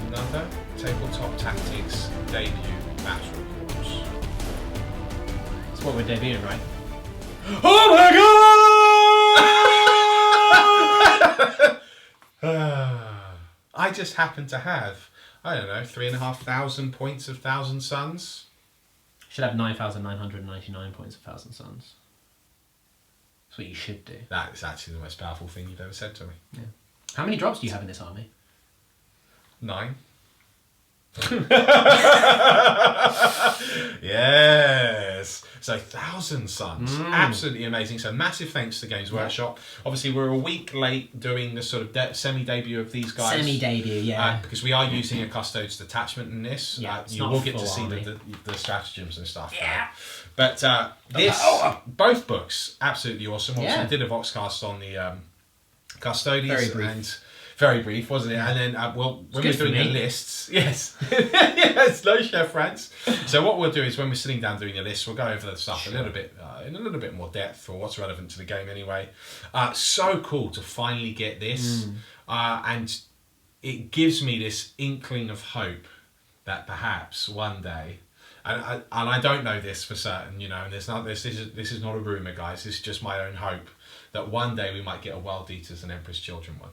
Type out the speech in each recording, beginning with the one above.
another Tabletop Tactics debut battle report. That's what we're debuting, right? Oh my god! I just happen to have, I don't know, 3,500 points of Thousand Sons. Should have 9,999 points of Thousand Sons. That's what you should do. That is actually the most powerful thing you've ever said to me. Yeah. How many drops do you have in this army? 9. Yes. So Thousand Sons, absolutely amazing. So massive thanks to Games Workshop. Obviously, we're a week late doing the sort of semi-debut of these guys. Semi-debut, yeah. Because we are using a Custodes detachment in this. Yeah, you will get to see the stratagems and stuff. Yeah. But both books, absolutely awesome. Obviously, I did a Voxcast on the Custodes. Very brief. And very brief, wasn't it? Yeah. And then, when we're doing the lists, yes, no Chef Rants. So what we'll do is when we're sitting down doing the lists, we'll go over the stuff a little bit in a little bit more depth for what's relevant to the game anyway. So cool to finally get this, and it gives me this inkling of hope that perhaps one day. And I don't know this for certain, and this is not a rumour, guys. This is just my own hope that one day we might get a Wild Eaters and Emperor's Children one.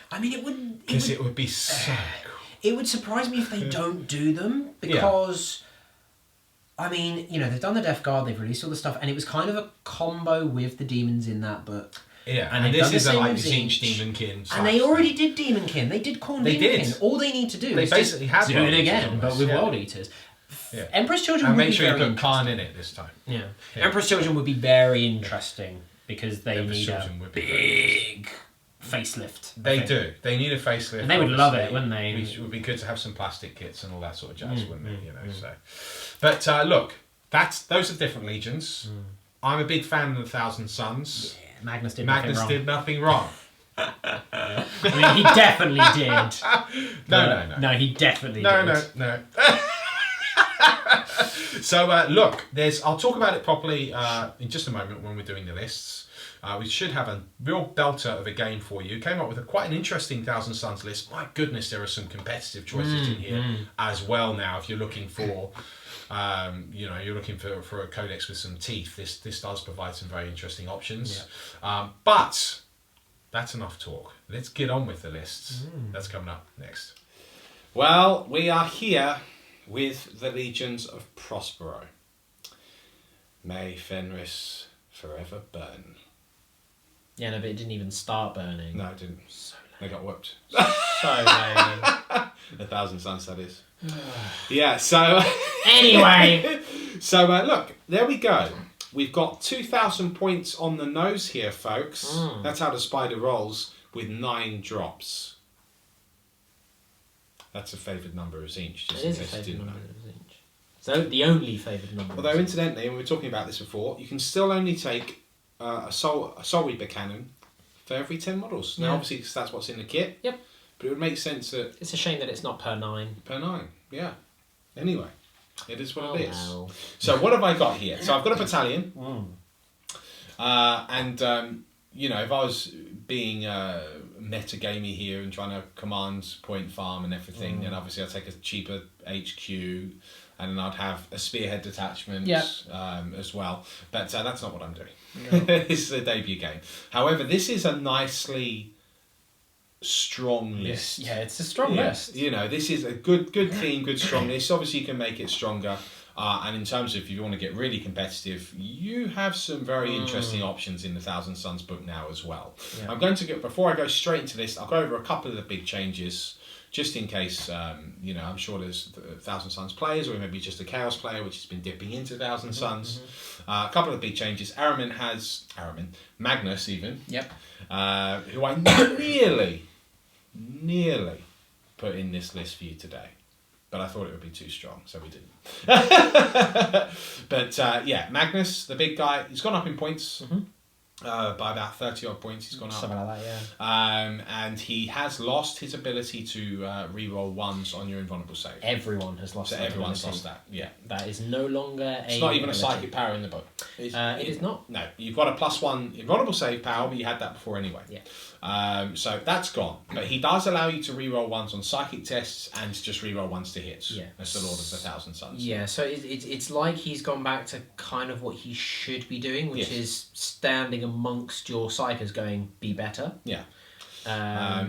I mean, it would... Because it would be so cool. It would surprise me if they don't do them, because... I mean, they've done the Death Guard, they've released all the stuff, and it was kind of a combo with the demons in that book. Yeah, and this is like Zinch Demonkin. And they already did Demonkin. They did Khorne Demonkin. All they need to do is basically have do it again, but with Wild Eaters. Yeah. Emperor's Children and would make be sure you very put Khan in it this time. Yeah. Emperor's Children would be very interesting because they need a big facelift. They do. They need a facelift. And they would love it, wouldn't they? It would be good to have some plastic kits and all that sort of jazz, wouldn't it? So. But look, those are different legions. I'm a big fan of the Thousand Sons. Yeah, Magnus did nothing wrong. I mean, he definitely did. No, he definitely did. No. So look, I'll talk about it properly in just a moment when we're doing the lists. We should have a real belter of a game for you. Came up with quite an interesting Thousand Sons list. My goodness, there are some competitive choices in here as well. Now, if you're looking for, you're looking for a codex with some teeth, this does provide some very interesting options. Yeah. But that's enough talk. Let's get on with the lists. That's coming up next. Well, we are here with the legions of Prospero. May Fenris forever burn. Yeah, no, but it didn't even start burning. No, it didn't. So they got whooped. So lame. The Thousand Sons, that is. Yeah, so... Anyway! So, look, there we go. We've got 2,000 points on the nose here, folks. That's how the spider rolls with 9 drops. That's a favoured number of Zinch. It is a favoured number of Zinch. So, the only favoured number. Although, incidentally, when we were talking about this before, you can still only take a Soul Reaper cannon for every 10 models. Now, obviously, because that's what's in the kit. Yep. But it would make sense that... It's a shame that it's not per 9. Per 9, yeah. Anyway, it is what it is. Well. So, what have I got here? So, I've got a battalion. If I was being meta-gamey here and trying to command point farm and everything, then obviously I'd take a cheaper HQ, and then I'd have a spearhead detachment as well. But that's not what I'm doing. No. This is a debut game. However, this is a nicely strong list. Yeah, it's a strong list. This is a good clean, good strong list. Obviously, you can make it stronger. And in terms of if you want to get really competitive, you have some very interesting options in the Thousand Sons book now as well. Yeah. I'm going to before I go straight into this, I'll go over a couple of the big changes, just in case, I'm sure there's Thousand Sons players, or maybe just a Chaos player, which has been dipping into Thousand Sons. A couple of big changes. Magnus even. Yep. Who I nearly put in this list for you today. But I thought it would be too strong, so we didn't. But Magnus, the big guy, he's gone up in points. by about 30 odd points. He's gone up. Something like that, yeah. And he has lost his ability to re-roll ones on your invulnerable save. Everyone has lost So that everyone's ability. lost that, yeah. That is no longer It's not even a psychic power in the book. It is not. No, you've got a +1 invulnerable save power, but you had that before anyway. Yeah. So that's gone. But he does allow you to re-roll ones on psychic tests and just re-roll ones to hits. Yeah. As the Lord of the Thousand Sons. Yeah, so it's like he's gone back to kind of what he should be doing, which is standing amongst your psychers going, be better. Yeah.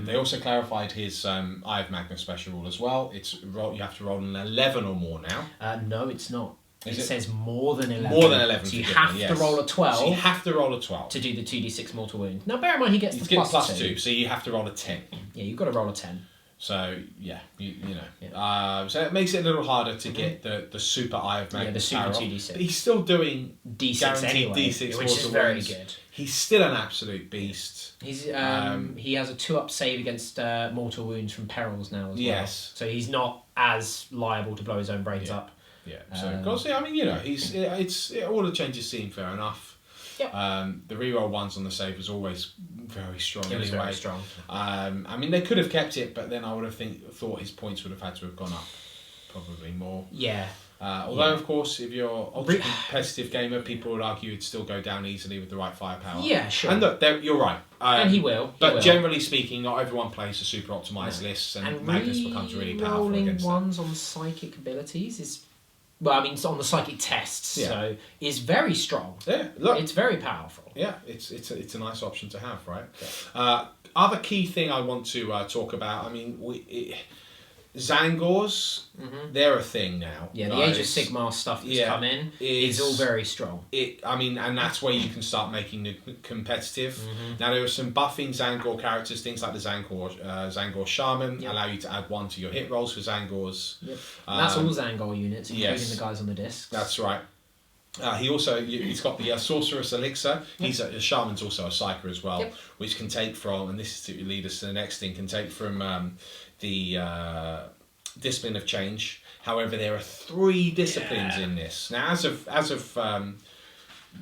They also clarified his Eye of Magnus special rule as well. It's you have to roll an 11 or more now. No, it's not. Is it it? says more than 11. More than 11. So you have to roll a 12. So you have to roll a 12. To do the 2d6 mortal wound. Now bear in mind he gets the Get plus 2, so you have to roll a 10. Yeah, you've got to roll a 10. So, yeah, you know. Yeah. So it makes it a little harder to get the super Eye of Magnus the super power off. 2d6. But he's still doing D6 guaranteed anyway, D6 which is mortal very wounds. good. He's still an absolute beast. He's he has a 2-up save against mortal wounds from perils now as well. Yes. So he's not as liable to blow his own brains up. Yeah. So, because I mean, you know, all the changes seem fair enough. Yep. The reroll ones on the save was always very strong. It was anyway. very strong. I mean, they could have kept it, but then I would have thought his points would have had to have gone up, probably more. Yeah. Although, of course, if you're ultra competitive gamer, people would argue it'd still go down easily with the right firepower. Yeah, sure. And look, you're right. And he will. But generally speaking, not everyone plays the super optimized lists, and Magnus becomes really powerful against ones on psychic abilities is, well, I mean, it's on the psychic tests, so is very strong. Yeah, look, it's very powerful. Yeah, it's a nice option to have, right? Yeah. Other key thing I want to talk about. I mean, Zangors, they're a thing now. Yeah, the Age of Sigmar stuff that's come in is all very strong. I mean, and that's where you can start making it competitive. Now, there are some buffing Zangor characters, things like the Zangor Shaman, allow you to add 1 to your hit rolls for Zangors. Yep. That's all Zangor units, including the guys on the discs. That's right. He's got the Sorceress Elixir. He's a Shaman's also a Psyker as well, which can take from, and this is to lead us to the next thing, can take from the Discipline of Change. However, there are 3 disciplines in this. Now, as of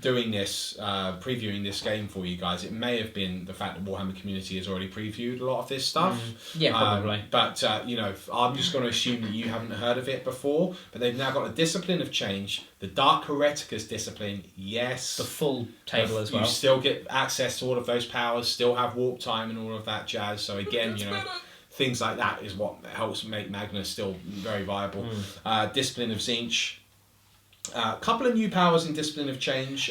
doing this, previewing this game for you guys, it may have been the fact that Warhammer Community has already previewed a lot of this stuff. Yeah, probably. But, you know, I'm just going to assume that you haven't heard of it before, but they've now got a Discipline of Change, the Dark Hereticus discipline, yes. The full table as well. You still get access to all of those powers, still have warp time and all of that jazz. So again, you know, things like that is what helps make Magnus still very viable. Discipline of Tzeentch. A couple of new powers in Discipline of Change.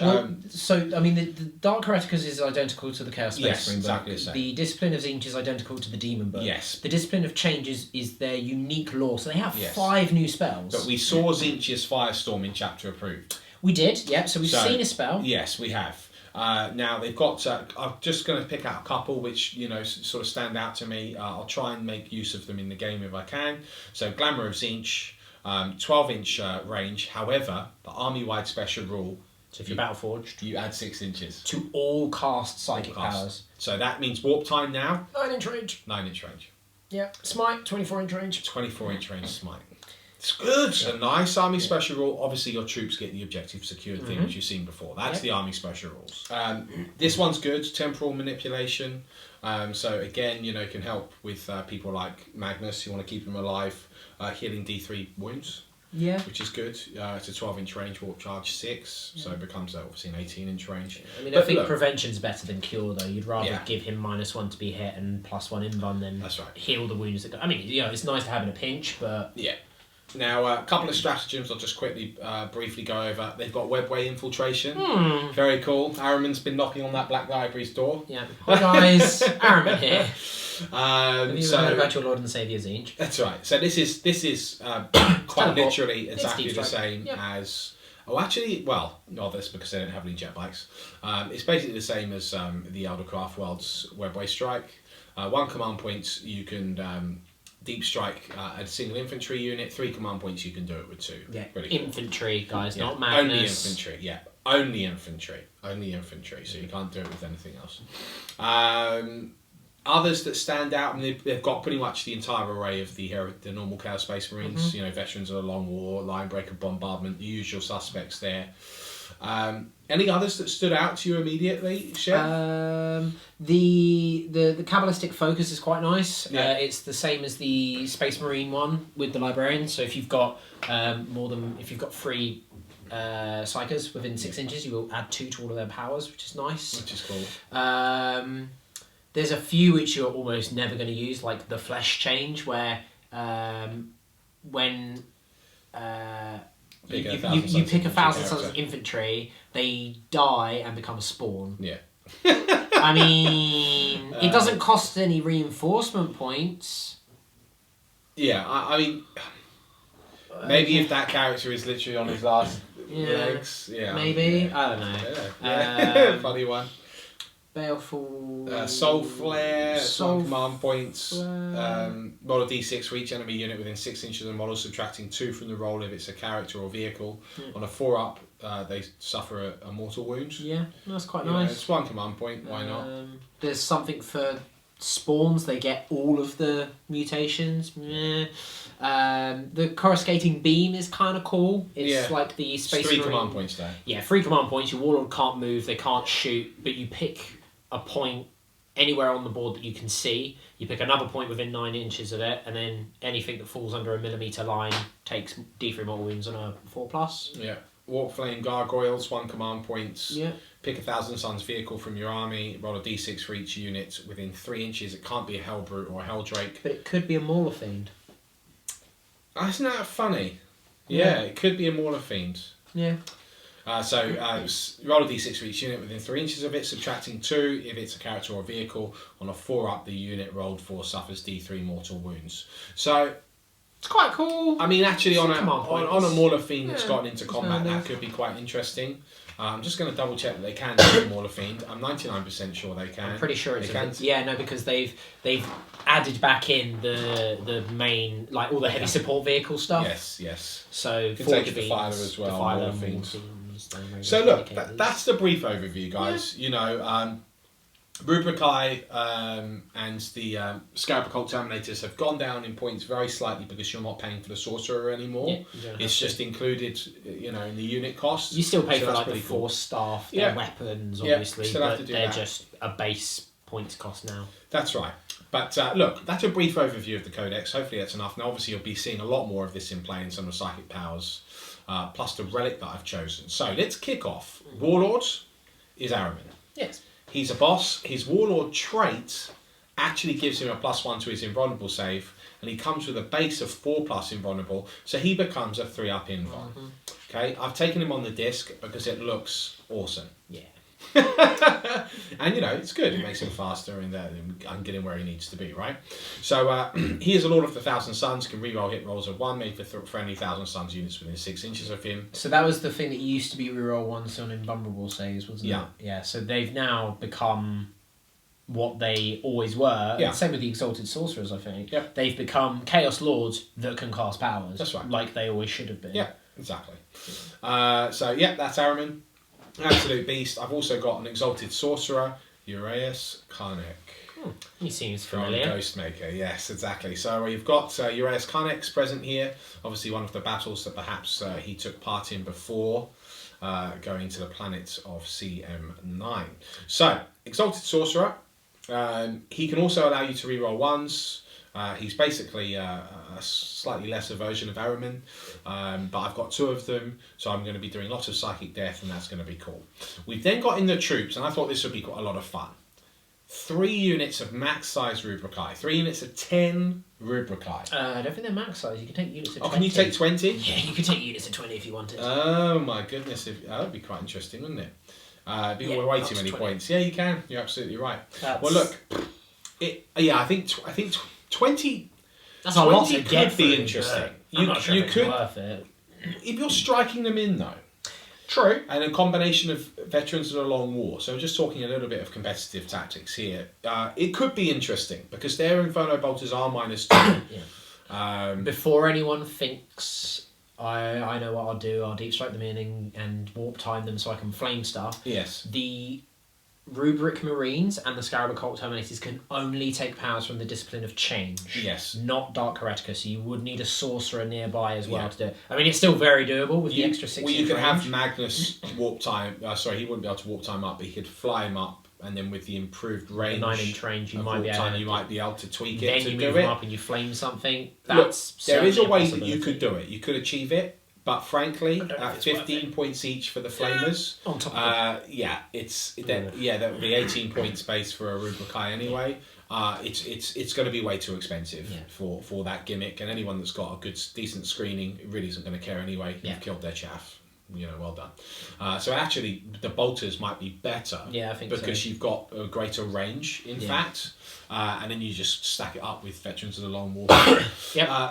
So, I mean, the Dark Hereticus is identical to the Chaos Space Marine book. Exactly the same. The Discipline of Tzeentch is identical to the Demon book. Yes. The Discipline of Change is their unique lore. So they have 5 new spells. But we saw Tzeentch's Firestorm in Chapter Approved. We did, yep. So we've seen a spell. Yes, we have. Now they've got. I'm just going to pick out a couple which sort of stand out to me. I'll try and make use of them in the game if I can. So Glamour of Tzeentch, 12-inch range. However, the army-wide special rule. So if you're battle forged, you add 6 inches to all cast psychic powers. So that means warp time now. 9-inch range. 9-inch range. Yeah. Smite 24-inch range. 24-inch range smite. It's good. It's a nice army special rule. Obviously, your troops get the objective secured thing, which you've seen before. That's the army special rules. This one's good. Temporal manipulation. So again, can help with people like Magnus. You want to keep him alive. Healing D3 wounds. Yeah. Which is good. It's a 12-inch range, warp charge 6, so it becomes obviously an 18-inch range. I mean, I think prevention's better than cure, though. You'd rather give him -1 to be hit and +1 invuln than heal the wounds that go. I mean, it's nice to have in a pinch, but yeah. Now, a couple of stratagems I'll just quickly, briefly go over. They've got webway infiltration. Very cool. Araman's been knocking on that Black Library's door. Yeah. Hi guys, Araman here. Have you heard about your Lord and Saviour Tzeentch? That's right. So this is quite literally exactly the same as. Oh, actually, well, not this because they don't have any jet bikes. It's basically the same as the Eldercraft World's Webway Strike. 1 command point, you can deep strike a single infantry unit. 3 command points, you can do it with 2. Yeah, really cool. Infantry, guys, not Magnus. Only infantry, yeah. Only infantry, so you can't do it with anything else. Others that stand out, I mean, they've got pretty much the entire array of the normal Chaos Space Marines, veterans of the Long War, Line Breaker Bombardment, the usual suspects there. Any others that stood out to you immediately, Chef? The Kabbalistic focus is quite nice. Yeah. It's the same as the Space Marine one with the Librarian. So if you've got if you've got 3 psychers within 6 inches, you will add 2 to all of their powers, which is nice. Which is cool. There's a few which you're almost never going to use, like the Flesh Change, where when you pick a Thousand Sons infantry, they die and become a spawn. Yeah. I mean, it doesn't cost any reinforcement points. Yeah, I mean, maybe if that character is literally on his last legs, maybe. Yeah. I don't know. Yeah. Funny one. Baleful. Soul Flare, 1 command points. Roll a d6 for each enemy unit within 6 inches of the model, subtracting 2 from the roll if it's a character or vehicle. On a 4-up, they suffer a mortal wound. Yeah, that's quite nice. It's 1 command point, why not? There's something for spawns, they get all of the mutations. The coruscating beam is kind of cool. It's like the Space Marine. 3 Marine. command points there. Yeah, 3 command points. Your warlord can't move, they can't shoot, but you pick a point anywhere on the board that you can see. You pick another point within 9 inches of it, and then anything that falls under a millimetre line takes D3 mortal wounds on a 4+. Yeah. Warp Flame Gargoyles, 1 command points. Yeah. Pick a Thousand Sons vehicle from your army, roll a d6 for each unit within 3 inches. It can't be a Hellbrute or a Helldrake. But it could be a Mauler Fiend. Isn't that funny? Yeah, it could be a Mauler Fiend. Yeah. Roll a d6 for each unit within 3 inches of it, subtracting 2 if it's a character or vehicle. On a 4-up, the unit rolled for suffers d3 mortal wounds. So it's quite cool. I mean, actually, on a Mauler Fiend that's gotten into combat, that could be quite interesting. I'm just going to double check that they can do a Mauler Fiend. I'm 99% sure they can. I'm pretty sure it's can. Because they've added back in the main, like all the heavy support vehicle stuff. Yes. So you can take the Defiler as well. Defiler, Fiends. So look, that's the brief overview, guys. Yeah. You know, Rubricae and the Scarab Occult Terminators have gone down in points very slightly because you're not paying for the Sorcerer anymore. Yeah, it's just included, in the unit cost. You still pay for like the Force staff, their weapons, obviously, but they're just a base points cost now. That's right. But look, that's a brief overview of the Codex. Hopefully that's enough. Now, obviously, you'll be seeing a lot more of this in play in some of the Psychic Powers, plus the relic that I've chosen. So let's kick off. Warlord is Aramin. Yes. He's a boss. His Warlord trait actually gives him a +1 to his invulnerable save, and he comes with a base of 4+ invulnerable, so he becomes a 3-up invuln. Mm-hmm. Okay, I've taken him on the disc because it looks awesome. Yeah. And it's good. It makes him faster and getting where he needs to be, right? So he is a Lord of the Thousand Sons, can reroll hit rolls of 1 made for any Thousand Sons units within 6 inches of him. So that was the thing that used to be reroll 1 on invulnerable saves, wasn't it? Yeah. So they've now become what they always were. Yeah. Same with the Exalted Sorcerers, I think. Yeah. They've become Chaos Lords that can cast powers. That's right. Like they always should have been. Yeah, exactly. That's Aramin. Absolute beast. I've also got an Exalted Sorcerer, Uraeus Karnak. He seems familiar. From Ghostmaker, yes, exactly. So you've got Uraeus Karnak present here. Obviously one of the battles that perhaps he took part in before going to the planet of CM9. So, Exalted Sorcerer. He can also allow you to reroll 1s. He's basically a slightly lesser version of Aramin, but I've got 2 of them, so I'm going to be doing lots of Psychic Death, and that's going to be cool. We've then got in the troops, and I thought this would be quite a lot of fun. 3 units of max size Rubricae, 3 units of 10 Rubricae. I don't think they're max size. You can take units of 20. Oh, can you take 20? Yeah, you can take units of 20 if you wanted. Oh my goodness, that would be quite interesting, wouldn't it? Way too many 20. points. Yeah, you can. You're absolutely right. Well, look, I think 20. That's a lot to could get be through, interesting. I'm not sure it's worth it. If you're striking them in though. True. And a combination of veterans of a long war. So just talking a little bit of competitive tactics here. It could be interesting because their Inferno Bolters are -2. Yeah. Before anyone thinks I know what I'll do, I'll deep strike them in and warp time them so I can flame stuff. Yes. The Rubric Marines and the Scarab Occult Terminators can only take powers from the discipline of change. Yes. Not Dark Heretica, so you would need a sorcerer nearby as well to do it. I mean, it's still very doable with the extra 6 Well, you could range. have Magnus warp time. Sorry, he wouldn't be able to warp time up, but he could fly him up, and then with the improved range, the 9-inch range, you might be able to tweak it then to you do move it. him up and you flame something. Look, That's there is a way that possibility. you could do it. You could achieve it. But frankly, at 15 points each for the Flamers, on top of that would be 18 points base for a Rubrikai anyway. It's going to be way too expensive for that gimmick, and anyone that's got a decent screening really isn't going to care anyway. You've killed their chaff. Well done. So actually, the bolters might be better. Yeah, I think because so. you've got a greater range, in fact. And then you just stack it up with Veterans of the Long War.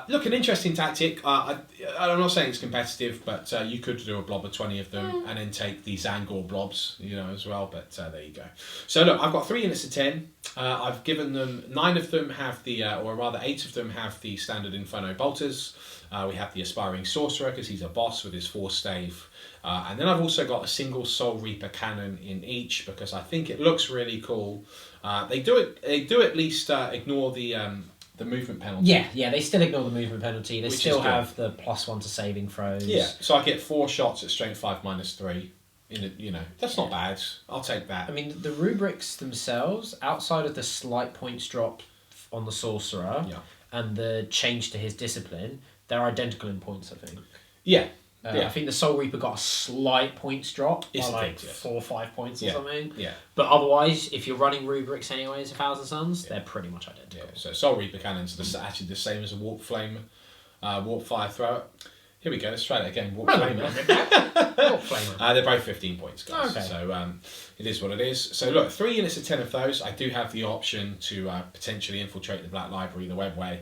Look, an interesting tactic. I'm not saying it's competitive, but you could do a blob of 20 of them and then take the Zangor blobs, as well. But there you go. So look, I've got 3 units of 10. I've given them 9 of them have the, or rather 8 of them have the standard Inferno bolters. We have the Aspiring Sorcerer because he's a boss with his 4 stave. And then I've also got a single Soul Reaper cannon in each because I think it looks really cool. They do at least ignore the movement penalty. Yeah, they still ignore the movement penalty. They Which still is good. have the +1 to saving throws. Yeah, so I get 4 shots at strength 5 -3. That's not bad. I'll take that. I mean, the rubrics themselves, outside of the slight points drop on the sorcerer and the change to his discipline, they're identical in points, I think. Yeah. I think the Soul Reaper got a slight points drop, It's by a big, 4 or 5 points or something. Yeah. But otherwise, if you're running rubrics anyway as a Thousand Sons, they're pretty much identical. Yeah. So Soul Reaper cannons are actually the same as a Warp Flame, Warp Fire Thrower. Here we go. Let's try that again. Warp Flamer. Warp Flamer. They're both 15 points, guys. Okay. So it is what it is. So look, 3 units of 10 of those. I do have the option to potentially infiltrate the Black Library, the Webway,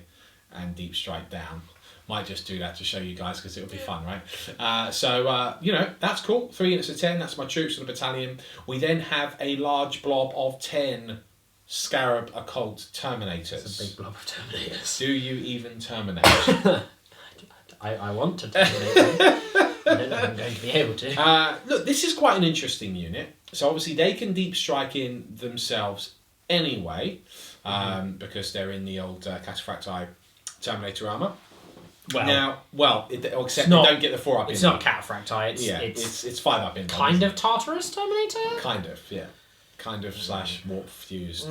and Deep Strike down. Might just do that to show you guys because it'll be fun, right? That's cool. 3 units of 10. That's my troops in the battalion. We then have a large blob of 10 Scarab Occult Terminators. It's a big blob of Terminators. Do you even terminate? I want to terminate them. I don't know if I'm going to be able to. Look, this is quite an interesting unit. So obviously they can deep strike in themselves anyway, because they're in the old Cataphracti Terminator armour. Except they don't get the 4 up. It's not Cataphracti. It's 5 up in. Kind of Tartarus Terminator. Kind of, yeah. Kind of / warp fused.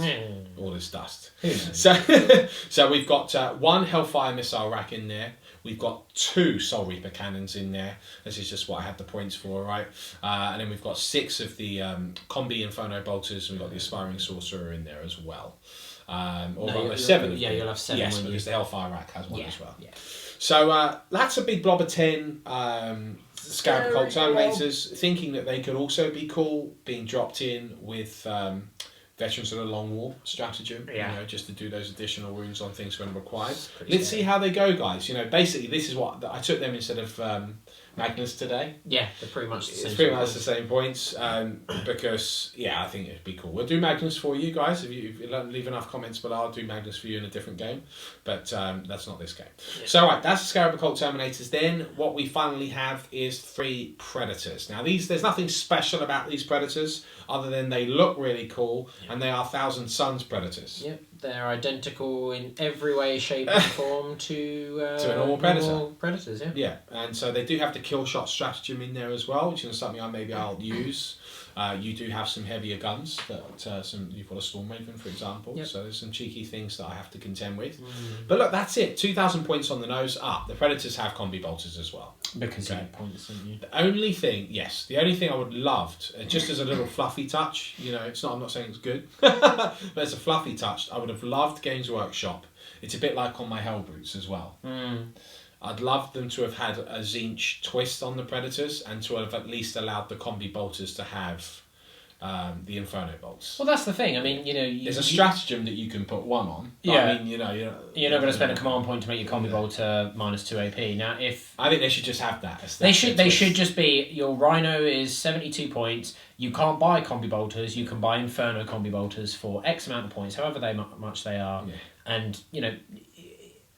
All this dust. Who knows? So we've got 1 Hellfire missile rack in there. We've got 2 Soul Reaper cannons in there. This is just what I had the points for, right? And then we've got 6 of the Combi Inferno bolters. And we've got the Aspiring Sorcerer in there as well. 7. Yeah, you'll have 7. Yes, because the Hellfire rack has 1 as well. Yeah. So that's a big blob of 10 Scarab Occult Terminators, thinking that they could also be cool being dropped in with Veterans of the Long War stratagem, just to do those additional wounds on things when required. Let's see how they go, guys. Basically this is what I took them instead of Magnus today. Yeah, they're pretty much the same. It's pretty much the same points, because I think it'd be cool. We'll do Magnus for you guys if you leave enough comments below. I'll do Magnus for you in a different game, but that's not this game. Yeah. So that's the Scarab Occult Terminators. Then what we finally have is 3 Predators. Now there's nothing special about these Predators other than they look really cool, and they are Thousand Sons Predators. Yep, they're identical in every way, shape, and form to a normal Predator. Predators. Yeah. Yeah, and so they do have the kill shot stratagem in there as well, which is something I'll use. You do have some heavier guns that you've got a Storm Raven, for example. So there's some cheeky things that I have to contend with. But look, that's it. 2,000 points on the nose. The Predators have combi bolters as well. Because you had points, didn't you? The only thing I would love, just as a little fluffy touch, I'm not saying it's good, but as a fluffy touch, I would have loved Games Workshop. It's a bit like on my Hell Boots as well. I'd love them to have had a Zinch twist on the Predators and to have at least allowed the combi bolters to have the Inferno bolts. Well, that's the thing. I mean, there's a stratagem that you can put 1 on. But Yeah. I mean, you're not going to spend a command point to make your combi bolter -2 AP. Now, I think they should just have that. They should just be, your Rhino is 72 points. You can't buy combi bolters. You can buy Inferno combi bolters for X amount of points, however much they are. Yeah. And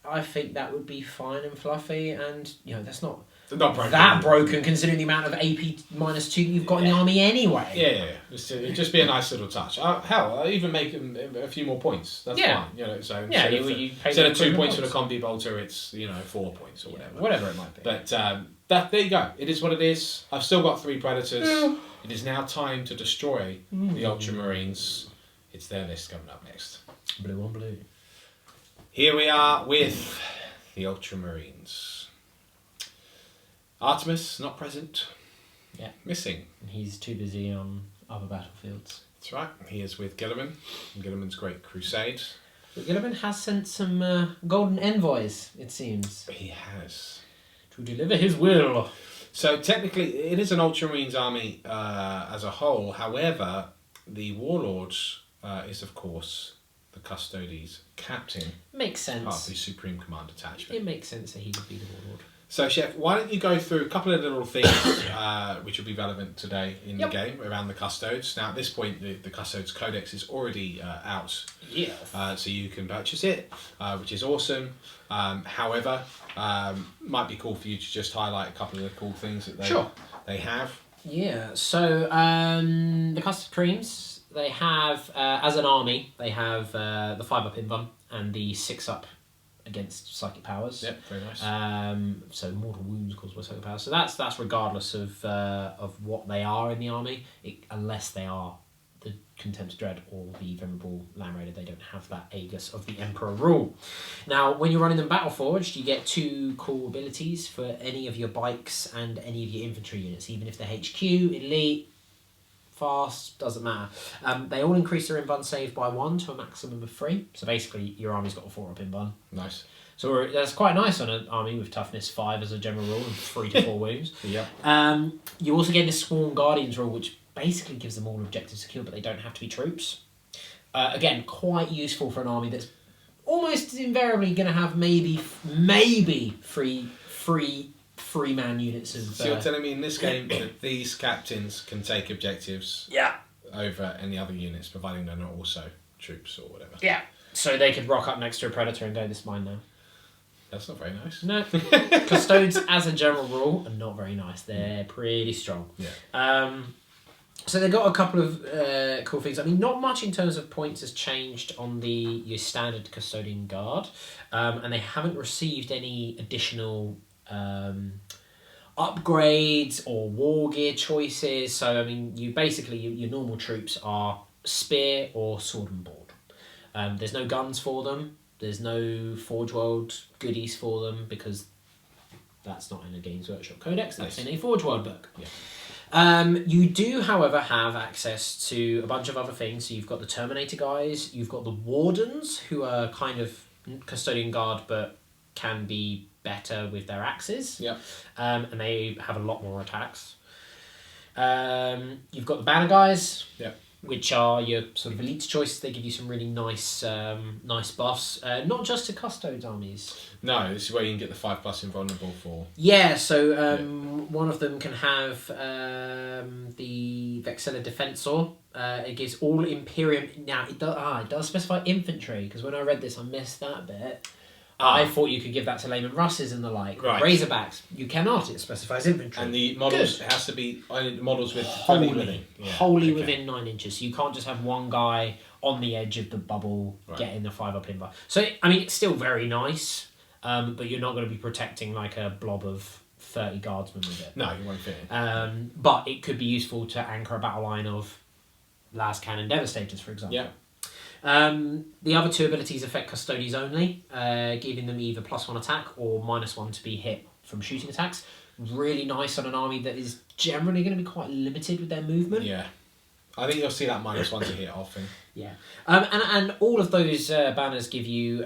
I think that would be fine and fluffy, and that's not broken. that broken considering the amount of AP -2 you've got in the army anyway. Yeah. It'd just be a nice little touch. Hell, I'll even make a few more points. That's fine. So instead of 2 points for the combi bolter, it's 4 points or whatever. Whatever it might be. But there you go. It is what it is. I've still got 3 predators. It is now time to destroy the Ultramarines. It's their list coming up next. Blue on blue. Here we are with the Ultramarines. Artemis, not present. Yeah. Missing. He's too busy on other battlefields. That's right. He is with Guilliman. Guilliman's Great Crusade. But Guilliman has sent some golden envoys, it seems. He has. To deliver his will. So technically, it is an Ultramarines army as a whole. However, the Warlord is, of course, the Custodes captain. Makes sense. Part of the Supreme Command Detachment. It makes sense that he would be the Warlord. So, Chef, why don't you go through a couple of little things which will be relevant today in the game around the Custodes. Now, at this point, the Custodes Codex is already out. Yeah. So you can purchase it, which is awesome. However, might be cool for you to just highlight a couple of the cool things that they have. Yeah, so the Custode Creams, they have, as an army, they have the 5-up invuln and the 6-up against psychic powers. Yep, very nice. So mortal wounds caused by psychic powers. So that's regardless of what they are in the army, unless they are the Contempt Dread or the Venerable Land Raider. They don't have that Aegis of the Emperor rule. Now, when you're running them Battleforged, you get 2 cool abilities for any of your bikes and any of your infantry units, even if they're HQ, elite, fast, doesn't matter. They all increase their invuln save by 1 to a maximum of 3. So basically, your army's got a 4-up invuln. Nice. So that's quite nice on an army with toughness 5 as a general rule and 3 to 4 wounds. Yeah. You also get this Sworn Guardians rule, which basically gives them all objectives secure, but they don't have to be troops. Again, quite useful for an army that's almost invariably going to have maybe 3 man units of... So you're telling me in this game that these captains can take objectives over any other units, providing they're not also troops or whatever? Yeah. So they could rock up next to a Predator and go, this is mine now. That's not very nice. No. Custodes, as a general rule, are not very nice. They're pretty strong. Yeah. So they've got a couple of cool things. I mean, not much in terms of points has changed on your standard Custodian Guard. And they haven't received any additional... upgrades or war gear choices. So I mean, your normal troops are spear or sword and board. There's no guns for them. There's no Forge World goodies for them because that's not in a Games Workshop Codex. That's in a Forge World book. Yeah. You do, however, have access to a bunch of other things. So you've got the Terminator guys. You've got the Wardens, who are kind of Custodian Guard, but can be better with their axes. Yeah. And they have a lot more attacks. You've got the Banner guys. Yeah. Which are your sort of elite choices. They give you some really nice buffs. Not just to Custodes armies. No, this is where you can get the 5+ invulnerable for. Yeah, so one of them can have the Vexilla Defensor. It gives all Imperium... Now, it does specify infantry, because when I read this, I missed that bit. I thought you could give that to Layman Russes and the like. Right. Razorbacks. You cannot. It specifies infantry. And the models, it has to be models with... wholly within 9 inches. So you can't just have one guy on the edge of the bubble getting the 5-up invuln. So, I mean, it's still very nice, but you're not going to be protecting like a blob of 30 guardsmen with it. No, you won't fit it. But it could be useful to anchor a battle line of Las Cannon Devastators, for example. Yeah. The other 2 abilities affect Custodes only, giving them either +1 attack or -1 to be hit from shooting attacks. Really nice on an army that is generally going to be quite limited with their movement. Yeah. I think you'll see that -1 to hit often. Yeah. And all of those banners give you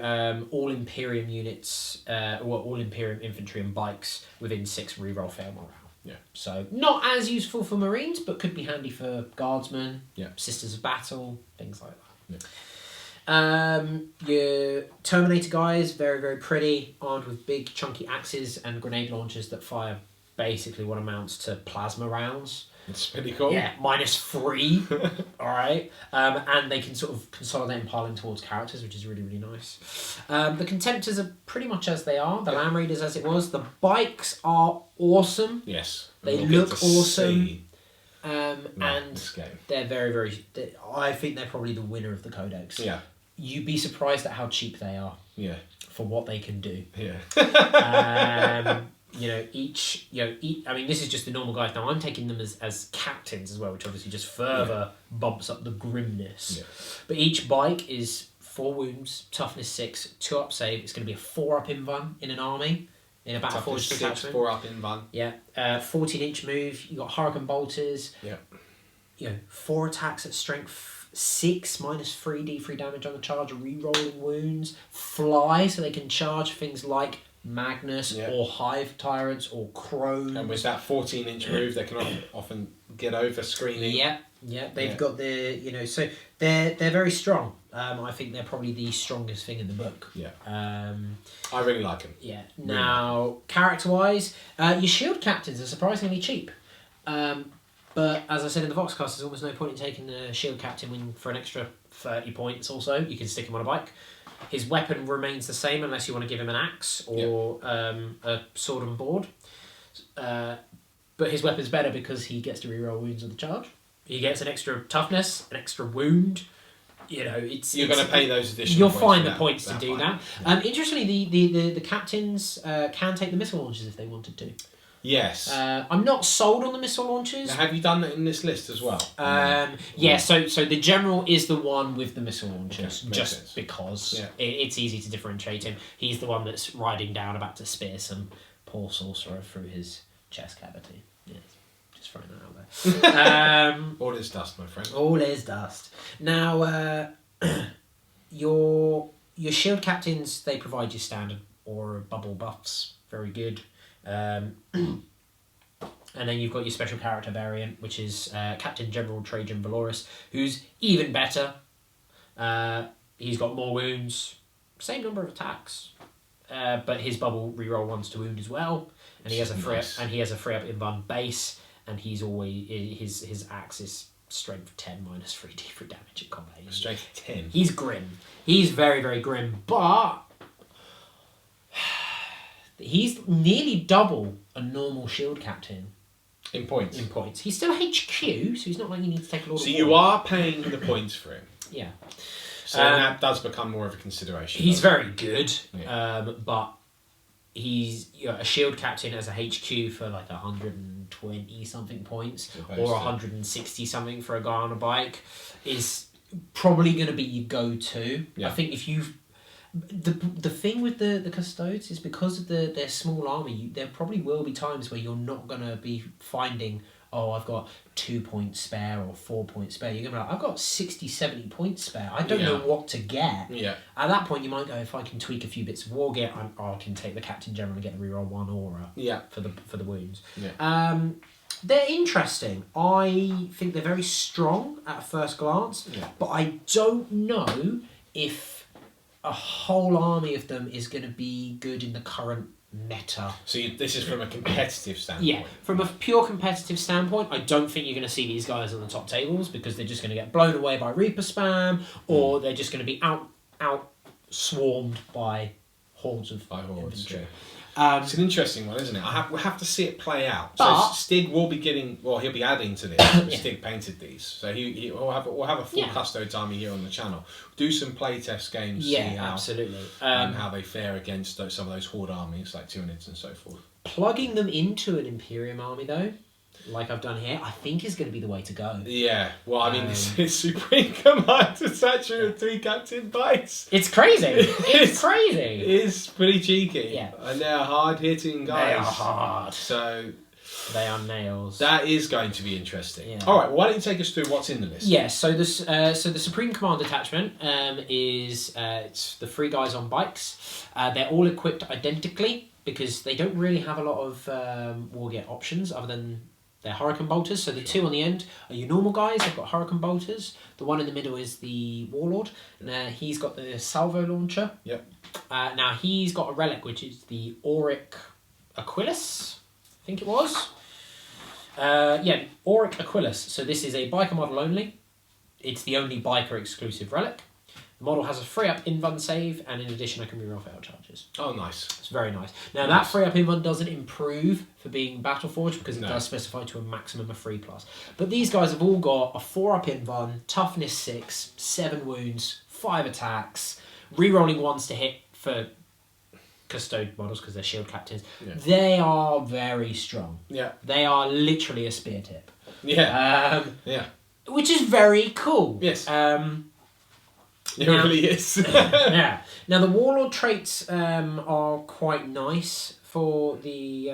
all Imperium units, or all Imperium infantry and bikes within 6 reroll fail morale. Yeah. So not as useful for Marines, but could be handy for Guardsmen, Sisters of Battle, things like that. Yeah. Your Terminator guys, very, very pretty, armed with big chunky axes and grenade launchers that fire basically what amounts to plasma rounds. It's pretty cool. Yeah, -3. All right. And they can sort of consolidate and pile in towards characters, which is really, really nice. The Contemptors are pretty much as they are. The Land Raiders as it was. The bikes are awesome. Yes. They We'll look get to awesome. see And this game. they're very, very... I think they're probably the winner of the Codex. Yeah. You'd be surprised at how cheap they are Yeah. for what they can do. Yeah. I mean, this is just the normal guys. Now, I'm taking them as captains as well, which obviously just further bumps up the grimness. Yeah. But each bike is 4 wounds, toughness 6, 2 up save. It's going to be a 4 up invuln in an army, in a battle forged detachment. 4 up invuln. Yeah. 14-inch move. You got Hurricane Bolters. Yeah. 4 attacks at strength 6, -3 D3 damage on the charge, re-rolling wounds. Fly, so they can charge things like Magnus or Hive Tyrants or Crows. And with that 14-inch move, they can often get over screening. Yeah, they've got the, so they're very strong. I think they're probably the strongest thing in the book. Yeah. I really like them. Yeah. Now, character-wise, your shield captains are surprisingly cheap. But as I said in the Voxcast, there's almost no point in taking the shield captain win for an extra 30 points also. You can stick him on a bike. His weapon remains the same unless you want to give him an axe or a sword and board. But his weapon's better because he gets to reroll wounds with the charge. He gets an extra toughness, an extra wound. You're going to pay those additional You'll points find the that, points that to do fight. that. Interestingly, the captains can take the missile launchers if they wanted to. Yes. I'm not sold on the missile launchers. Now, have you done that in this list as well? Yeah, so the general is the one with the missile launchers, Okay, just sense. because it's easy to differentiate him. He's the one that's riding down about to spear some poor sorcerer through his chest cavity. Yeah, just throwing that out there. All is dust, my friend. All is dust. Now, your shield captains, they provide you standard aura bubble buffs. Very good. And then you've got your special character variant, which is Captain General Trajan Valoris, who's even better. He's got more wounds, same number of attacks, but his bubble reroll 1s to wound as well, and he has a free Nice. up invuln base, and he's always his axe is strength 10 -3 D3 damage at combat. Strength 10. He's grim. He's very, very grim, but he's nearly double a normal shield captain In points. in points. He's still HQ, so he's not like you need to take a lot So of you war. are paying the points for him. Yeah. So that does become more of a consideration. He's very good, Yeah. but he's a shield captain as a HQ for like 120 something points Supposed or to. 160 something for a guy on a bike is probably going to be your go-to. Yeah. I think if you've the thing with the Custodes is because of their small army, there probably will be times where you're not going to be finding, oh, I've got 2 points spare or 4 points spare. You're going to be like, I've got 60, 70 points spare. I don't know what to get. Yeah. At that point, you might go, if I can tweak a few bits of war gear, I can take the Captain General and get the reroll 1 aura for the wounds. Yeah. They're interesting. I think they're very strong at first glance, Yeah. but I don't know if a whole army of them is going to be good in the current meta. So this is from a competitive standpoint. Yeah, from a pure competitive standpoint, I don't think you're going to see these guys on the top tables because they're just going to get blown away by Reaper spam, or they're just going to be out swarmed by hordes of infantry. Yeah. It's an interesting one, isn't it? We'll have to see it play out. But- So Stig will be he'll be adding to this. Stig painted these, so we'll have a full Custodes army here on the channel. Do some playtest games, see how, absolutely. how they fare against some of those horde armies like Tyranids and so forth. Plugging them into an Imperium army, though, like I've done here, I think is going to be the way to go. Yeah, well, I mean, this is Supreme Commander statue of 3 Captain Bites. It's crazy. It's crazy. It is pretty cheeky. Yeah. And they're hard-hitting guys. They are hard. So They are nails. that is going to be interesting. Yeah. All right, why don't you take us through what's in the list? Yeah, so the Supreme Command Detachment is it's the 3 guys on bikes. They're all equipped identically because they don't really have a lot of war gear options other than their Hurricane Bolters. So the 2 on the end are your normal guys. They've got Hurricane Bolters. The one in the middle is the Warlord. And he's got the Salvo Launcher. Yep. Now he's got a relic which is the Auric Aquilus. think it was. Auric Aquilus. So this is a biker model only. It's the only biker exclusive relic. The model has a free up invuln save, and in addition I can reroll failed charges. Oh, nice. It's very nice. Now that free up invuln doesn't improve for being Battleforged because it does specify to a maximum of 3+. But these guys have all got a 4-up invuln, toughness 6, 7 wounds, 5 attacks, rerolling 1s to hit for Custode models because they're shield captains. Yeah. They are very strong. Yeah. They are literally a spear tip. Yeah. Which is very cool. Yes. It really is. Yeah. Now the warlord traits are quite nice for the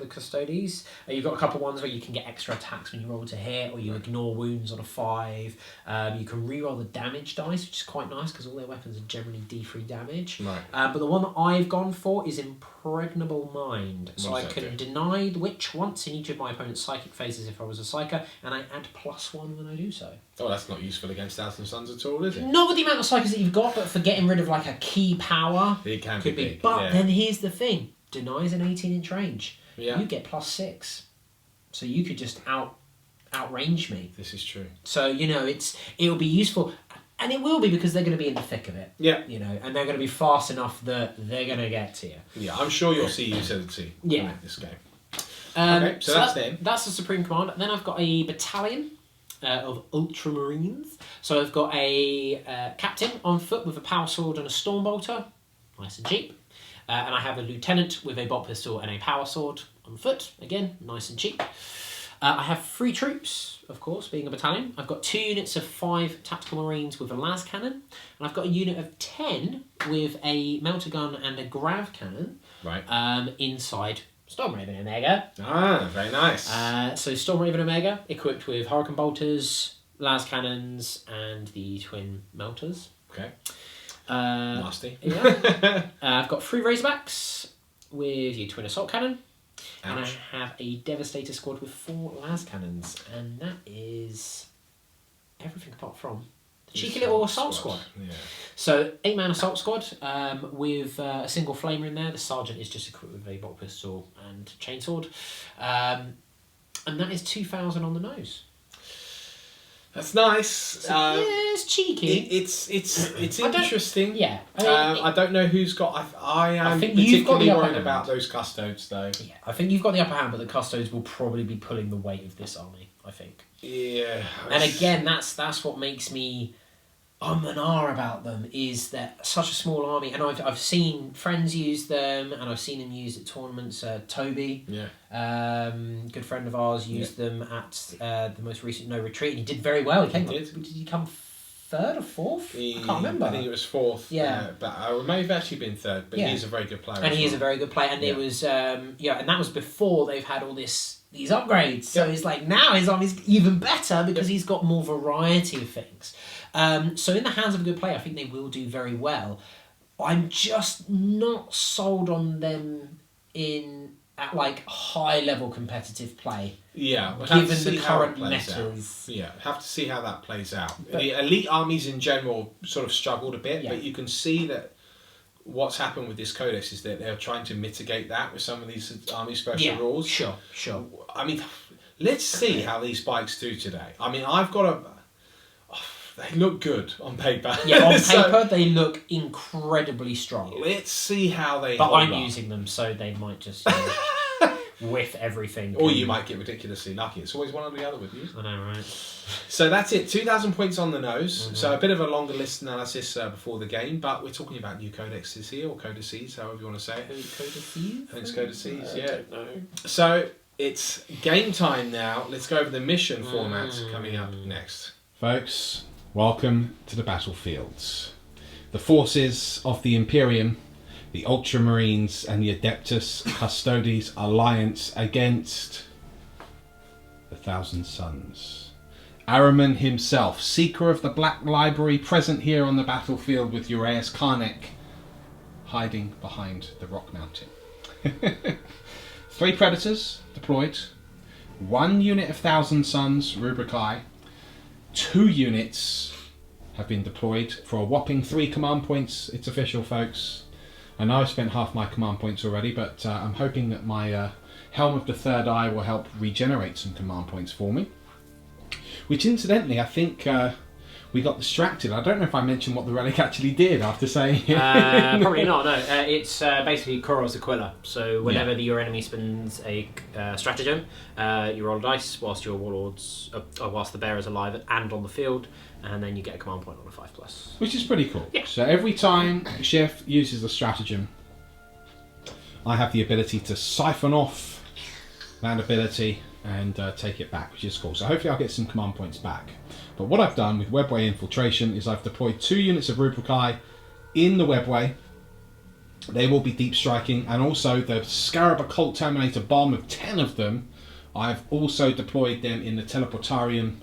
Custodes. You've got a couple ones where you can get extra attacks when you roll to hit, or you ignore wounds on a 5. You can reroll the damage dice, which is quite nice because all their weapons are generally D3 damage. Right. But the one that I've gone for is Impregnable Mind. So I can deny the witch once in each of my opponent's psychic phases if I was a psyker, and I add +1 when I do so. Oh, that's not useful against Thousand Sons at all, is it? Not with the amount of psykers that you've got, but for getting rid of like a key power, it can be big. But then here's the thing. Denies an 18-inch range. Yeah. You get +6. So you could just outrange me. This is true. So, it'll be useful. And it will be because they're going to be in the thick of it. Yeah. And they're going to be fast enough that they're going to get to you. Yeah, I'm sure you'll see utility in this game. Okay, so that's them. That's the Supreme Command. Then I've got a battalion of Ultramarines. So I've got a captain on foot with a power sword and a stormbolter. Nice and cheap. And I have a lieutenant with a bolt pistol and a power sword on foot. Again, nice and cheap. I have 3 troops, of course, being a battalion. I've got 2 units of 5 tactical marines with a las cannon. And I've got a unit of 10 with a melter gun and a grav cannon. Right. Inside Stormraven Omega. Ah, very nice. So Stormraven Omega, equipped with Hurricane Bolters, las cannons, and the twin melters. Okay. Nasty. Yeah. I've got 3 Razorbacks with your twin assault cannon. Ouch. And I have a Devastator squad with 4 las cannons. And that is everything apart from the cheeky little assault squad. Yeah. So 8-man assault squad with a single flamer in there. The sergeant is just equipped with a bolt pistol and chainsword. And that is 2,000 on the nose. That's nice. So, it's cheeky. It's interesting. Yeah. I don't know who's got. I am think you've got particularly the worried about those Custodes, though. Yeah, I think you've got the upper hand, but the Custodes will probably be pulling the weight of this army, I think. Yeah. And again, that's what makes me and ah about them, is that such a small army, and I've seen friends use them, and I've seen them used at tournaments. Toby, good friend of ours, used them at the most recent No Retreat, and he did very well. Did he come 3rd or 4th? I can't remember. I think it was 4th. Yeah, but I may have actually been 3rd. But he's a very good player. And he is a very good player, and it was and that was before they've had all these upgrades. So he's like, now his army's even better because he's got more variety of things. So in the hands of a good player, I think they will do very well. I'm just not sold on them at like high level competitive play. Yeah, given the current metas. Yeah, have to see how that plays out. The elite armies in general sort of struggled a bit, but you can see that what's happened with this codex is that they're trying to mitigate that with some of these army special rules. Sure. I mean, let's see how these bikes do today. I mean, I've got they look good on paper. Yeah, on paper they look incredibly strong. Let's see how they. But I'm using them, so they might just whiff everything. Or you might get ridiculously lucky. It's always one or the other with you. I know, right? So that's it. 2,000 points on the nose. Mm-hmm. So a bit of a longer list analysis before the game, but we're talking about new codexes here, or codices, however you want to say it. Codices? I think it's codices, yeah. I don't know. So it's game time now. Let's go over the mission format coming up next. Folks, welcome to the battlefields. The forces of the Imperium, the Ultramarines and the Adeptus Custodes alliance against the Thousand Sons. Ahriman himself, Seeker of the Black Library, present here on the battlefield with Uraeus Karnek, hiding behind the rock mountain. 3 Predators deployed, 1 unit of Thousand Sons, Rubricae, 2 units have been deployed for a whopping 3 command points. It's official, folks. I know I've spent half my command points already, but I'm hoping that my Helm of the Third Eye will help regenerate some command points for me. Which, incidentally, I think we got distracted. I don't know if I mentioned what the relic actually did after saying it. Probably not, no. It's basically Koros Aquila. So whenever your enemy spends a stratagem, you roll a dice whilst your warlords, whilst the bearer's alive and on the field, and then you get a command point on a 5+. Which is pretty cool. Yeah. So every time Chef uses a stratagem, I have the ability to siphon off that ability and take it back, which is cool. So hopefully I'll get some command points back. But what I've done with Webway Infiltration is I've deployed 2 units of Rubricae in the Webway. They will be deep striking, and also the Scarab Occult Terminator Bomb of 10 of them. I've also deployed them in the Teleportarium,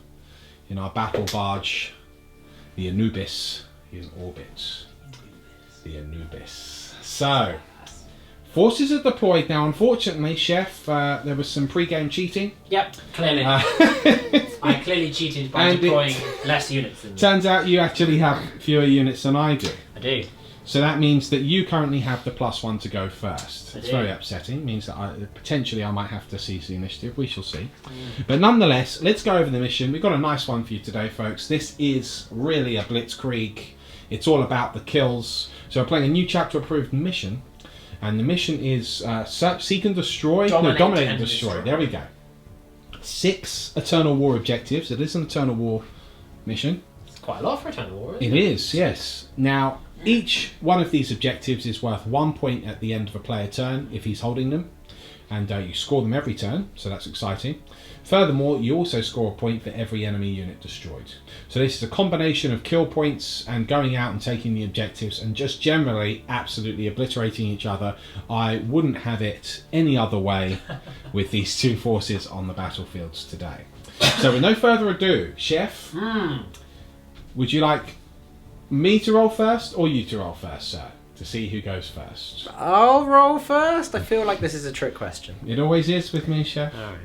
in our battle barge, the Anubis, in orbit. The Anubis. So, forces are deployed now. Unfortunately, Chef, there was some pre-game cheating. Yep, clearly. I clearly cheated by deploying less units than you. Turns out you actually have fewer units than I do. I do. So that means that you currently have the +1 to go first. I It's do. very upsetting. It means that potentially I might have to seize the initiative. We shall see. But nonetheless, let's go over the mission. We've got a nice one for you today, folks. This is really a blitzkrieg. It's all about the kills. So we're playing a new chapter approved mission. And the mission is seek and destroy. Dominate and destroy. There we go. 6 Eternal War objectives. It is an Eternal War mission. It's quite a lot for Eternal War, isn't it? It is, yes. Now, each one of these objectives is worth 1 point at the end of a player turn if he's holding them. And you score them every turn, so that's exciting. Furthermore, you also score a point for every enemy unit destroyed. So this is a combination of kill points and going out and taking the objectives and just generally absolutely obliterating each other. I wouldn't have it any other way with these 2 forces on the battlefields today. So with no further ado, Chef, would you like me to roll first or you to roll first, sir? To see who goes first. I'll roll first. I feel like this is a trick question. It always is with me, Chef. All right.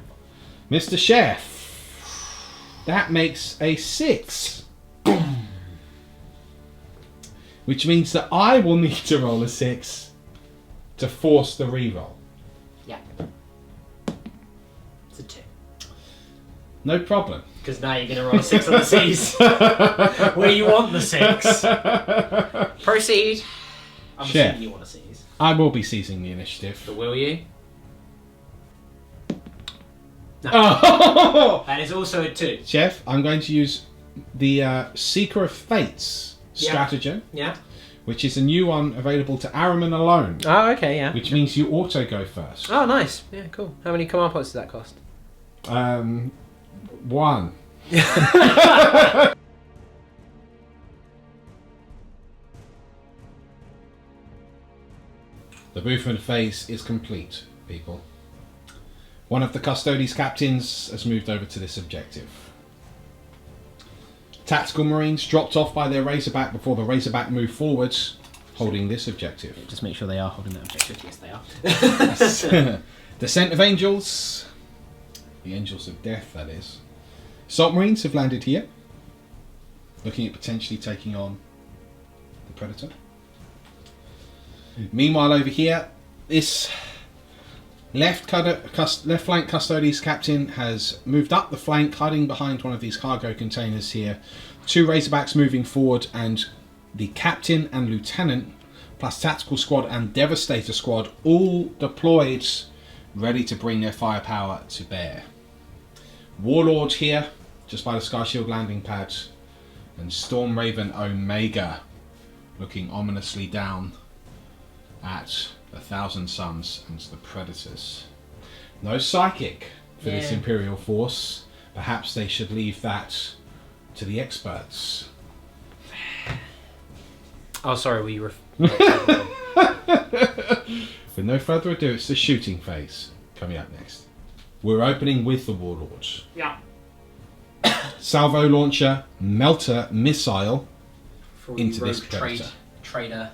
Mr. Chef, that makes a 6. Which means that I will need to roll a 6 to force the reroll. Yeah. It's a 2. No problem. Because now you're going to roll a 6 on the C's. Where you want the 6. Proceed. I'm assuming you want to seize. I will be seizing the initiative. But will you? No. Oh! And it's also a 2. Chef, I'm going to use the Seeker of Fates stratagem. Yeah. Which is a new one available to Araman alone. Oh, okay, yeah. Which means you auto go first. Oh, nice. Yeah, cool. How many command points does that cost? 1. The movement phase is complete, people. One of the Custodes captains has moved over to this objective. Tactical Marines dropped off by their Razorback before the Razorback moved forwards, holding this objective. Just make sure they are holding that objective. Yes, they are. Descent of Angels. The Angels of Death, that is. Assault Marines have landed here, looking at potentially taking on the Predator. Meanwhile, over here, this left flank Custodes captain has moved up the flank, hiding behind one of these cargo containers here. 2 Razorbacks moving forward, and the captain and lieutenant, plus tactical squad and devastator squad, all deployed, ready to bring their firepower to bear. Warlord here, just by the Sky Shield landing pad, and Storm Raven Omega looking ominously down at the Thousand Sons and the Predators. No psychic for this Imperial force. Perhaps they should leave that to the experts. Oh, sorry, we were... With no further ado, it's the shooting phase coming up next. We're opening with the Warlords. Yeah. Salvo launcher, melter missile For into you this rogue Predator. trader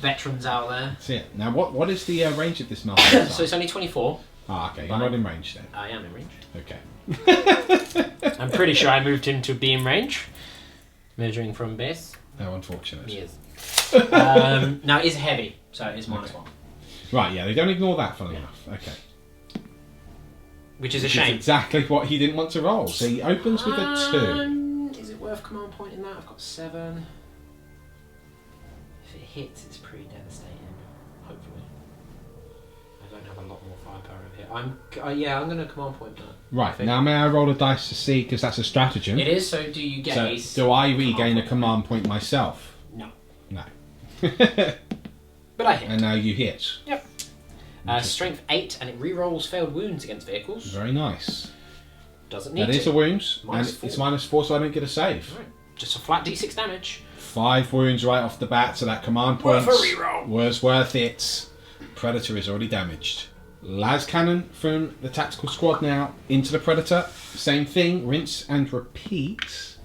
veterans out there. That's it. Now, what is the range of this missile? So it's only 24. Ah, okay. You're not in range then. I am in range. Okay. I'm pretty sure I moved him to be in range. Measuring from base. How unfortunate. Yes. Now, it is heavy, so it is -1. Right, yeah, they don't ignore that, funnily enough. Okay. Which is a Which shame. is exactly what he didn't want to roll. So he opens with a 2. Is it worth command pointing that? I've got 7. If it hits, it's pretty devastating. Hopefully. I don't have a lot more firepower over here. I'm going to command point that. Right, now may I roll a dice to see, because that's a stratagem. It is, so do you get So ace? do I regain a command point myself? No. No. But I hit. And now you hit. Yep. Strength 8, and it re-rolls failed wounds against vehicles. Very nice. Doesn't need That is to. a wound, and -4. it's -4, so I don't get a save. Right. Just a flat d6 damage. 5 wounds right off the bat, so that command point Worth a reroll. was worth it. Predator is already damaged. Las cannon from the tactical squad now into the Predator. Same thing, rinse and repeat.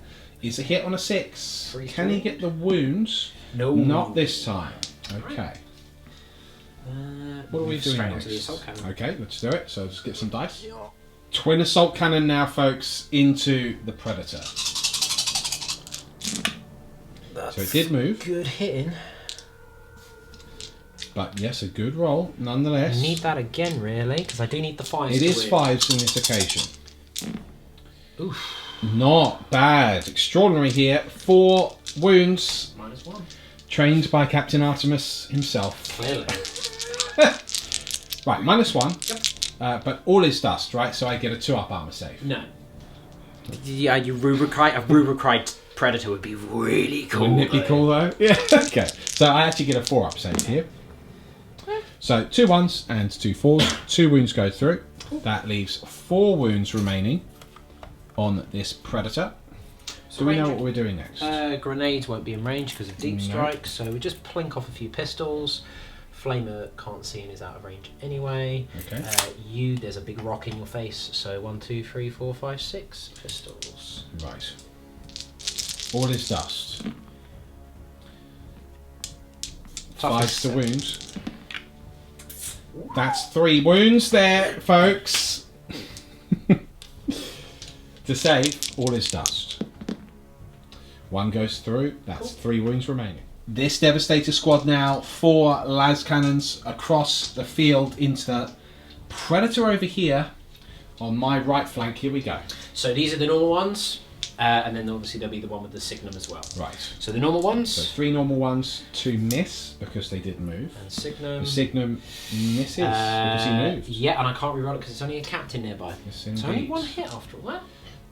Is a hit on a 6. Can he get the wounds? No. Not this time. Okay. What are we doing straight next? onto the assault cannon. Okay, let's do it. So let's get some dice. Twin assault cannon now, folks, into the Predator. So it did move, Good hitting. but yes, a good roll nonetheless. Need that again, really, because I do need the 5s. It is 5s on this occasion. Oof. Not bad. Extraordinary here. 4 wounds, -1. trained by Captain Artemis himself. Clearly. Right, -1. Yep. But all is dust, right? So I get a 2-up armor save. No. Yeah, a rubricite predator would be really cool. Wouldn't it be cool though? Yeah. Okay. So I actually get a 4-up save here. So 2 1s and 2 4s. 2 wounds go through. That leaves 4 wounds remaining on this Predator. Do we know what we're doing next? Grenades won't be in range because of deep No. strike, so we just plink off a few pistols. Flamer can't see and is out of range anyway. Okay. There's a big rock in your face, so 1, 2, 3, 4, 5, 6 pistols. Right. All is dust. 5 to wound. That's 3 wounds there, folks. To save, all is dust. 1 goes through, that's 3 wounds remaining. This Devastator squad now, 4 las cannons across the field into the Predator over here on my right flank. Here we go. So these are the normal ones, and then obviously there'll be the one with the signum as well. Right. So the normal ones. So 3 normal ones, 2 miss because they didn't move. And signum. The signum misses because he moved. Yeah, and I can't reroll it because it's only a captain nearby. Yes, It's only indeed. 1 hit after all that.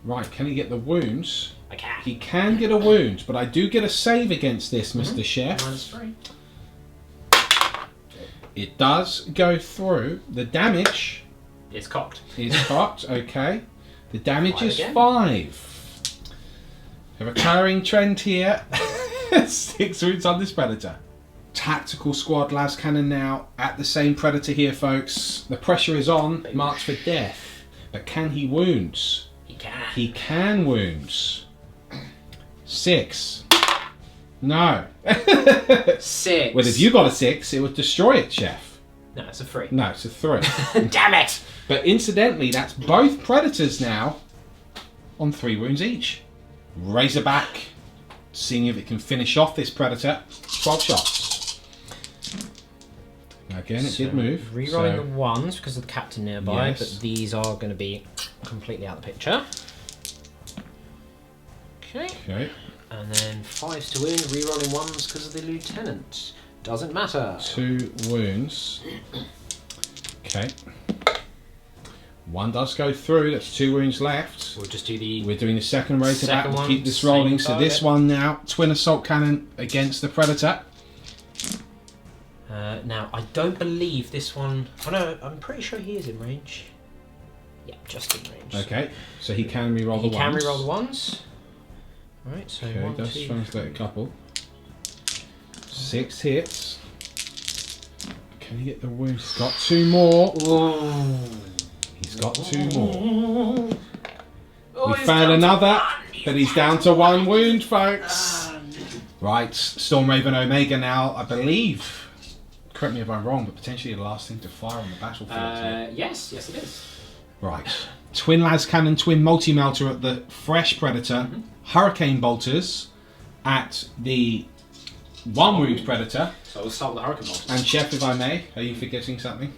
Right, can he get the wounds? I can. He can get a wound, but I do get a save against this, Mr. Chef. -3. It does go through. The damage It's cocked. is cocked, okay. The damage Five is again. 5. A recurring trend here. 6 wounds on this Predator. Tactical squad las cannon now at the same Predator here, folks. The pressure is on, marked for death. But can he wounds? He can. He can wounds. 6. No. 6. Well, if you got a 6, it would destroy it, Chef. No, it's a 3. No, it's a 3. Damn it! But incidentally, that's both Predators now on 3 wounds each. Razorback, seeing if it can finish off this Predator. 12 shots. Again, it did move. Rerolling so- the 1s because of the captain nearby, Yes. but these are going to be completely out of the picture. Okay. Okay. And then 5s to wound, rerolling 1s because of the lieutenant. Doesn't matter. 2 wounds. Okay. 1 does go through. That's 2 wounds left. We'll just do the... We're doing the second Razorback Second to one, keep this same rolling. So this target. one now, twin assault cannon against the Predator. Now, I don't believe this one... Oh no, I'm pretty sure he is in range. Yeah, just in range. Okay, so he can reroll He the can ones. reroll the 1s. Right, so Okay, 1, does 2, translate a couple. 6 hits. Can he get the wounds? He's got 2 more. Whoa. He's got 2 more. Oh, We he's found down to another, 1. but he's down to 1 wound, folks. Right, Storm Raven Omega now, I believe. Correct me if I'm wrong, but potentially the last thing to fire on the battlefield. Yes, it is. Right. Twin las cannon, twin multi-melter at the fresh Predator. Hurricane bolters at the 1 wound predator. So we'll start with the Hurricane Bolters. And Chef, if I may, are you forgetting something?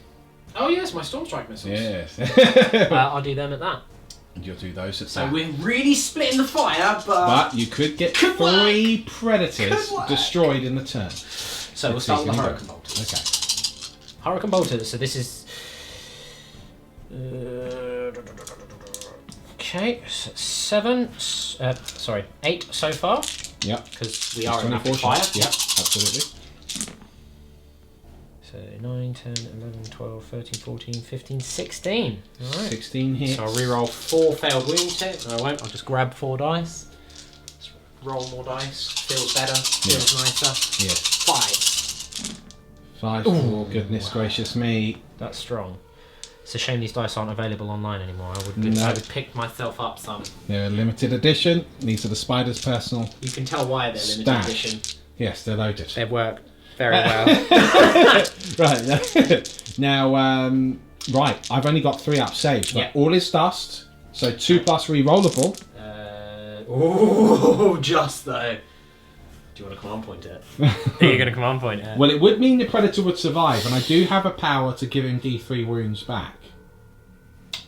Oh yes, my Storm Strike missiles. Yes. I'll do them at that. And you'll do those at So that. we're really splitting the fire, But you could get 3 predators destroyed in the turn. So we'll start with the Hurricane Bolters. Okay. Hurricane Bolters. So this is. Okay, so 7. Sorry, 8 so far. Yep. Because we are in rapid fire. Yep, absolutely. So 9, 10, 11, 12, 13, 14, 15, 16. Alright. 16 hits. So I'll reroll 4 failed wounds here. No, I won't. I'll just grab 4 dice. Just roll more dice. Feels better. Feels nicer. Yes. 5. 5. Oh, goodness gracious me. That's strong. It's a shame these dice aren't available online anymore. I would pick myself up some. They're a limited edition. These are the Spider's personal. You can tell why they're limited edition. Yes, they're loaded. They work very well. Right. Now, right, I've only got 3 up saved, but all is dust. So 2 plus re-rollable. Just though. Do you want to command point it? Are you going to command point it? Well, it would mean the Predator would survive, and I do have a power to give him D3 wounds back.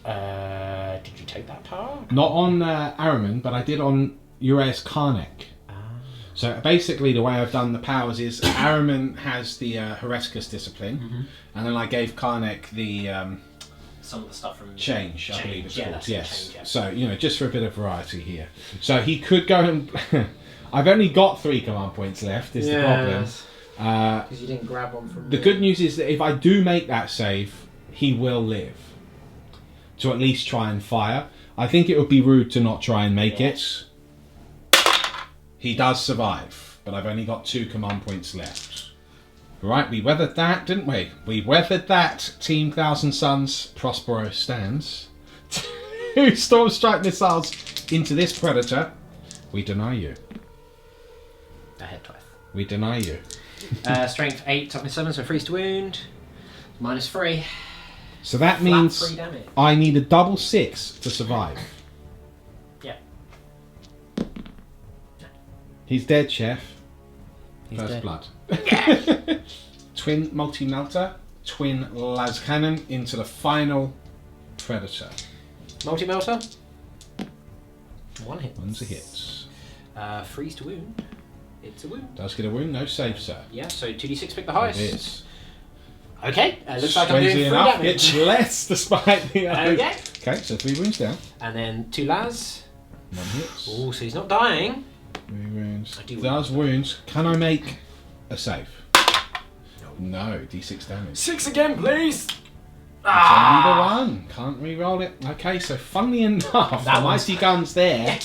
Did you take that power? Not on Araman, but I did on Ures Karnak. So basically the way I've done the powers is Araman has the Herescus discipline, and then I gave Karnak the some of the stuff from change, I believe it's called. Yes. Change, yeah. So, you know, just for a bit of variety here. So he could go and I've only got 3 command points left, is the problem. Because you didn't grab one from the good news is that if I do make that save, he will live. To at least try and fire. I think it would be rude to not try and make it. He does survive, but I've only got 2 command points left. Right, we weathered that, didn't we? We weathered that. Team Thousand Sons, Prospero stands. 2 Storm Strike missiles into this Predator. We deny you. I hit twice. We deny you. Strength 8, toughness 7, so freeze to wound. -3. So that means 3 damage. I need a double 6 to survive. Yeah. He's dead, Chef. He's First dead. blood. Yeah. Twin multi-melter, twin las cannon into the final Predator. Multi-melter. 1 hit. One's a hit. Freeze to wound. It's a wound. Does get a wound, no save, sir. Yeah, so 2d6 pick the highest. It is. Okay, looks like I'm doing 3 enough, damage. it's less despite the Okay. Okay, so 3 wounds down. And then 2 las. 1 hits. Oh, so he's not dying. 3 wounds. I do Does wounds. Can I make a save? No, d6 damage. 6 again, please. Only the 1. Can't re-roll it. Okay, so funnily enough, That the one's- mighty guns there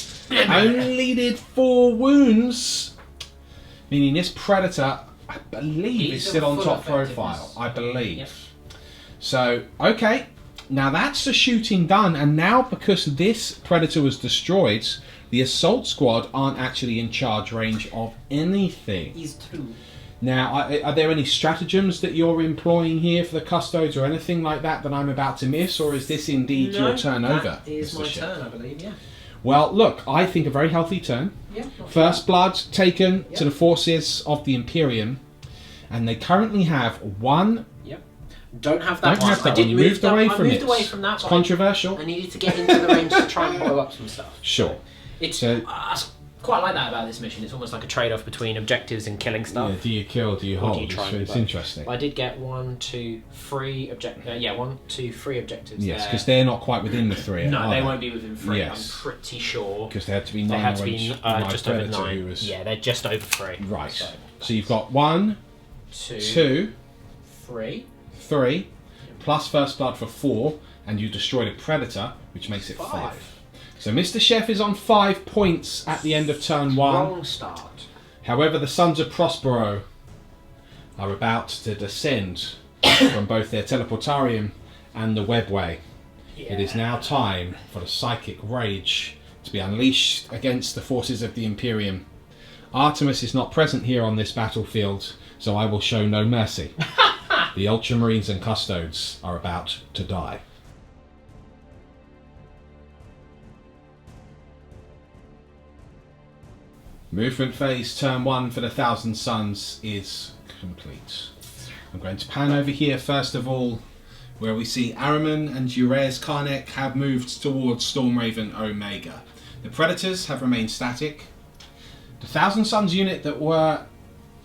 only did 4 wounds. Meaning this Predator, I believe, is He's still at on full top profile. effectiveness. I believe. Yep. So, okay. Now that's the shooting done. And now because this Predator was destroyed, the assault squad aren't actually in charge range of anything. Is true. Now, are there any stratagems that you're employing here for the Custodes or anything like that that I'm about to miss? Or is this indeed your turn over? That is Mr. my Shep? turn, I believe, yeah. Well, look, I think a very healthy turn. Yeah. First blood taken to the forces of the Imperium, and they currently have 1. Yep. Don't have Don't that one. have that I did one. You move moved away from I it. moved away from that. It's but controversial. I needed to get into the range to try and blow up some stuff. Sure. It's So- I quite like that about this mission. It's almost like a trade-off between objectives and killing stuff. Yeah, do you kill? Do you Or do hold? you try and It's do both? interesting. I did get 1, 2, 3 objectives. Yeah, 1, 2, 3 objectives. Yes, there. because they're not quite within the 3. No, are they won't be within 3. Yes. I'm pretty sure. Because they had to be 9 They had to be my just over Predator 9. who was- Yeah, they're just over 3. Right. So, So you've got 1, 2, 2, 3. 3, plus first blood for 4, and you destroyed a Predator, which makes it 5. So Mr. Chef is on 5 points at the end of turn 1. Wrong start. However, the Sons of Prospero are about to descend from both their teleportarium and the webway. Yeah. It is now time for the psychic rage to be unleashed against the forces of the Imperium. Artemis is not present here on this battlefield, so I will show no mercy. The Ultramarines and Custodes are about to die. Movement phase, turn 1 for the Thousand Sons is complete. I'm going to pan over here first of all, where we see Araman and Jurez Karnek have moved towards Stormraven Omega. The Predators have remained static. The Thousand Sons unit that were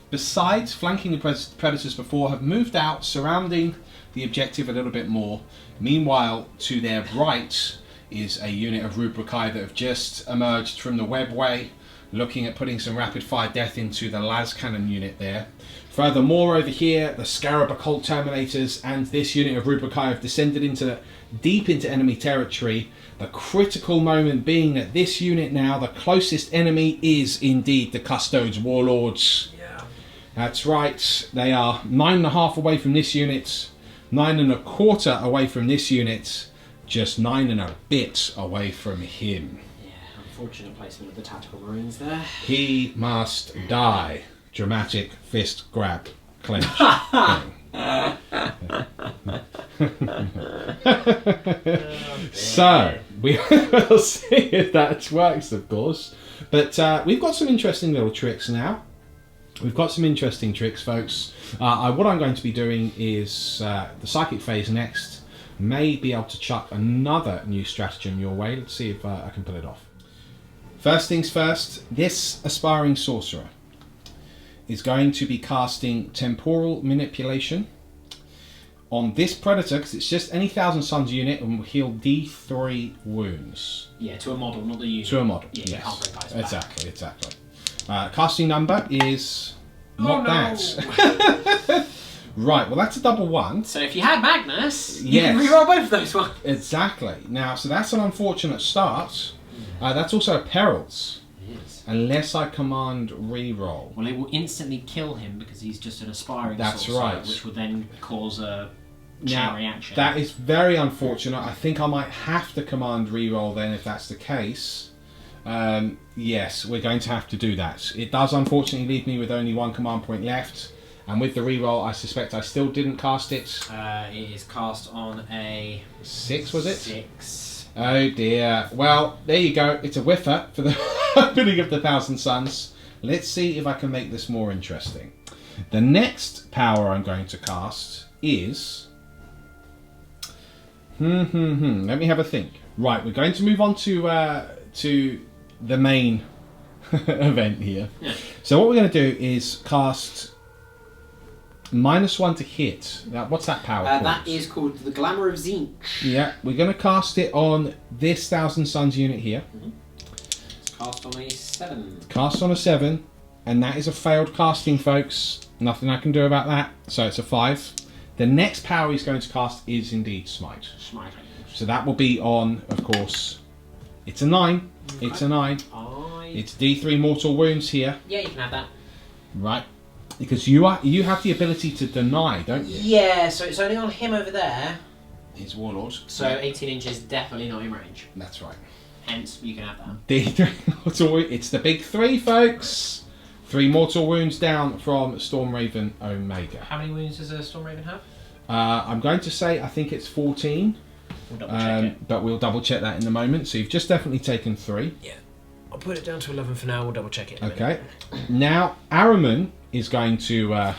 besides flanking the Predators before have moved out, surrounding the objective a little bit more. Meanwhile, to their right is a unit of Rubricae that have just emerged from the webway, looking at putting some rapid fire death into the las cannon unit there. Furthermore, over here, the Scarab Occult Terminators and this unit of Rubricae have descended deep into enemy territory. The critical moment being that this unit now, the closest enemy is indeed the Custodes Warlords. Yeah. That's right. They are 9.5 away from this unit, 9.25 away from this unit, just 9 and a bit away from him. Yeah, unfortunate placement of the Tactical Marines there. He must die. Dramatic fist grab clench. So we will see if that works, of course. But we've got some interesting little tricks now. We've got some interesting tricks, folks. What I'm going to be doing is the psychic phase next. May be able to chuck another new stratagem your way. Let's see if I can pull it off. First things first, this aspiring sorcerer is going to be casting Temporal Manipulation on this Predator, because it's just any Thousand Sons unit, and will heal D3 wounds. Yeah, to a model, not the unit. To a model, yeah, yes. You can't bring guys back. Exactly. Casting number is not that. Right, well that's a double 1. So if you had Magnus, you Yes. can reroll both of those ones. Exactly. Now, so that's an unfortunate start. That's also a Perils. Yes. Unless I command reroll. Well, it will instantly kill him because he's just an aspiring That's sorcerer, right. which will then cause a chain reaction. That is very unfortunate. I think I might have to command reroll then if that's the case. Yes, we're going to have to do that. It does unfortunately leave me with only 1 command point left. And with the reroll, I suspect I still didn't cast it. It is cast on a 6, was it? 6. Oh dear. Well, there you go. It's a whiffer for the opening of the Thousand Sons. Let's see if I can make this more interesting. The next power I'm going to cast is... Let me have a think. Right, we're going to move on to the main event here. Yeah. So what we're going to do is cast -1 to hit. Now, what's that power called? That is called the Glamour of Zinch. Yeah, we're going to cast it on this Thousand Sons unit here. It's cast on a 7. Cast on a 7, and that is a failed casting, folks. Nothing I can do about that. So it's a 5. The next power he's going to cast is indeed Smite. Smite. So that will be on, of course, it's a 9. Okay. It's a 9. It's D3 mortal wounds here. Yeah, you can have that. Right. Because you have the ability to deny, don't you? Yeah, so it's only on him over there. His warlord. So 18 inches, definitely not in range. That's right. Hence, you can have that. D3 mortal wounds. It's the big 3, folks. 3 mortal wounds down from Stormraven Omega. How many wounds does a Stormraven have? I'm going to say I think it's 14. We'll double check it. But we'll double check that in a moment. So you've just definitely taken 3. Yeah. I'll put it down to 11 for now. We'll double check it. Okay. Now Araman is going to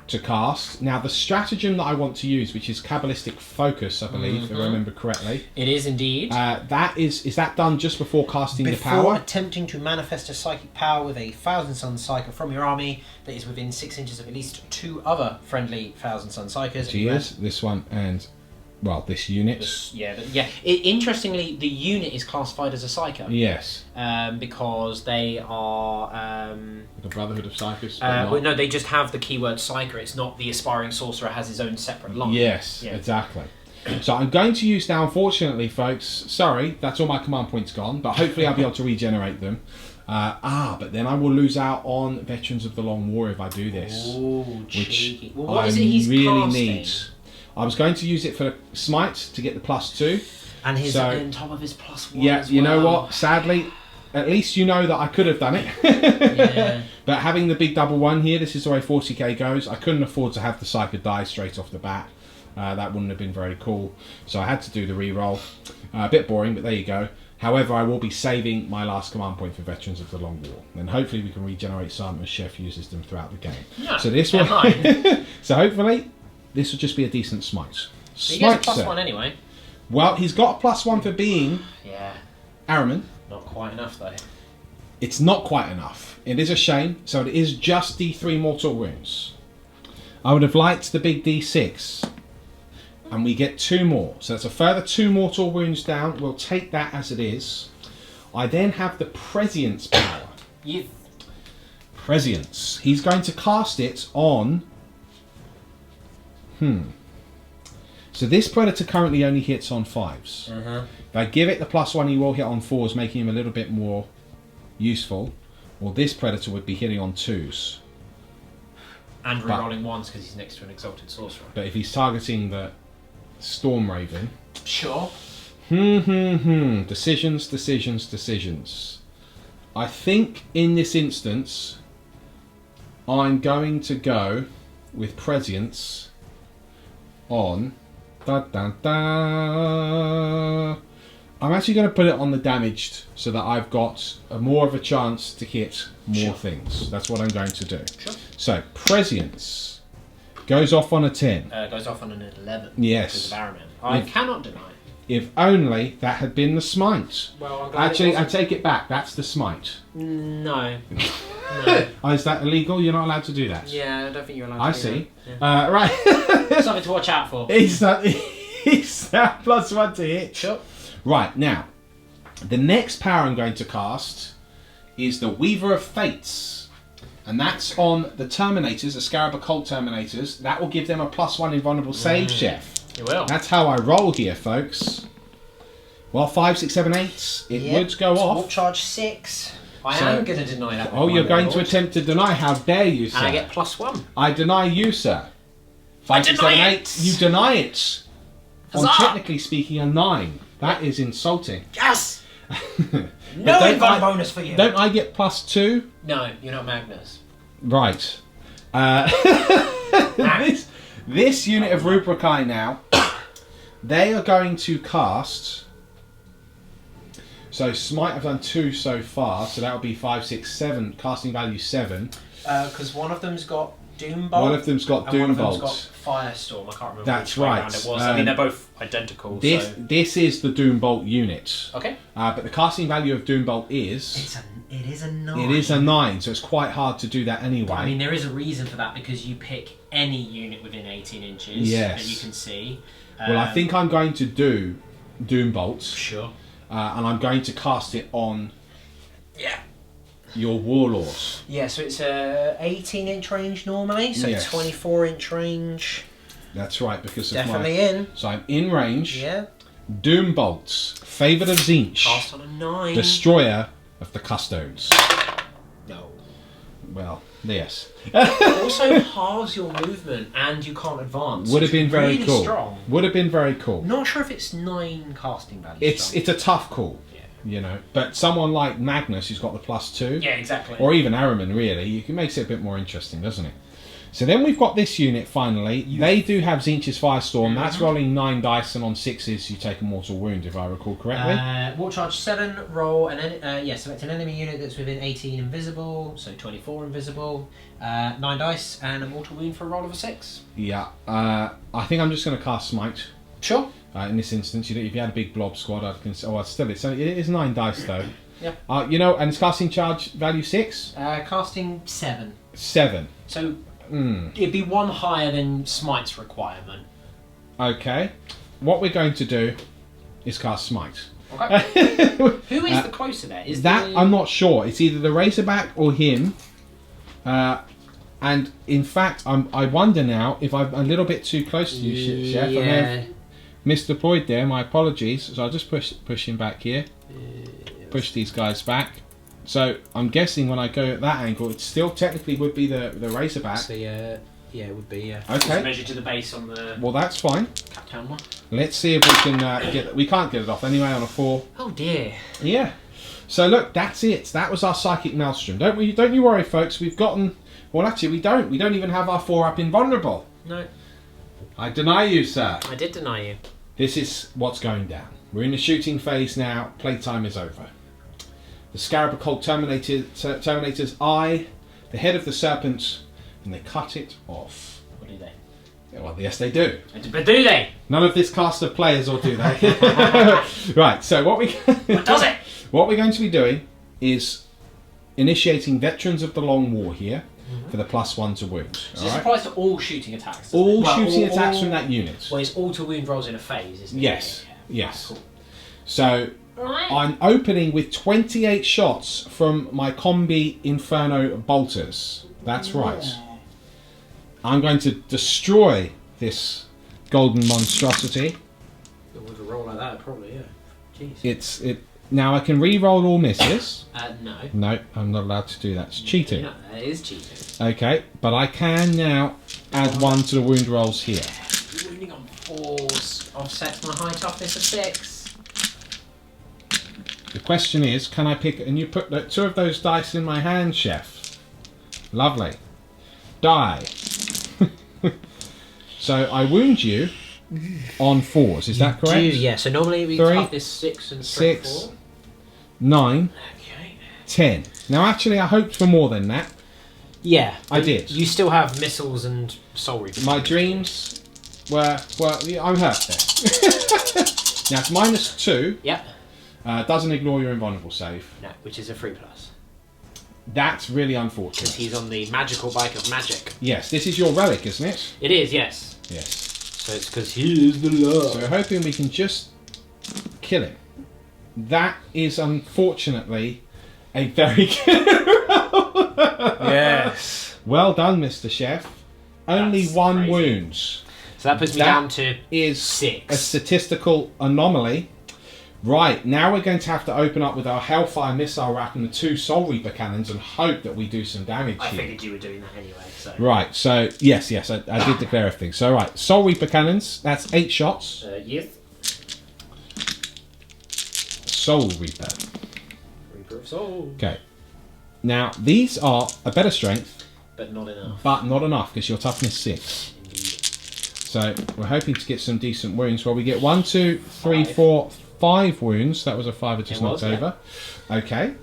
cast. Now the stratagem that I want to use, which is Kabbalistic Focus, I believe, if I remember correctly. It is indeed. That is that done just before casting the power? Before attempting to manifest a psychic power with a Thousand Sons Psyker from your army that is within 6 inches of at least 2 other friendly Thousand Sons Psykers. Cheers. This one and, well, this unit. Interestingly, the unit is classified as a Psyker. Yes. Because they are... The Brotherhood of Psychers. well, no, they just have the keyword Psyker. It's not the aspiring sorcerer has his own separate line. Yes, Yeah. exactly. So I'm going to use now, unfortunately, folks, sorry, that's all my command points gone, but hopefully I'll be able to regenerate them. But then I will lose out on Veterans of the Long War if I do this. Ooh, which cheeky. Well, what I is it he's really casting? need. I was going to use it for Smite to get the +2. And his So- on top of his +1 Yeah, as you know well. what? Sadly, at least you know that I could have done it. Yeah. But having the big double 1 here, this is the way 40k goes. I couldn't afford to have the Psyker die straight off the bat. That wouldn't have been very cool. So I had to do the reroll. A bit boring, but there you go. However, I will be saving my last command point for Veterans of the Long War. And hopefully we can regenerate some as Chef uses them throughout the game. No, so this will... so hopefully this will just be a decent smite. He gets a +1 anyway. Well, he's got a +1 for being... Yeah. Araman. Not quite enough though. It's not quite enough. It is a shame. So it is just D3 mortal wounds. I would have liked the big D6. And we get 2 more. So that's a further 2 mortal wounds down. We'll take that as it is. I then have the Prescience power. Prescience. He's going to cast it on... So this Predator currently only hits on 5s. If I give it the +1, he will hit on 4s, making him a little bit more useful. Or this Predator would be hitting on 2s. And rerolling 1s because he's next to an Exalted Sorcerer. But if he's targeting the Storm Raven... Sure. Decisions, decisions, decisions. I think in this instance, I'm going to go with Prescience on... I'm actually going to put it on the damaged so that I've got more of a chance to hit more things. That's what I'm going to do. Sure. So, Prescience goes off on a 10. Goes off on an 11. Yes. Because of Araman. I cannot deny. If only that had been the smite. Well, I'm glad actually, I take it back. That's the smite. No. Oh, is that illegal? You're not allowed to do that? Yeah, I don't think you're allowed to I do see. that. Yeah. Right. Something to watch out for. It's that +1 to hit. Sure. Right, now, the next power I'm going to cast is the Weaver of Fates. And that's on the Terminators, the Scarab Occult Terminators. That will give them a +1 invulnerable save, Chef. It will. That's how I roll here, folks. Well, 5, 6, 7, 8. It would go off. Warp charge 6. I am going to deny that. Oh, you're going to attempt to deny? How dare you, sir? And I get +1. I deny you, sir. 5, 6, 7, 8. You deny it. On technically speaking, a 9. That is insulting. Yes! No invuln bonus for you. Don't I get +2? No, you're not Magnus. Right. This unit of Rubricae now, they are going to cast... So Smite I've done 2 so far, so that'll be 5, 6, 7, casting value 7. Because one of them's got Doom Bolt. One of them's got Doom Bolt. One of them's got Firestorm. I can't remember That's which way right. round it was. I mean, they're both identical. This is the Doom Bolt unit. Okay. But the casting value of Doom Bolt is... It is a 9. It is a 9, so it's quite hard to do that anyway. But, I mean, there is a reason for that, because you pick any unit within 18 inches that you can see. Well, I think I'm going to do Doom Bolt. Sure. And I'm going to cast it on your Warlord. Yeah, so it's a 18-inch range normally, so 24-inch range. That's right, because definitely in. So I'm in range. Yeah. Doom Bolts, Favoured of Tzeentch. Cast on a 9. Destroyer of the Custodes. No. Well, yes. Also halves your movement and you can't advance. Would have been very really cool. Strong. Would have been very cool. Not sure if it's 9 casting value. It's a tough call. You know, but someone like Magnus, who's got the +2, yeah, exactly, or even Araman, really, you can make it a bit more interesting, doesn't it? So then we've got this unit finally. They do have Tzeentch's Firestorm. That's rolling 9 dice, and on 6s you take a mortal wound, if I recall correctly. Warp charge 7. Roll select an enemy unit that's within 18 invisible, so 24 invisible. 9 dice and a mortal wound for a roll of a 6. Yeah, I think I'm just going to cast Smite. Sure. In this instance, if you had a big blob squad, I'd consider. Oh, still, it is 9 dice though. Yeah. And it's casting charge value 6. Casting 7. 7. So it'd be 1 higher than Smite's requirement. Okay. What we're going to do is cast Smite. Okay. Who is the closer there? I'm not sure. It's either the Razorback or him. And in fact, I wonder now if I'm a little bit too close to you, Chef. I may have misdeployed there. My apologies. So I'll just push him back here. Push these guys back. So I'm guessing when I go at that angle, it still technically would be the Razorback. So it would be. Okay. Just measure to the base on the. Well, that's fine. Captain one. Let's see if we can get. We can't get it off anyway on a 4. Oh dear. Yeah. So look, that's it. That was our Psychic Maelstrom. Don't you worry, folks. We've gotten. Well, actually, we don't. We don't even have our 4-up invulnerable. No. I deny you, sir. I did deny you. This is what's going down. We're in the shooting phase now. Playtime is over. The Scarab Occult Terminator's eye, the head of the serpent, and they cut it off. What do they? Well, yes, they do. But do they? None of this cast of players, or do they? Right. So what does it? What we're going to be doing is initiating Veterans of the Long War here for the +1 to wound. So this applies to all shooting attacks. All shooting attacks from that unit. Well, it's all to wound rolls in a phase, isn't it? Yes. Yeah. Yes. Cool. So I'm opening with 28 shots from my Combi Inferno bolters. That's right. I'm going to destroy this golden monstrosity. With a roll like that, probably, yeah. Jeez. Now I can re-roll all misses. No. No, I'm not allowed to do that. It's cheating. No, that is cheating. Okay, but I can now add 1 to the wound rolls here. Wounding on 4s offsets my high toughness of 6. The question is, can I pick... And you put 2 of those dice in my hand, Chef. Lovely. Die. So I wound you on 4s, is that correct? Yeah, so normally we 3, toughness 6 and strength 6, 4. 9, Okay. 10. Now actually I hoped for more than that. Yeah. I did. You still have missiles and soul reapers. My dreams were I'm hurt there. Now it's -2. Yep. Doesn't ignore your invulnerable save. No, which is a 3+. That's really unfortunate. Because he's on the magical bike of magic. Yes, this is your relic, isn't it? It is, yes. Yes. So it's because he is the Lord. So we're hoping we can just kill him. That is unfortunately a very good roll. Yes. Well done, Mr. Chef. Only That's 1 crazy. wound. So that puts me down to is 6. a statistical anomaly. Right, now we're going to have to open up with our Hellfire missile rack and the 2 Soul Reaper cannons and hope that we do some damage I here. figured you were doing that anyway, so... Right, so yes, I did declare everything. So right, Soul Reaper cannons, that's 8 shots. Yes. Soul Reaper. Reaper of Soul. Okay. Now, these are a better strength, But not enough. but not enough because your toughness 6. Indeed. So we're hoping to get some decent wounds. Well, we get 1, 2, 3, 5. 4, 5 wounds. That was a 5 I just It knocked was, yeah. over. Okay.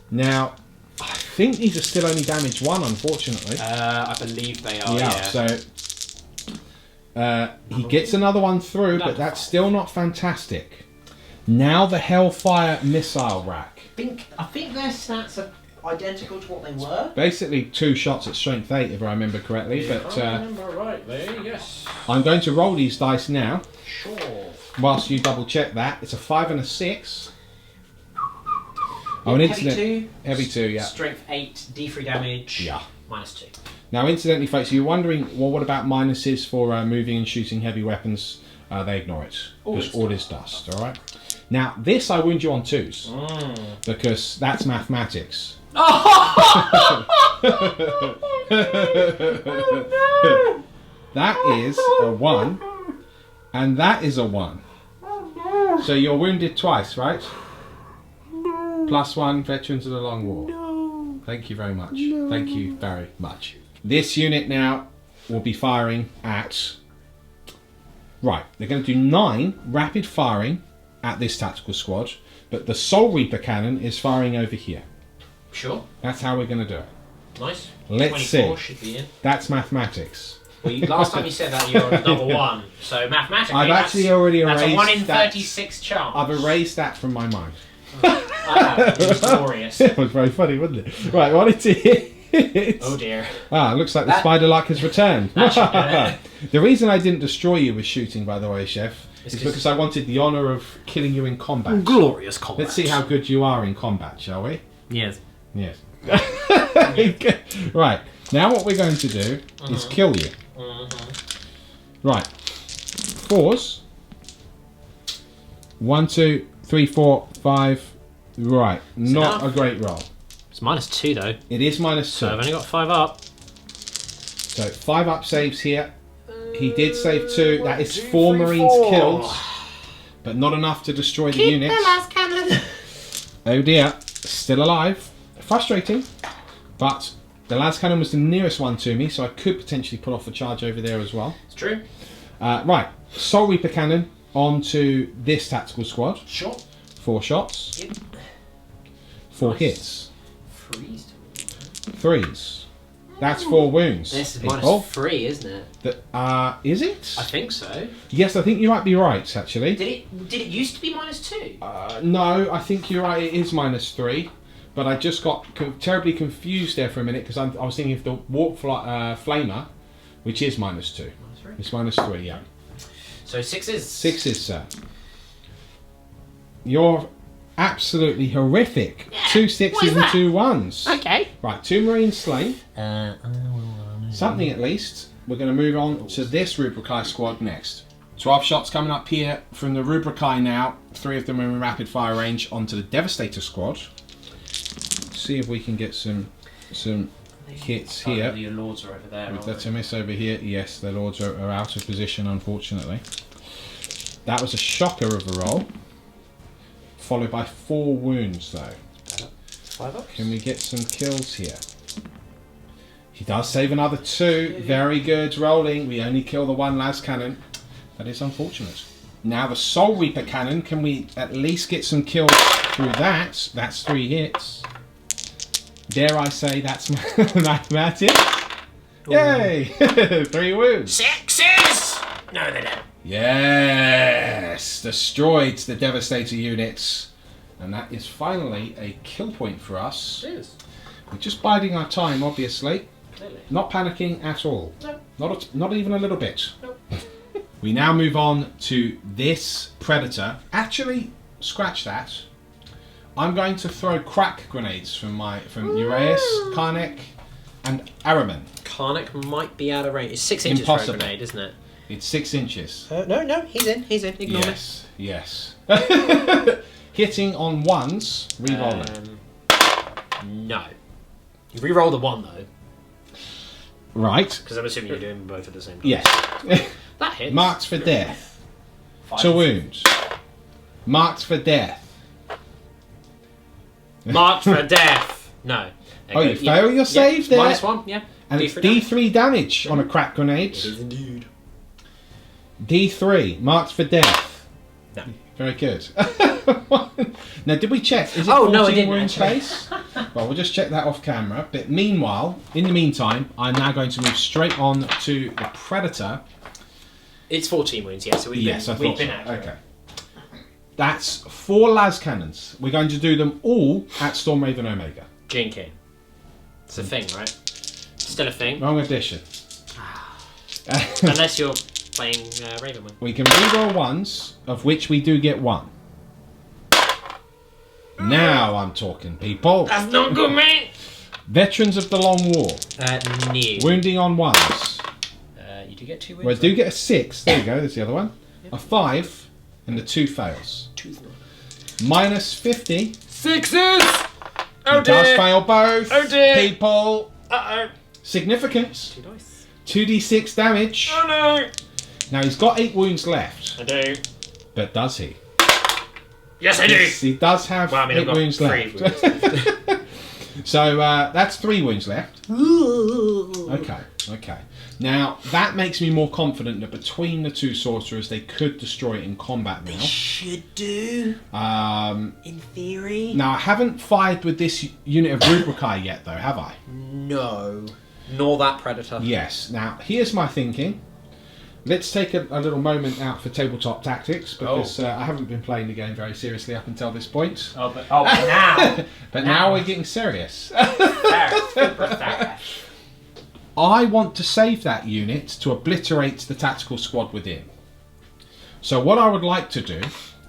Now, I think these are still only damage 1, unfortunately. I believe they are, Yeah, yeah. so he gets another one through, but that's still not fantastic. Now the Hellfire missile rack. I think their stats are identical to what they were. Basically 2 shots at strength 8, if I remember correctly. But I remember rightly, yes. I'm going to roll these dice now. Sure. Whilst you double check that, it's a 5 and a 6. Oh, an Heavy incident. 2. Heavy 2, yeah. Strength 8, D3 damage. Yeah. -2. Now, incidentally, folks, you're wondering, well, what about minuses for moving and shooting heavy weapons? They ignore it. Because all is dust, alright? Now, this I wound you on 2s. Because that's mathematics. That is a 1. And that is a 1. So you're wounded twice, right? +1, Veterans of the Long War. No. Thank you very much. No. Thank you very much. This unit now will be firing at... Right, they're going to do 9 rapid firing at this tactical squad, but the Soul Reaper cannon is firing over here. Sure. That's how we're going to do it. Nice. Let's see. 24 should be in. That's mathematics. Well, last time you said that you were on another 1, so mathematically I've actually already erased that's a 1 in that. 36 chance. I've erased that from my mind. I have. It was glorious. It was very funny, wasn't it? Right, what it is... Oh dear. Ah, looks like the spider luck has returned. That should do it. The reason I didn't destroy you with shooting, by the way, Chef, is 'cause- because I wanted the honour of killing you in combat. Glorious combat. Let's see how good you are in combat, shall we? Yes. Yes. Right, now what we're going to do is kill you. Right. 4s. 1, 2, 3, 4, 5. Right, not a great roll. It's -2 though. It is -2. So I've only got 5 up. So 5 up saves here. He did save 2. That is 4 Marines killed, but not enough to destroy the unit. The last cannon. Oh dear, still alive. Frustrating, but the las cannon was the nearest one to me, so I could potentially pull off a charge over there as well. It's true. Right, Soul Reaper cannon onto this tactical squad. Sure. 4 shots. Yep. 4 hits. Freeze. 3s. That's 4 wounds. This is people. -3, isn't it? Is it? I think so. Yes, I think you might be right, actually. Did it used to be -2? No, I think you're right, it is -3. But I just got terribly confused there for a minute because I was thinking of the Warp Flamer, which is -2. -3. It's -3, yeah. So 6s. 6s, sir. You're absolutely horrific. Yeah, 2 6s and 2 1s. Okay. Right, 2 Marines slain. Something at least. We're going to move on to this Rubricae squad next. 12 shots coming up here from the Rubricae now. 3 of them are in rapid fire range onto the Devastator squad. See if we can get some hits here. Your lords are over there. That's a miss over here. Yes, the lords are out of position, unfortunately. That was a shocker of a roll. Followed by 4 wounds, though. 5 ups. Can we get some kills here? He does save another 2. Very good rolling. We only kill the 1 las cannon. That is unfortunate. Now the Soul Reaper cannon. Can we at least get some kills through that? That's 3 hits. Dare I say that's mathematics? Yay! 3 wounds. 6s! No, they don't. Yes! Destroyed the Devastator units. And that is finally a kill point for us. It is. We're just biding our time, obviously. Clearly. Not panicking at all. No. Not even a little bit. No. We now move on to this Predator. Actually, scratch that. I'm going to throw crack grenades from Uraeus, Karnak, and Araman. Karnak might be out of range. It's 6 inches Impossible. for a grenade, isn't it? It's 6 inches. No, he's in. Ignore me. Yes. Hitting on 1s, re-rolling. No. You re-roll the 1 though, Right. because I'm assuming you're doing both at the same time. Yes. That hits. Marked for death. 5. 2 wounds. Marked for death. Marked for death. No. Oh, you fail your save there. -1, yeah. And it's D3 D3 damage on a crack grenade. It is indeed. D3, marked for death. No. Very good. Now, did we check? Is it Oh, 14 no, I didn't, wound actually. space? Well, we'll just check that off camera. But meanwhile, in the meantime, I'm now going to move straight on to the Predator. It's 14 wounds, yeah. So we've been accurate. Okay. That's 4 las cannons. We're going to do them all at Stormraven Omega. Jinky. It's a thing, right? Still a thing. Wrong edition. Unless you're playing Ravenwing. We can reroll 1s, of which we do get 1. Now I'm talking, people. That's not good, mate! Veterans of the Long War. New. Wounding on 1s. You do get 2 wounds. Well, I do get a 6. There you go, there's the other one. A 5, and the 2 fails. Minus 50. 6s! He does fail both. Oh dear. People. Uh-oh. Significant. 2 dice. 2d6 damage. Oh no! Now he's got 8 wounds left. I do. But does he? Yes, I do! Yes, he does have Well, I mean, 8 I've got wounds 3 left. wounds left. So that's 3 wounds left. Okay. Now that makes me more confident that between the 2 sorcerers they could destroy it in combat now. Should do. In theory. Now I haven't fired with this unit of Rubricae yet though, have I? No. Nor that Predator. Yes. Now here's my thinking. Let's take a little moment out for tabletop tactics because I haven't been playing the game very seriously up until this point. But now. But now we're getting serious. Fair. I want to save that unit to obliterate the tactical squad within. So what I would like to do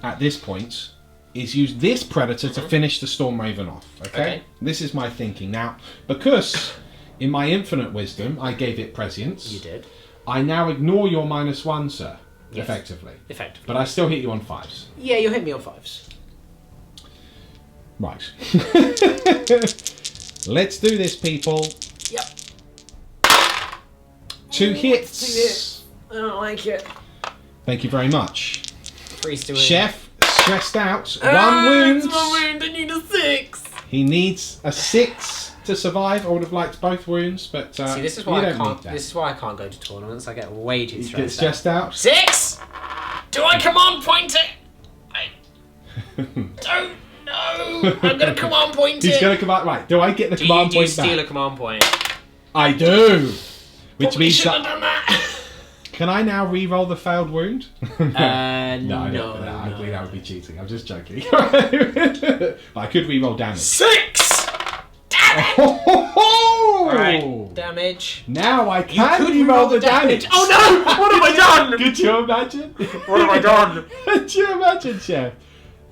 at this point is use this Predator to finish the Stormraven off. Okay? This is my thinking. Now, because in my infinite wisdom I gave it prescience. You did. I now ignore your -1, sir. Yes. Effectively. Effectively. But I still hit you on 5s. Yeah, you'll hit me on 5s. Right. Let's do this, people. Yep. 2 hits. I don't like it. Thank you very much. 3's to win. Chef, stressed out. 1 wound. It's 1 wound. I need a 6. He needs a 6 to survive. I would have liked both wounds, but See, this is you why I don't can't. need that. This is why I can't go to tournaments. I get way too He gets stressed out. stressed out. 6. Do I command point it? I don't know. I'm going to command point it. He's going to command... Right, do I get the command Do you point back? steal a command point? I do! Which Probably means shouldn't that... have done that. Can I now re-roll the failed wound? No, I believe that would be cheating. I'm just joking. I could re-roll damage. 6! Damn it! Oh! Alright, damage. Now I You can could re-roll the damage. Oh no! What have I done? Could you imagine? What have I done? Could you imagine, Chef?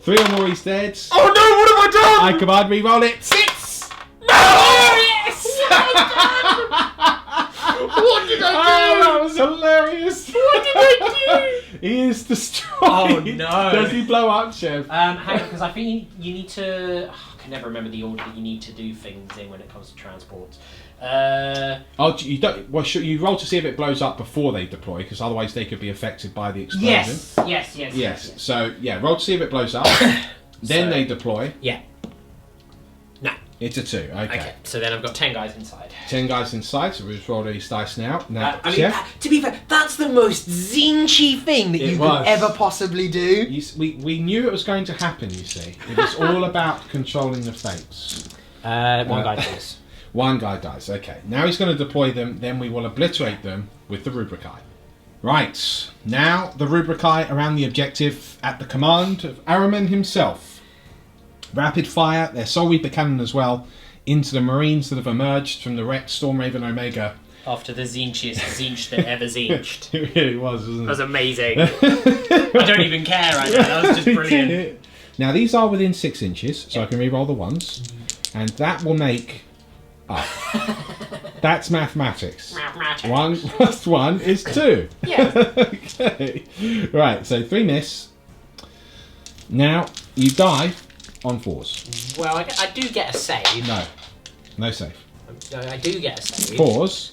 3 or more he's dead. Oh no! What have I done? I command re-roll it. 6! No! Yes! What did I do? Oh, that was hilarious. What did I do? He is destroyed. Oh no! Does he blow up, Chef? Hang on, because I think you need to. I can never remember the order that you need to do things in when it comes to transport. Oh, you don't. Well, you roll to see if it blows up before they deploy, because otherwise they could be affected by the explosion. Yes. So yeah, roll to see if it blows up. Then they deploy. Yeah. No. It's a 2. Okay. So then I've got 10 guys inside. 10 guys inside. So we've rolled these dice now. Now, I mean, Chef, to be fair, that's the most Zinchy thing that It you was. could ever possibly do. we knew it was going to happen. You see, it was all about controlling the fates. One guy dies. One guy dies. Okay. Now he's going to deploy them. Then we will obliterate them with the Rubricae. Right. Now the Rubricae around the objective at the command of Araman himself. Rapid fire their Soul Reaper cannon as well into the Marines that have emerged from the wrecked Stormraven Omega. After the zinchiest zinch that ever zinched. It really was, wasn't it? That was amazing. I don't even care right now. That was just brilliant. Now these are within 6 inches, so I can re-roll the ones, and that will make up. That's mathematics. Mathematics. 1 plus 1 is 2. Yeah. Okay. Right, so 3 miss. Now you die on 4s. Well, I do get a save. No save. I do get a save. 4s.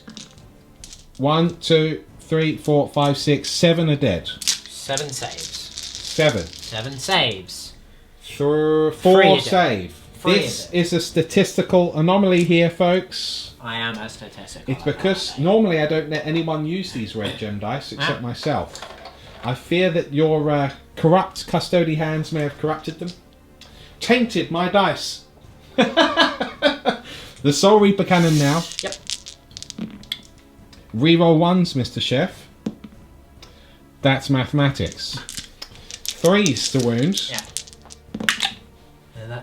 1, 2, 3, 4, 5, 6, 7 are dead. 7 saves. 7. 7 saves. 4 Three save. Three This is a statistical anomaly here, folks. I am a statistic. It's because normally I don't let anyone use these red gem dice except myself. I fear that your corrupt custody hands may have corrupted them. Tainted my dice. The Soul Reaper cannon now. Yep. Reroll 1s, Mr. Chef. That's mathematics. 3s to wounds. Yeah.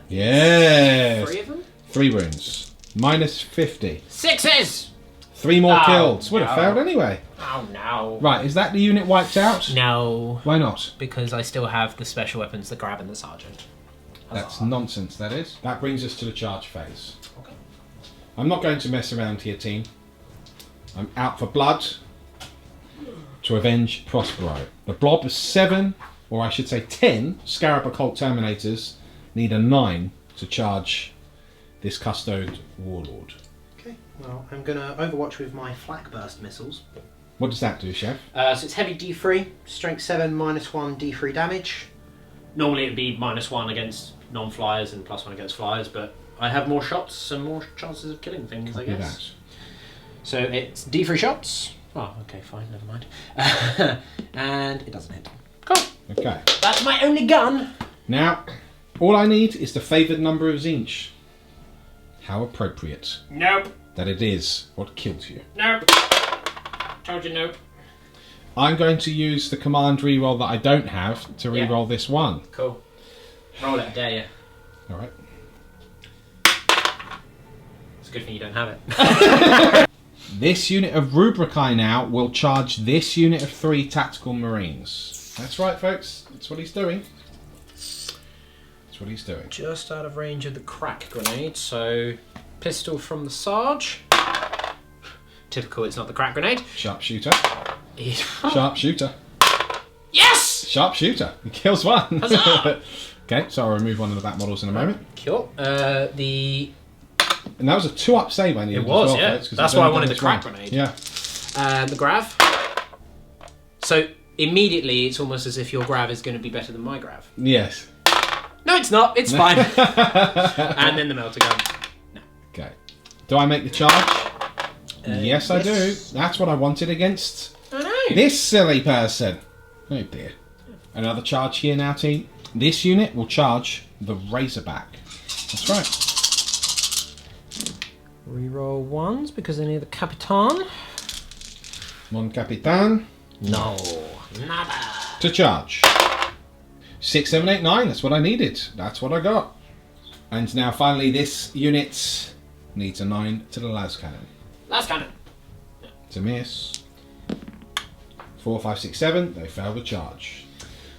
Yes. 3 of them? 3 wounds. Minus 50. 6s! 3 more Oh, kills. Would have no. failed anyway. Oh no. Right, is that the unit wiped out? No. Why not? Because I still have the special weapons, the grab and the sergeant. That's nonsense, that is. That brings us to the charge phase. Okay. I'm not going to mess around here, team. I'm out for blood to avenge Prospero. The blob of 7, or I should say 10, Scarab Occult Terminators need a 9 to charge this Custode Warlord. Okay, well, I'm going to overwatch with my flak burst missiles. What does that do, Chef? So it's heavy D3, strength 7, minus 1 D3 damage. Normally it'd be -1 against non-flyers and +1 against flyers, but I have more shots and more chances of killing things, I Do guess. So it's D3 shots. Oh, okay, fine, never mind. And it doesn't hit. Cool. that. Okay. That's my only gun. Now, all I need is the favoured number of Zinch. How appropriate Nope. that it is what kills you. Nope. Told you nope. I'm going to use the command reroll that I don't have to Yeah. reroll this one. Cool. Roll it, I dare you. Alright. It's a good thing you don't have it. This unit of Rubricae now will charge this unit of 3 tactical marines. That's right, folks. That's what he's doing. That's what he's doing. Just out of range of the crack grenade, so pistol from the Sarge. Typical, it's not the crack grenade. Sharpshooter. Sharp. Sharpshooter. Yes! Sharpshooter. He kills one. Huzzah! Okay, so I'll remove one of the back models in a moment. Cool. And that was a 2-up save I needed. It was, as well, yeah. folks, 'cause That's it's why I only wanted the damage crack one. grenade. Yeah. The grav. So immediately it's almost as if your grav is going to be better than my grav. Yes. No, it's not. It's fine. And then the melter gun. No. Okay. Do I make the charge? Yes, I do. That's what I wanted against I know. this silly person. Oh dear. Another charge here now, team. This unit will charge the Razorback. That's right. Reroll ones because they need the Capitan. Mon Capitan. No. Nada. To charge. 6, 7, 8, 9. That's what I needed. That's what I got. And now finally this unit needs a 9 to the las cannon. Las cannon. It's a miss. 4, 5, 6, 7. They fail the charge.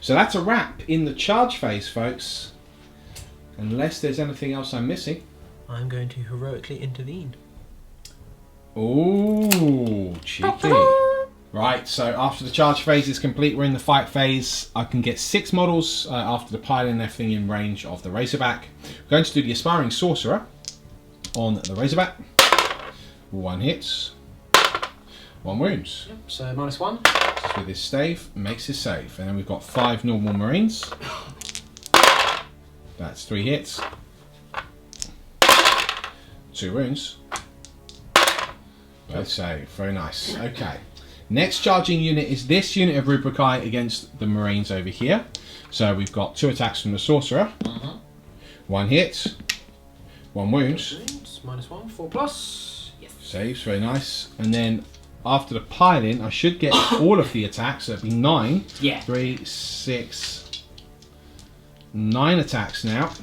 So that's a wrap in the charge phase, folks. Unless there's anything else I'm missing. I'm going to heroically intervene. Ooh, cheeky. Right, so after the charge phase is complete, we're in the fight phase. I can get 6 models after the piling and everything in range of the Razorback. We're going to do the Aspiring Sorcerer on the Razorback. 1 hit, 1 wounds. Yep, so -1. With his stave, makes his save. And then we've got 5 normal Marines. That's 3 hits. 2 wounds. Both save. Very nice. Okay. Next charging unit is this unit of Rubricae against the Marines over here. So we've got 2 attacks from the Sorcerer. 1 hit. 1 wound. -1, 4+. Yes. Saves. Very nice. And then after the piling, I should get all of the attacks. So it'd be 9. Yeah. 3, 6, 9 attacks now.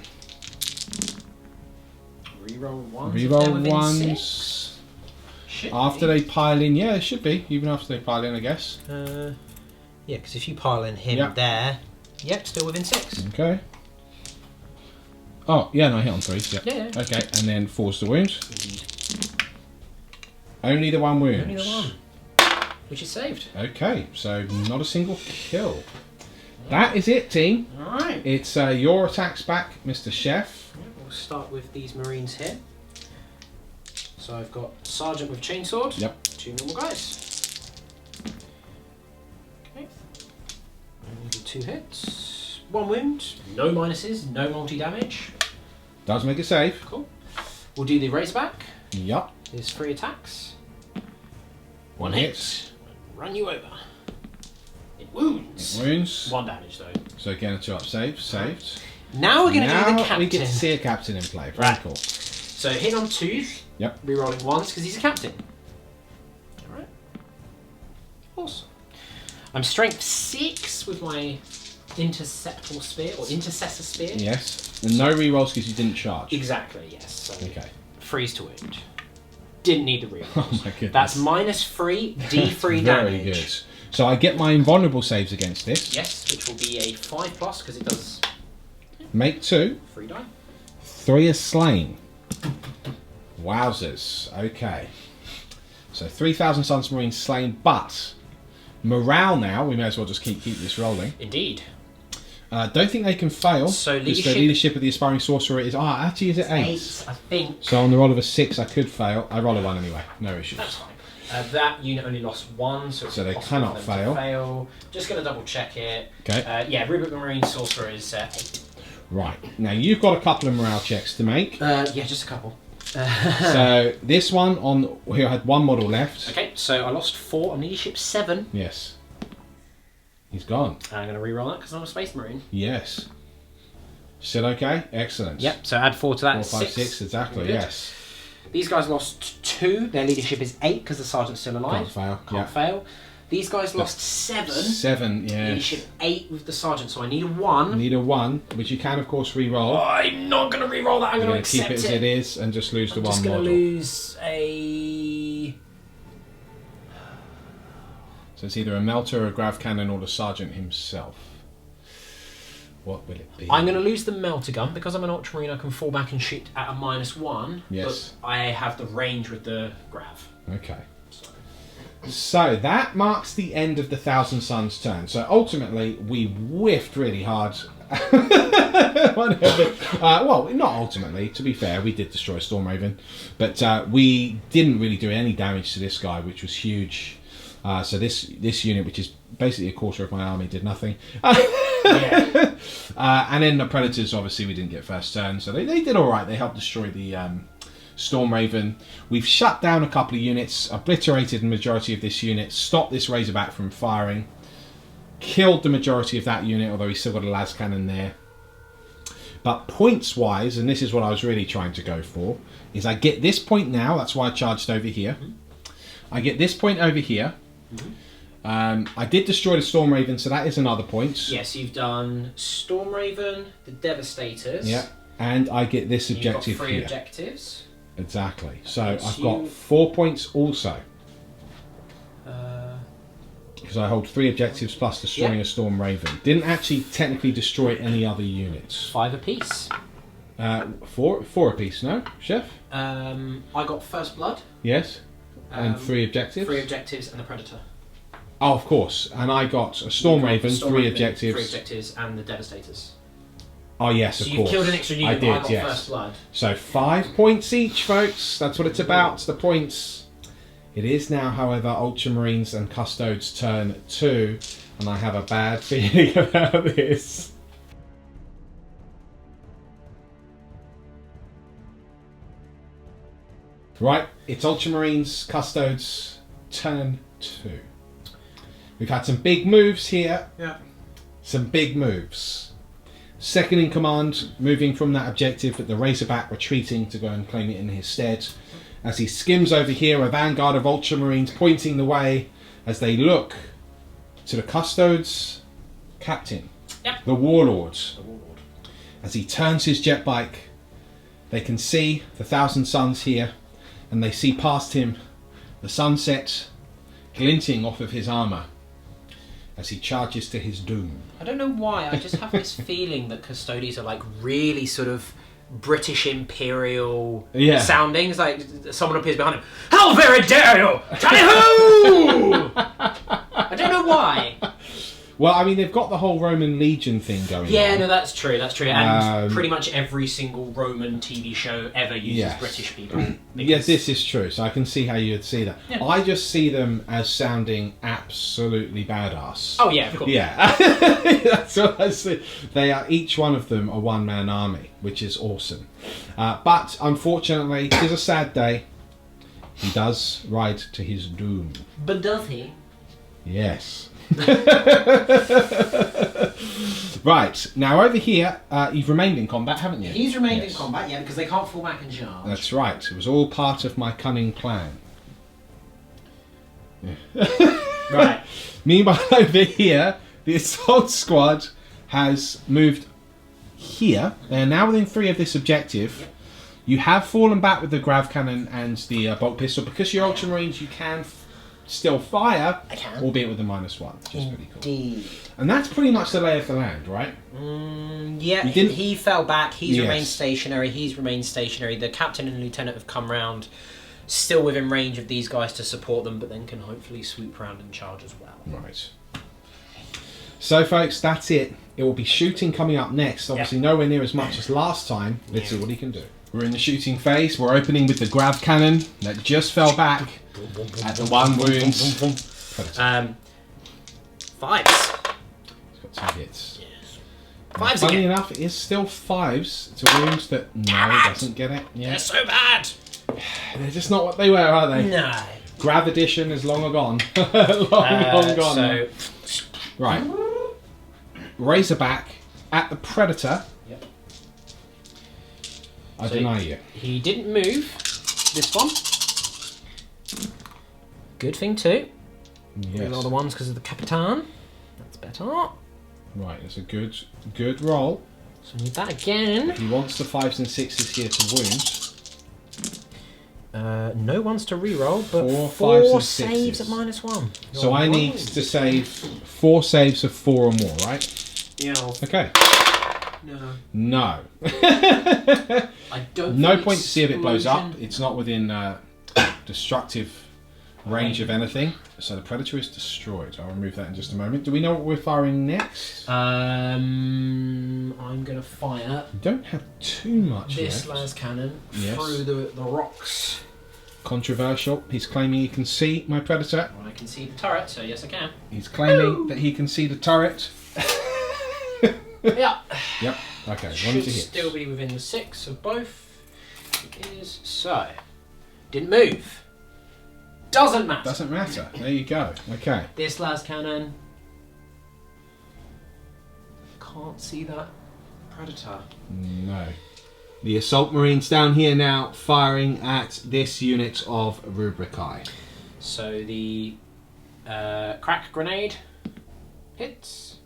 Reroll ones. Reroll ones. After they pile in, yeah, it should be. Even after they pile in, I guess. Yeah, because if you pile in him there, yep, still within 6. Okay. Oh, yeah, no, I hit on 3s. Yep. Yeah. Okay, and then 4's the wound. Indeed. Only the 1 wound. Only the 1. Which is saved. Okay, so not a single kill. That is it, team. Alright. It's your attacks back, Mr. Chef. We'll start with these Marines here. So I've got Sergeant with Chainsword. Yep. 2 normal guys. Okay. Only 2 hits. 1 wound. No minuses, no multi-damage. Does make a save. Cool. We'll do the Razorback. Yep. There's 3 attacks. 1 hit. Run you over. It wounds. It wounds. 1 damage though. So again, a 2-up save. Saved. Now we're going to do the Now captain. we get to see a captain in play. Very Right. cool. So hit on 2s. Yep. Rerolling 1s because he's a captain. Alright. Awesome. I'm strength 6 with my interceptor spear or intercessor spear. Yes. And no rerolls because you didn't charge. Exactly, yes. So Okay. freeze to wound. Didn't need the reroll. Oh my goodness. That's -3 D3 Very damage. good. So I get my invulnerable saves against this. Yes, which will be a 5+ because it does Make 2. 3 die. 3 are slain. Wowzers. Okay. So 3,000 Sons Marines slain, but morale now, we may as well just keep this rolling. Indeed. Don't think they can fail. So because the leadership of the Aspiring Sorcerer is... actually is it 8? 8, I think. So on the roll of a 6, I could fail. I roll a 1 anyway. No issues. That's fine. That unit only lost 1, so it's So they impossible cannot for them to fail. fail. Just going to double check it. Okay. Yeah, Rubric Marine Sorcerer is 8. Right. Now, you've got a couple of morale checks to make. Yeah, just a couple. So this one on here had 1 model left. Okay, so I lost 4 on leadership 7. Yes. He's gone. I'm going to reroll that because I'm a Space Marine. Yes. Still okay? Excellent. Yep, so add 4 to that. 4, 5, 6, exactly, Good. yes. These guys lost 2. Their leadership is 8 because the Sergeant's still alive. Can't fail. Can't fail. These guys lost 7. 7, yeah. Leadership 8 with the Sergeant, so I need a 1. Need a 1, which you can, of course, re-roll. I'm not going to re-roll that. I'm going to keep accept it as it is and just lose the I'm 1 just model. going to lose a... So it's either a melter, a grav cannon, or the Sergeant himself. What will it be? I'm going to lose the melter gun because I'm an Ultramarine. I can fall back and shoot at a -1. Yes. But I have the range with the grav. Okay. So that marks the end of the Thousand Sons turn. So ultimately, we whiffed really hard. Well, not ultimately. To be fair, we did destroy Stormraven, but we didn't really do any damage to this guy, which was huge. So this unit, which is basically a quarter of my army, did nothing. Yeah. And then the Predators, obviously, we didn't get first turn, so they did all right. They helped destroy the Stormraven. We've shut down a couple of units, obliterated the majority of this unit, stopped this Razorback from firing. killed the majority of that unit, although he's still got a las cannon there. But points-wise, and this is what I was really trying to go for, is I get this point now. That's why I charged over here. I get this point over here. I did destroy the Storm Raven, so that is another point. Yes, you've done Storm Raven, the Devastators. Yeah, and I get this objective You've got 3 here. objectives. Exactly. So I've got 4 points also. Because I hold 3 objectives plus destroying a Storm Raven. Didn't actually technically destroy any other units. 5 apiece. 4 apiece, no, Chef? I got First Blood. Yes. And 3 objectives? 3 objectives and the Predator. Oh, of course. And I got a Storm Raven, 3 objectives. 3 objectives and the Devastators. Oh, yes, so of you've course. killed an extra unit, I did, I got yes. First Blood. So 5 points each, folks. That's what it's about, the points. It is now, however, Ultramarines and Custodes turn 2, and I have a bad feeling about this. Right, it's Ultramarines, Custodes, turn 2. We've had some big moves here. Yeah. Some big moves. Second in command, moving from that objective, but the Razorback retreating to go and claim it in his stead. As he skims over here, a vanguard of Ultramarines pointing the way as they look to the Custodes captain, the Warlord. As he turns his jet bike, they can see the Thousand Sons here, and they see past him the sunset glinting off of his armour as he charges to his doom. I don't know why, I just have this feeling that Custodes are like really sort of British Imperial soundings. Like someone appears behind him. How very dare you! Tally-ho! I don't know why. Well, I mean, they've got the whole Roman Legion thing going on. Yeah, no, that's true, that's true. And pretty much every single Roman TV show ever uses British people. Yes, this is true, so I can see how you'd see that. Yeah. I just see them as sounding absolutely badass. Oh, yeah, of course. Yeah, that's what I see. They are, each one of them, a one-man army, which is awesome. But, unfortunately, it is a sad day. He does ride to his doom. But does he? Yes. Right, now over here, you've remained in combat, haven't you? He's remained in combat, yeah, because they can't fall back and charge. That's right, it was all part of my cunning plan. Right. Meanwhile, over here, the assault squad has moved here. They are now within 3 of this objective. Yep. You have fallen back with the grav cannon and the bolt pistol. Because you're Ultramarines, you can still fire, albeit with a -1, which is pretty cool. And that's pretty much the lay of the land, right? Yeah, he fell back, he's remained stationary, the captain and lieutenant have come round, still within range of these guys to support them, but then can hopefully swoop round and charge as well. Right. So folks, that's it. It will be shooting coming up next, obviously nowhere near as much as last time. Let's see what he can do. We're in the shooting phase. We're opening with the grav cannon that just fell back at the 1 wound. 5s. He's got 2 hits. Yes. 5s Funny again. enough, it is still 5s. It's a wound that doesn't get it. Yeah. They're so bad. They're just not what they were, are they? No. Grav edition is long gone. long gone. So, right. Razorback at the Predator. Yep. I deny you. He didn't move this one. Good thing too. Yes. All the ones because of the Capitan. That's better. Right, it's a good roll. So we need that again. He wants the 5s and 6s here to wound. No ones to reroll, but 4 5s and saves 6s. at -1. So I need to save 4 saves of 4 or more, right? Yeah. Okay. No. I don't. No point to see if it blows up. It's not within destructive range of anything. So the Predator is destroyed. I'll remove that in just a moment. Do we know what we're firing next? I'm gonna fire. We don't have too much This left. las cannon through the rocks. Controversial. He's claiming he can see my Predator. Well, I can see the turret, so yes I can. He's claiming that he can see the turret. Yeah. Yep. Okay. Should 1 to hit. still be within the 6 of both. It is so. Didn't move. Doesn't matter. Doesn't matter. There you go. Okay. This las cannon can't see that predator. No. The assault marines down here now firing at this unit of Rubricae. So the crack grenade hits.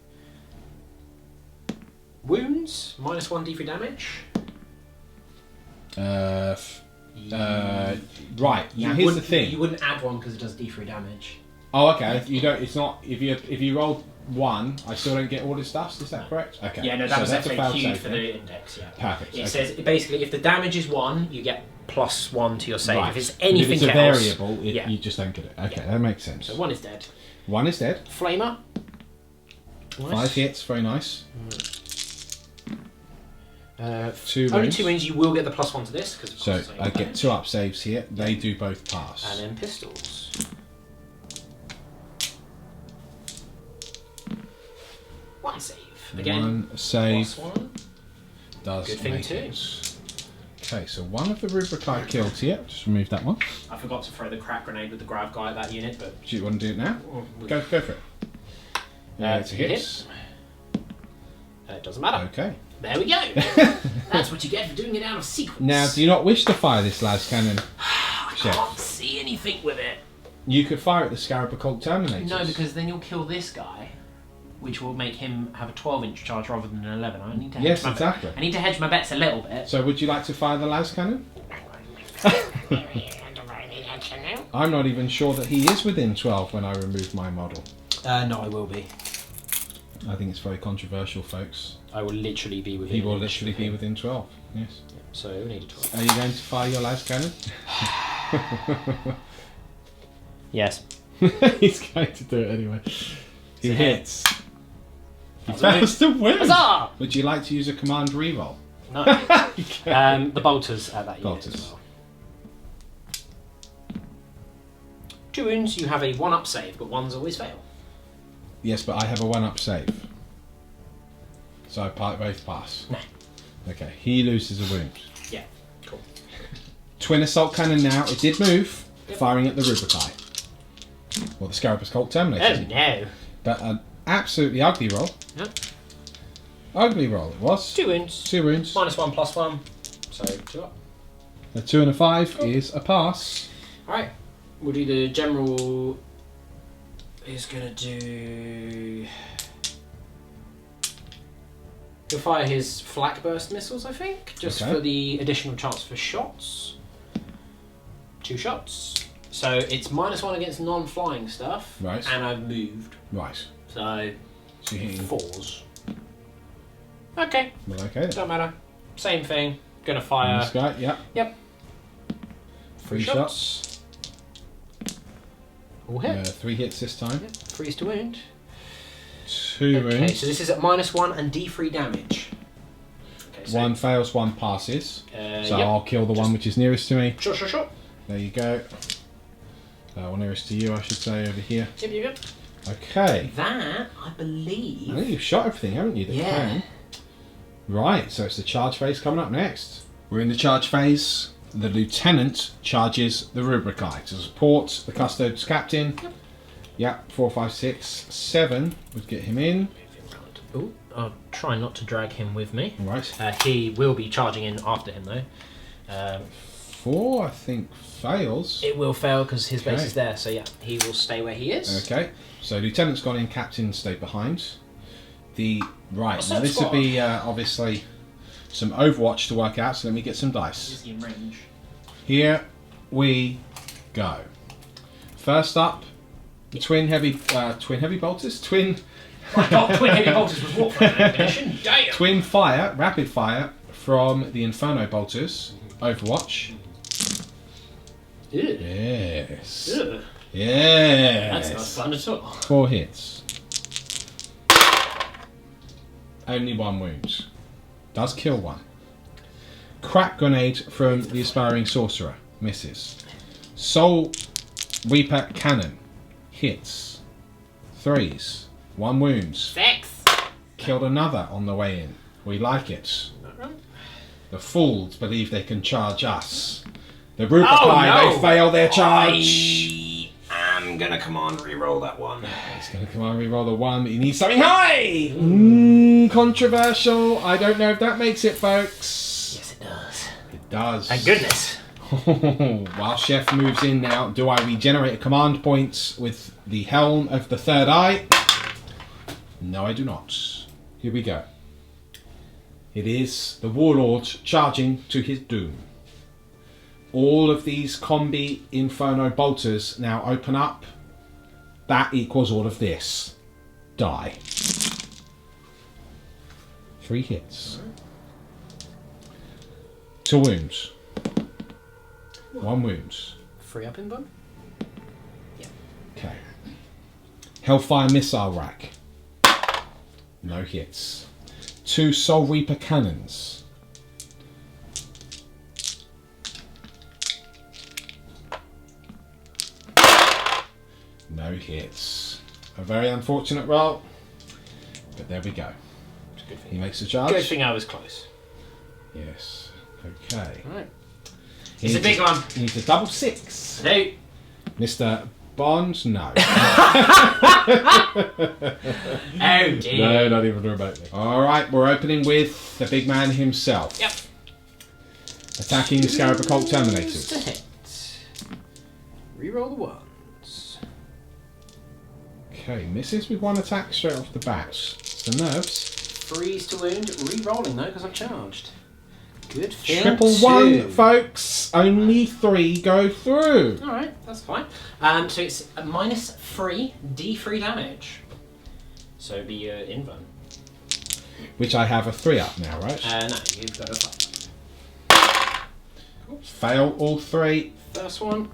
Wounds, -1 d3 damage. Right. Now here's the thing. You wouldn't add one because it does d3 damage. Oh, okay. You don't. It's not. If you roll 1, I still don't get all this stuff. Is that correct? Okay. Yeah, no, that was FAQ for the index. Yeah. Perfect. It says basically if the damage is 1, you get +1 to your save. Right. If it's anything if it's a else, variable, you just don't get it. Okay, that makes sense. So 1 is dead. 1 is dead. Flamer. Nice. 5 hits. Very nice. 2 only wounds. 2 wounds. You will get the +1 to this because. So I get 2 up saves here. They do both pass. And then pistols. One save. Again. 1 save. +1. Does Good thing make too. it. Okay, so one of the Rubricae killed here. Just remove that one. I forgot to throw the crack grenade with the grav guy at that unit, but Do you want to do it now? Go for it. It's a hit. It doesn't matter. Okay. There we go. That's what you get for doing it out of sequence. Now, do you not wish to fire this las cannon? I can't see anything with it. You could fire at the Scarab Occult Terminators. No, because then you'll kill this guy, which will make him have a 12-inch charge rather than an 11. I need to hedge exactly. I need to hedge my bets a little bit. So would you like to fire the las cannon? I'm not even sure that he is within 12 when I remove my model. No, I will be. I think it's very controversial, folks. I will literally be within. He will literally be within 12. Yes. So we need a 12. Are you going to fire your las cannon? Yes. He's going to do it anyway. He a hits. He fails to win. Huzzah! Would you like to use a command reroll? No. The bolters at that unit Bolters. as well. 2 wounds, you have a 1-up save, but 1s always fail. Yes, but I have a 1-up save. So I both pass. No. Okay, he loses a wound. Yeah, cool. Twin assault cannon now. It did move, firing at the Rubricae. Or the Scarab Occult Terminators. Oh no. But an absolutely ugly roll. Yep. Ugly roll it was. 2 wounds. 2 wounds. -1 +1. So 2 up. A 2 and a 5 is a pass. Alright. We'll do the general. Is gonna do. He'll fire his flak burst missiles, I think, just Okay. for the additional chance for shots. 2 shots. So it's -1 against non-flying stuff. Right. And I've moved. Right. So So you're hitting. 4s. Okay, Well, okay. don't matter. Same thing. Gonna And fire. this guy, yep. Yep. 3 shots. All hit. 3 hits this time. Yep. 3s to wound. 2 Okay, wounds. so this is at -1 and D3 damage. Okay, so 1 fails, 1 passes. So yep. I'll kill the one which is nearest to me. Sure. There you go. Well, nearest to you, I should say, over here. Yep. Okay. That, I I believe. think you've shot everything, haven't you? that you Yeah. can? Right, so it's the charge phase coming up next. We're in the charge phase. The lieutenant charges the Rubricae to support the Custodes captain. Yep, 4, 5, 6, 7 would get him in. Ooh, I'll try not to drag him with me. Right. He will be charging in after him though. 4, I think, fails. It will fail because his base Okay. is there, so yeah, he will stay where he is. Okay, so lieutenant's gone in, captain stayed behind. Right, now Assault this would squad. be obviously some Overwatch to work out, so let me get some dice. Is he in range? Here we go. First up, twin heavy bolters, I got twin heavy bolters with warframe ammunition. Damn! twin fire, rapid fire from the Inferno bolters. Overwatch. Ew. Yes. Ew. Yes. That's not fun at all. 4 hits. Only 1 wound. Does kill 1. Crack grenade from the aspiring sorcerer. Misses. Soul Reaper cannon. Hits. 3s. 1 wound. 6. Killed another on the way in. We like it. The fools believe they can charge us. The Rubricae, Oh, no. they fail their charge. I'm gonna command reroll that one. He's going to come on, reroll the 1, but he needs something high! Controversial. I don't know if that makes it, folks. Yes, it does. It does. Thank goodness. While Chef moves in now, do I regenerate a command points with the Helm of the Third Eye? No, I do not. Here we go. It is the Warlord charging to his doom. All of these combi Inferno bolters now open up. That equals all of this. Die. 3 hits. 2 wounds. 1 wound. Free up in bone? Okay. Hellfire missile rack. No hits. 2 Soul Reaper cannons. No hits. A very unfortunate roll, but there we go. It's a good thing. He makes a charge. Good thing I was close. Yes. Okay. Right. He It's a needs big one. He needs a double 6. No. Mr. Bond, no. Oh dear. No, not even remotely. Alright, we're opening with the big man himself. Yep. Attacking Scarab Occult Terminators. To hit. Reroll the ones. Okay, misses with 1 attack straight off the bat. It's the nerves. Freeze to wound. Re-rolling though because I've charged. Good. Triple 1, folks. Only 3 go through. Alright, that's fine. So it's a -3 D3 damage. So it'd be your invuln. Which I have a 3 up now, right? No, you've got a 5. Fail all 3. First one.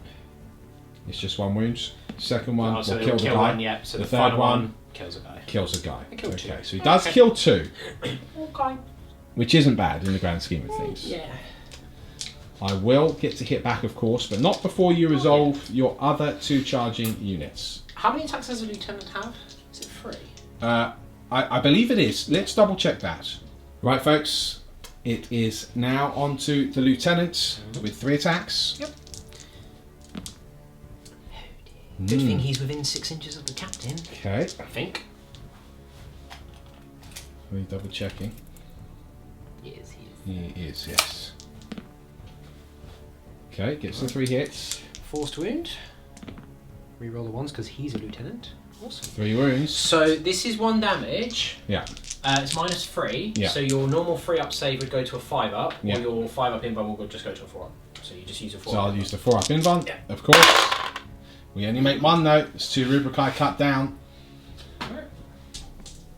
It's just 1 wound. Second one will so kill the guy. one, yeah. So the the third final one kills a guy. kills a guy. I killed 2. Okay, so he does Okay. kill 2. Okay. Which isn't bad in the grand scheme of things. Yeah. I will get to hit back, of course, but not before you resolve your other 2 charging units. How many attacks does a lieutenant have? Is it 3? I believe it is. Let's double check that. Right, folks. It is now on to the lieutenant with 3 attacks. Yep. Good thing he's within 6 inches of the captain. Okay. I think. Are we double checking? Yes, he is. He is, yes. Okay, gets the 3 hits. Forced wound. Reroll the ones because he's a lieutenant. Awesome. 3 wounds. So this is 1 damage. Yeah. It's -3. Yeah. So your normal 3 up save would go to a 5 up, Yeah. or your 5 up invuln will just go to a 4 up. So you just use a 4 So up. I'll use the 4 up invuln, Yeah. of course. We only make 1 though. It's 2 Rubricae cut down.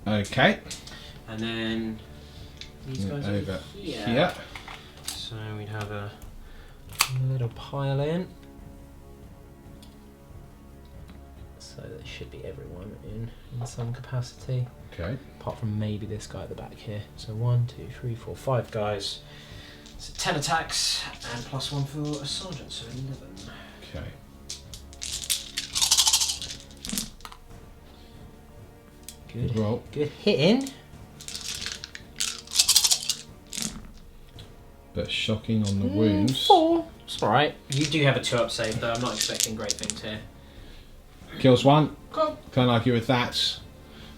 Okay. And then these guys Over over here. here. So we'd have a little pile in. So there should be everyone in some capacity. Okay. Apart from maybe this guy at the back here. So 1, 2, 3, 4, 5 guys. So 10 attacks and +1 for a sergeant, so 11. Okay. Good roll. Good hitting. But shocking on the wounds. 4. It's alright. You do have a 2 up save though. I'm not expecting great things here. Kills 1. Cool. Can't argue with that.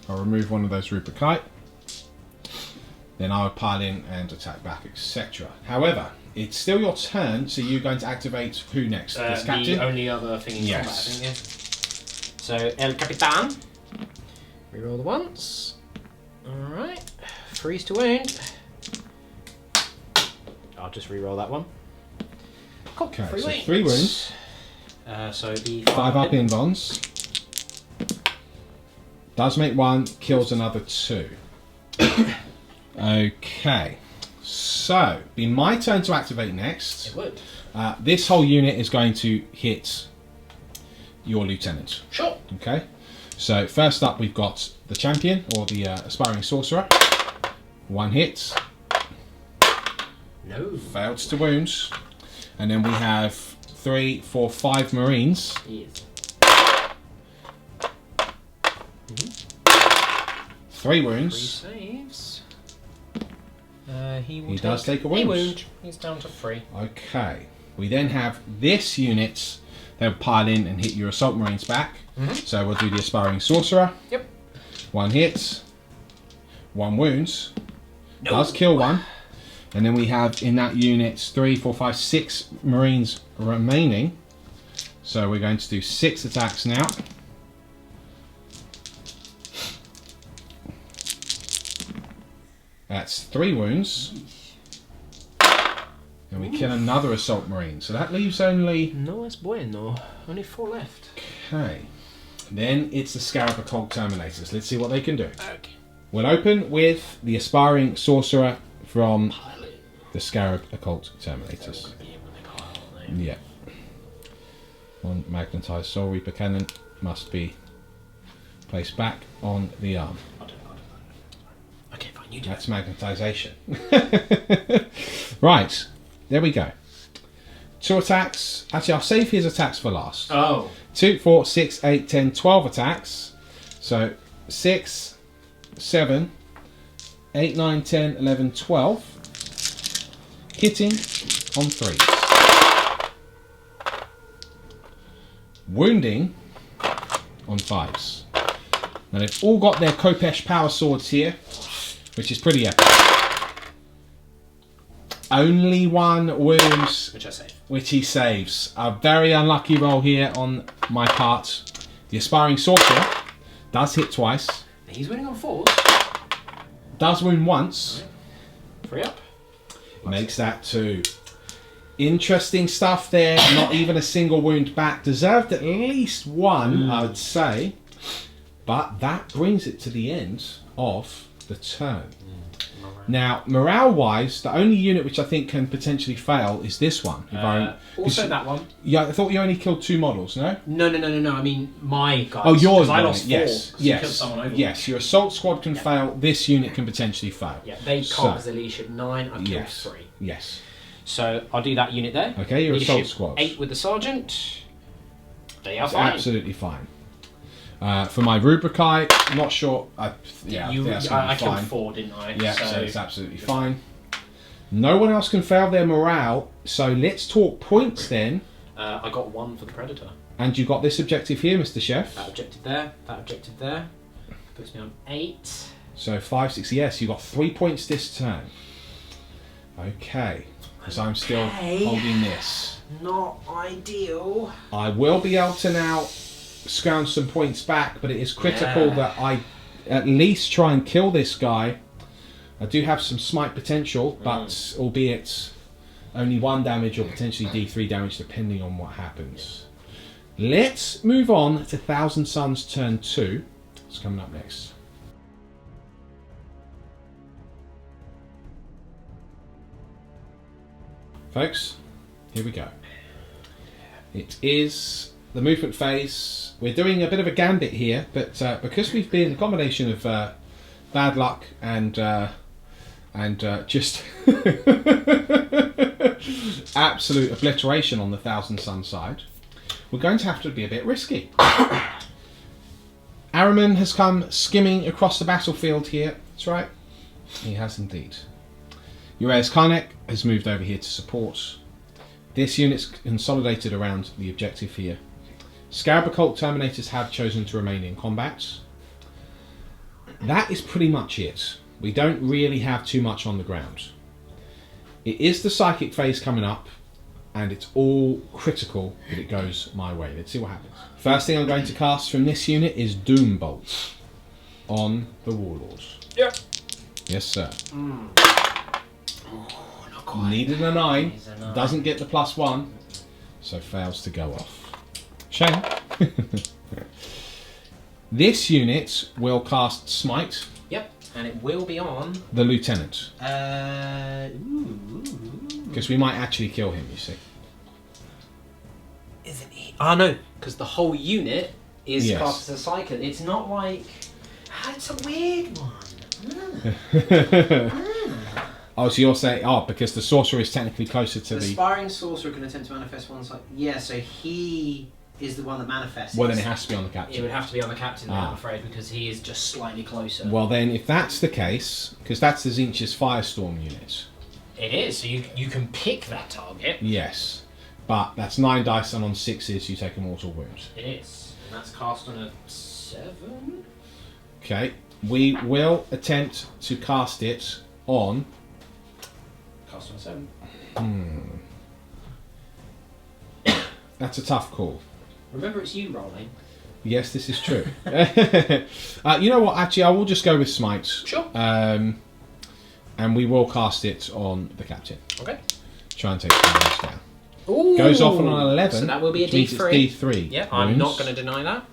I'll remove 1 of those Rubricae. Then I'll pile in and attack back, etc. However, it's still your turn, so you're going to activate who next? This captain? The only other thing in combat, I Yes. think, yeah. So, El Capitan. Reroll the ones. Alright. Freeze to wound. I'll just reroll that one. Cool. Okay, 3 so wounds. 3 wounds. So it'd be 5 up invulns. Does make 1, kills another 2. Okay. So, be my turn to activate next. It would. This whole unit is going to hit your lieutenant. Sure. Okay. So first up we've got the champion, or the aspiring sorcerer. 1 hit. No. Failed to wounds. And then we have 3, 4, 5 marines. Yes. 3 3 wounds. saves. He will He does take a a wound. wound. He's down to 3. Okay. We then have this unit they'll pile in and hit your Assault Marines back. Mm-hmm. So we'll do the Aspiring Sorcerer. Yep. 1 hit, 1 wounds. No. Does kill 1. And then we have in that unit 3, 4, 5, 6 Marines remaining. So we're going to do 6 attacks now. That's 3 wounds. And we kill another Assault Marine. So that leaves only... No es bueno. Only 4 left. Okay. Then it's the Scarab Occult Terminators. Let's see what they can do. Okay. We'll open with the Aspiring Sorcerer from the Scarab Occult Terminators. Yeah. 1 magnetized Soul Reaper cannon must be placed back on the arm. Okay, fine, you do That's magnetization. Right, there we go. 2 attacks. Actually, I'll save his attacks for last. Oh. 2, 4, 6, 8, 10, 12 attacks. So 6, 7, 8, 9, 10, 11, 12. Hitting on 3s. Wounding on 5s. Now they've all got their Kopesh power swords here, which is pretty epic. Only 1 wound, Which I say. which he saves. A very unlucky roll here on my part. The Aspiring Sorcerer does hit twice. He's winning on 4s. Does wound once. 3 up. Makes that 2. Interesting stuff there. Not even a single wound back. Deserved at least 1, I would say. But that brings it to the end of the turn. Now, morale-wise, the only unit which I think can potentially fail is this one. Also that one. Yeah, I thought you only killed 2 models, no? No. I mean, my guys. Oh, yours. 'Cause I lost 4. Yes, 'cause you killed yes, someone over. yes. Your assault squad can fail. This unit can potentially fail. Yeah, they can't So- because they leadership 9. I killed Yes. 3. Yes. So I'll do that unit there. Okay, your assault Leadership squad. 8 with the sergeant. They are It's fine. absolutely fine. For my Rubricae, I'm not sure. I think that's going to be I killed fine. 4, didn't I? Yeah, so it's absolutely fine. No one else can fail their morale, so let's talk points then. I got 1 for the Predator. And you got this objective here, Mr. Chef. That objective there. That objective there. Puts me on 8. So 5, 6, yes, you got 3 points this turn. Okay, because I'm still holding this. Not ideal. I will be able to now scrounge some points back, but it is critical that I at least try and kill this guy. I do have some smite potential, but albeit only 1 damage or potentially D3 damage depending on what happens. Let's move on to Thousand Sons turn 2. It's coming up next. Folks, here we go. It is the movement phase. We're doing a bit of a gambit here, but because we've been a combination of bad luck and just absolute obliteration on the Thousand Sons side, we're going to have to be a bit risky. Araman has come skimming across the battlefield here. That's right, he has indeed. Uraeus Karnek has moved over here to support. This unit's consolidated around the objective here. Scarab Occult Terminators have chosen to remain in combat. That is pretty much it. We don't really have too much on the ground. It is the psychic phase coming up, and it's all critical that it goes my way. Let's see what happens. First thing I'm going to cast from this unit is Doom Bolt on the Warlord. Yep. Yes, sir. Oh, not quite. Needed a 9. Needs a 9. Doesn't get the +1, so fails to go off. Shame. This unit will cast Smite. Yep, and it will be on. The Lieutenant. Because we might actually kill him, you see. Isn't he? Oh no, because the whole unit is Yes. classed as a cycle. It's not like. It's a weird one. Oh, so you're saying, because the Sorcerer is technically closer to The the... Aspiring Sorcerer can attempt to manifest one side. Yeah, so he is the one that manifests. Well, then it has to be on the It Captain. would have to be on the captain, then, Ah. I'm afraid, because he is just slightly closer. Well, then, if that's the case, because that's the Zinch's Firestorm unit. It is, so you can pick that target. Yes. But that's 9 dice, and on 6s you take a mortal wound. It is. And that's cast on a 7. Okay. We will attempt to cast it on... Cast on a 7. That's a tough call. Remember, it's you rolling. Yes, this is true. You know what? Actually, I will just go with Smite. Sure. And we will cast it on the captain. Okay. Try and take some damage down. Ooh. Goes off on an 11. So that will be a which means D3. It's D3. Yeah, I'm not going to deny that.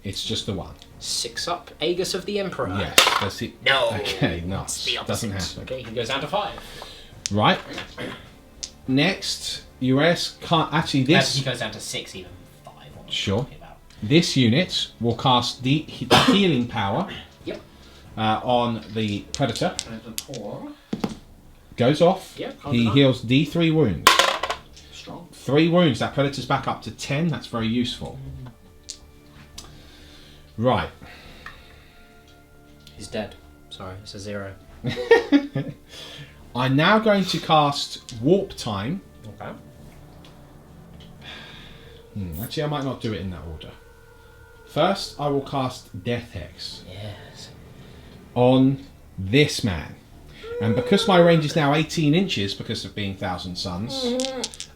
It's just the 1. 6 up, Aegis of the Emperor. Yes, that's it. No. Okay, It's nice. the opposite. Doesn't happen. Okay, he goes down to 5. Right. Next, US can't actually this. He goes down to 6, even 5. What Sure. talking about? This unit will cast the healing power. Yep. On the predator. Poor. Goes off. Yep. He heals D3 wounds. Strong. 3 wounds. That predator's back up to 10. That's very useful. Right. He's dead. Sorry, it's a 0. I'm now going to cast Warp Time. Okay. Actually, I might not do it in that order. First, I will cast Death Hex Yes. on this man. And because my range is now 18 inches because of being Thousand Sons,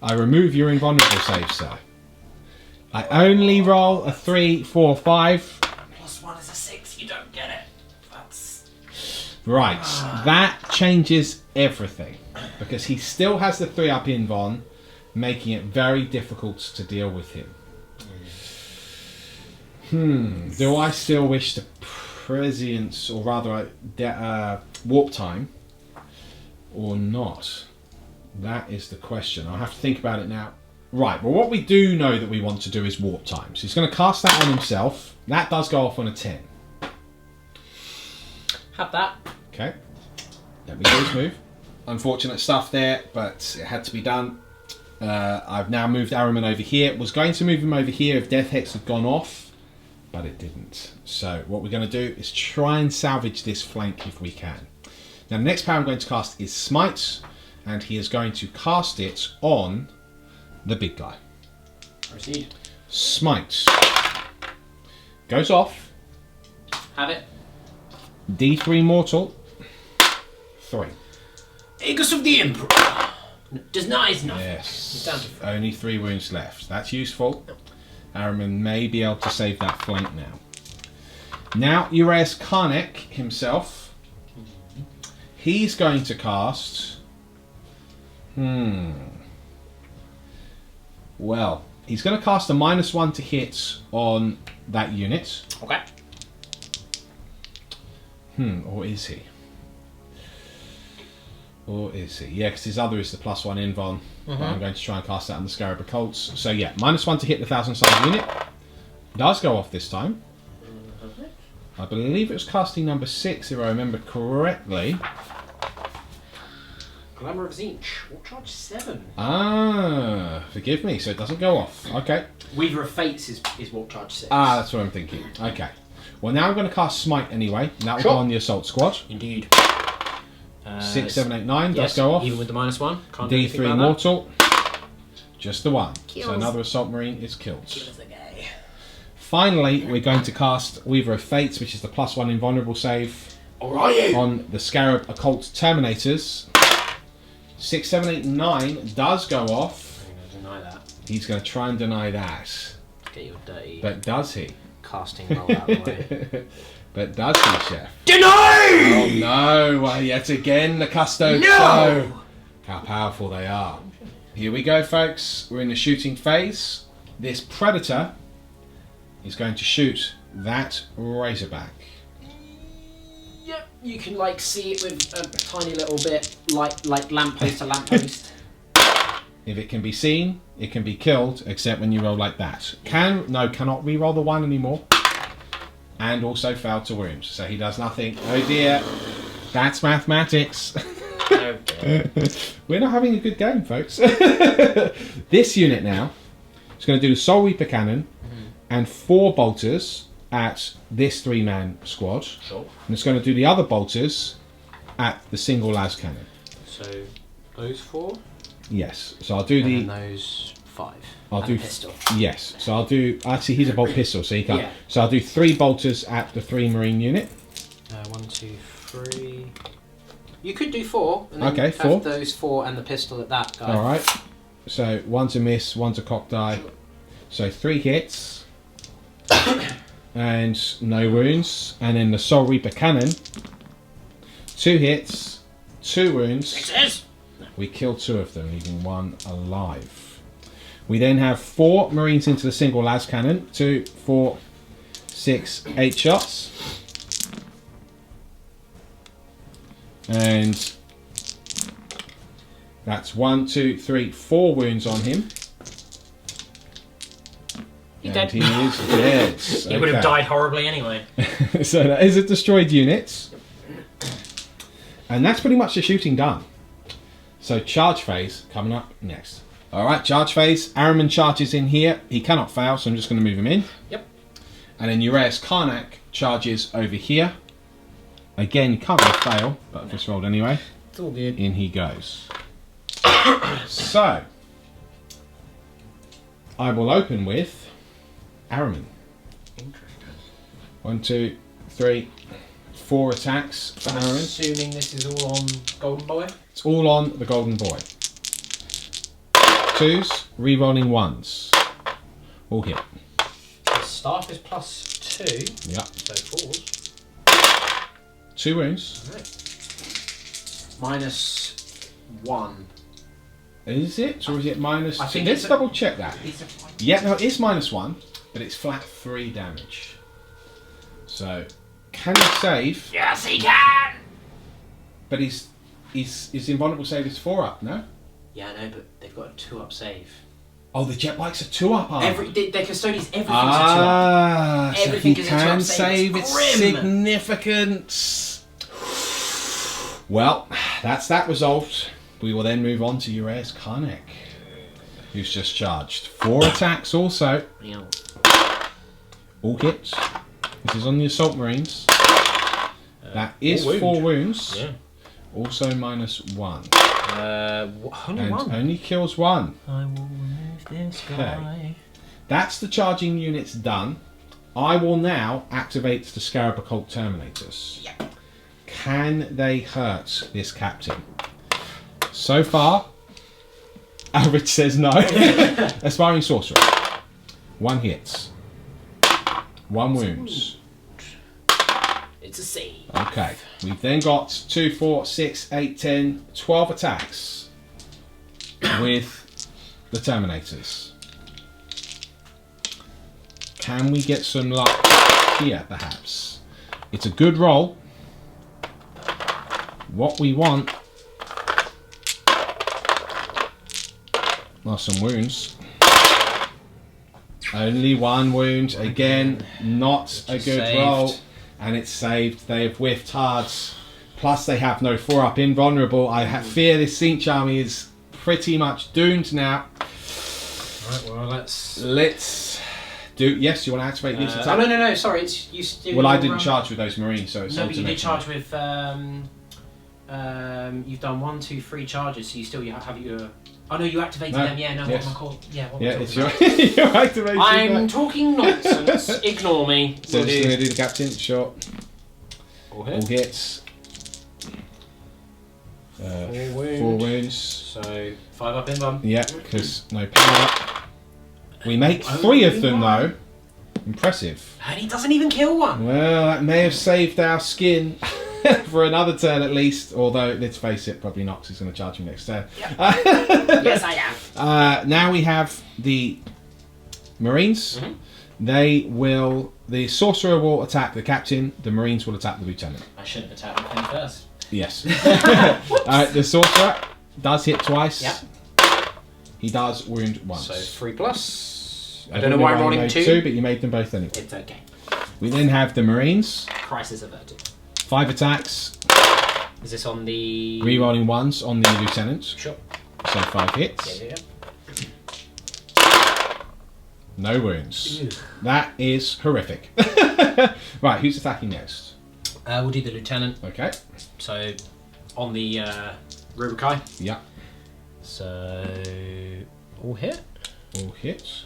I remove your invulnerable save, sir. I only roll a 3, 4, 5. +1 is a 6. You don't get it. That's... Right, that changes everything. Because he still has the 3 up invuln, making it very difficult to deal with him. Do I still wish to prescience, or rather warp time, or not? That is the question. I'll have to think about it now. Right, well what we do know that we want to do is warp time. So he's going to cast that on himself. That does go off on a 10. Have that. Okay. Let me do his move. Unfortunate stuff there, but it had to be done. I've now moved Araman over here. Was going to move him over here if Death Hex had gone off, but it didn't. So what we're going to do is try and salvage this flank if we can. Now the next power I'm going to cast is Smite, and he is going to cast it on the big guy. Proceed. Smite. Goes off. Have it. D3 mortal. 3. Aegis of the Emperor. Denies nothing. Yes. He's down to 3. Only 3 wounds left. That's useful. Araman may be able to save that flank now. Now, Uraeus Karnek himself. He's going to cast... Well, he's going to cast a -1 to hit on that unit. Okay. Or is he? Or is he? Yeah, because his other is the +1 invuln. I'm going to try and cast that on the Scarab Occults. So yeah, -1 to hit the Thousand Sons unit. Does go off this time. I believe it was casting number 6, if I remember correctly. Glamour of Zinch. What charge 7? Ah, forgive me. So it doesn't go off. Okay. Weaver of Fates is Warp Charge 6. Ah, that's what I'm thinking. Okay. Well, now I'm going to cast Smite anyway. And that will Sure. go on the Assault Squad. Indeed. 6, 7, 8, 9 yes, does go off. Even with the -1. Can't do anything D3 about mortal. Just the 1. Kills. So another Assault Marine is killed. that. Kills the guy. Finally, we're going to cast Weaver of Fates, which is the +1 invulnerable save Or are you? on the Scarab Occult Terminators. 6, 7, 8, 9 does go off. I'm going to deny that. He's going to try and deny that. Get your dirty But does he? casting roll out of the way. But does he, Chef? Deny! Oh no! Well, yet again, the Custodes No! show how powerful they are. Here we go, folks. We're in the shooting phase. This Predator is going to shoot that Razorback. Yep, you can like see it with a tiny little bit, like lamppost to lamppost. If it can be seen, it can be killed, except when you roll like that. Cannot re-roll the 1 anymore. And also failed to wound. So he does nothing. Oh dear. That's mathematics. Okay. We're not having a good game, folks. This unit now is going to do the Soul Reaper Cannon and 4 bolters at this 3-man squad. Sure. And it's going to do the other bolters at the single las cannon. So those 4. Yes. So I'll do And the. then those 5. I'll and do a pistol. Yes. So I'll do. Actually, he's a bolt pistol, so he can't. Yeah. So I'll do 3 bolters at the 3 marine unit. 1, 2, 3. You could do 4. And then Okay, have 4. those 4 and the pistol at that guy. All right. So one's a miss, one's a cock die. So 3 hits. And no wounds. And then the Soul Reaper cannon. 2 hits, 2 wounds. Success! We kill 2 of them, leaving 1 alive. We then have 4 marines into the single las cannon. 2, 4, 6, 8 shots. And that's 1, 2, 3, 4 wounds on him. He's And dead. he is dead. He would have Okay. died horribly anyway. So that is a destroyed unit. And that's pretty much the shooting done. So charge phase coming up next. Alright, charge phase. Araman charges in here. He cannot fail, so I'm just going to move him in. Yep. And then Uraeus Karnak charges over here. Again, you can't really fail, but I've just rolled anyway. It's all good. In he goes. So, I will open with Araman. Interesting. 1, 2, 3, 4 attacks for I'm Araman. assuming this is all on Golden Boy. It's all on the golden boy. 2s, re-rolling 1s. All hit. The staff is +2, Yep. so 4s. 2 wounds. -1. Is it? Or is it minus I 2? think Let's it's a- double check that. Yeah, no, it's -1, but it's flat 3 damage. So, can he save? Yes, he can! But his invulnerable save is 4 up, no? Yeah, I know, but they've got a 2-up save. Oh, the jet bikes are 2 up, are they? Their Custodes, everything's a 2-up. So Everything he is a can 2-up save. It's It's grim. significant. Well, that's that resolved. We will then move on to Uraeus Karnak, who's just charged. 4 attacks also. Yeah. All hits. This is on the Assault Marines. That is wound. 4 wounds. Yeah. Also -1. Only And 1. only kills 1. I will remove this Okay. guy. That's the charging units done. I will now activate the Scarab Occult Terminators. Yep. Can they hurt this captain? So far, average says no. Aspiring Sorcerer. 1 hits. 1 wounds. It's a save. Okay. We've then got 2, 4, 6, 8, 10, 12 attacks with the Terminators. Can we get some luck here, perhaps? It's a good roll. What we want are some wounds. Only 1 wound. Again, not a good saved. roll. And it's saved. They have whiffed hard. Plus, they have no 4-up invulnerable. I fear this Cinch army is pretty much doomed now. Right, well, let's do. Yes, you want to activate this Oh, attack? no. Sorry, it's you still. Well, I didn't charge with those Marines, so it's No, on but to you did next charge one. with. You've done 1, 2, 3 charges, so you still have your. Oh no, you activated No, them. Yeah, no. yes. What am I called? Yeah, what Yeah, am I it's talking your, about? your activation. I'm talking nonsense. Ignore me. So Will just do. going to do the captain. Sure. All All hits. 4 4 wounds. So 5 up in bum. Yeah, because no power. We make 3 of them though. Impressive. And he doesn't even kill one. Well, that may have saved our skin for another turn at least. Although, let's face it, probably Nox is going to charge me next turn. Yes, I am. Now we have the Marines. The Sorcerer will attack the Captain. The Marines will attack the Lieutenant. I should have attacked him first. Yes. The Sorcerer does hit twice. Yep. He does wound once. So 3 plus. I I don't know why I'm you rolling made 2. but you made them both anyway. It's okay. We then have the Marines. Crisis averted. 5 attacks. Is this on the? Rerolling 1s on the Lieutenant. Sure. So 5 hits. Yeah. No wounds. That is horrific. Right, who's attacking next? We'll do the lieutenant. Okay. So, on the Rubikai. Yeah. So all hit. All hits.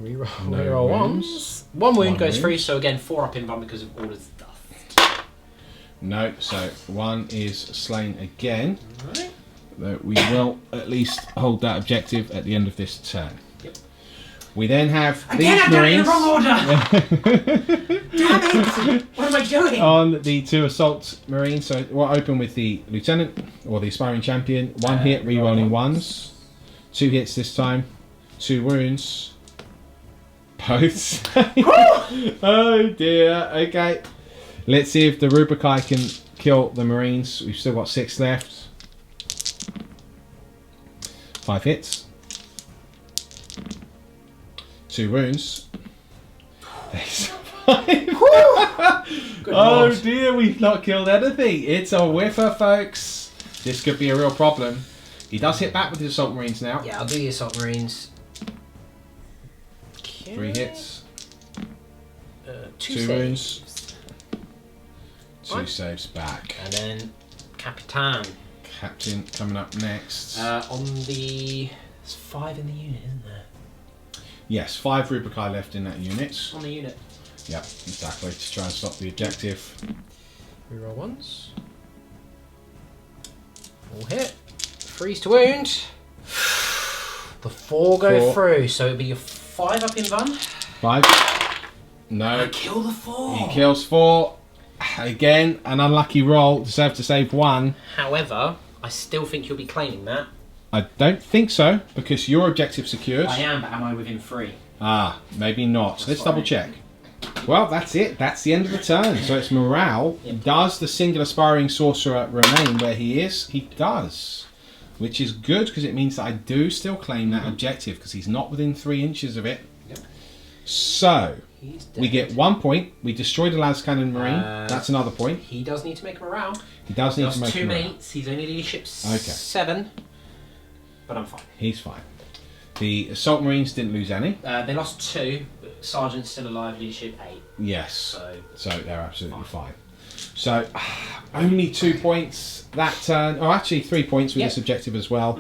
Reroll, No reroll wounds. ones. One wound One goes wound. free, so again 4 up in one because of all the stuff. No, so 1 is slain again. Alright. Though we will at least hold that objective at the end of this turn. Yep. We then have Again, these I've done it in Marines the wrong order! Damn it! What am I doing? on the 2 assault Marines. So we'll open with the Lieutenant or the Aspiring Champion. 1 hit, rerolling 1s. 2 hits this time. 2 wounds. Both. Oh dear. Okay. Let's see if the Rubrikai can kill the Marines. We've still got 6 left. 5 hits. 2 wounds. They survive. Oh Lord. dear, we've not killed anything. It's a whiffer, folks. This could be a real problem. He does hit back with his Assault Marines now. Yeah, I'll do the Assault Marines. 3 hits. 2 2 saves. wounds. 2 Fine. saves back. And then Capitan. Captain coming up next. On the... There's 5 in the unit, isn't there? Yes, 5 Rubrikai left in that unit. On the unit. Yep, exactly, to try and stop the objective. Reroll ones. All hit. Freeze to wound. The 4 go 4. through, so it'll be your 5 up in one. 5. No. Kill the 4. He kills 4. Again, an unlucky roll. Deserve to save 1. However, I still think you'll be claiming that. I don't think so, because your objective secured. I am, but am I within 3? Ah, maybe not. That's Let's fine. double check. Well, that's it. That's the end of the turn. So it's morale. Yep. Does the single aspiring sorcerer remain where he is? He does. Which is good, because it means that I do still claim that objective, because he's not within 3 inches of it. Yep. So, He's dead. we get 1 point. We destroyed a Lascannon Marine. That's another point. He does need to make morale. He does need to make 2 morale. mates. He's only leadership Okay. 7. But I'm fine. He's fine. The Assault Marines didn't lose any. They lost 2, but Sergeant's still alive, leadership 8. Yes. So they're absolutely fine. So, only 2 points that turn. Oh, actually 3 points with Yep. this objective as well.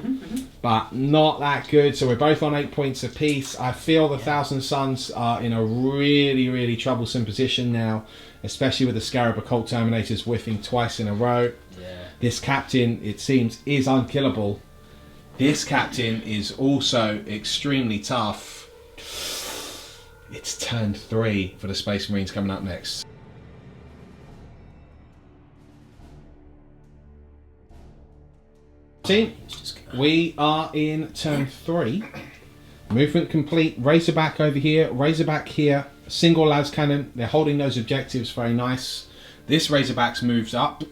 But not that good. So we're both on 8 points apiece. I feel the Thousand Sons are in a really, really troublesome position now. Especially with the Scarab Occult Terminators whiffing twice in a row. yeah. This captain, it seems, is unkillable. This captain is also extremely tough. It's turn 3 for the Space Marines coming up next. Team, we are in turn 3. Movement complete. Razorback over here. Razorback here. Single las cannon. They're holding those objectives very nice. This Razorback's moves up.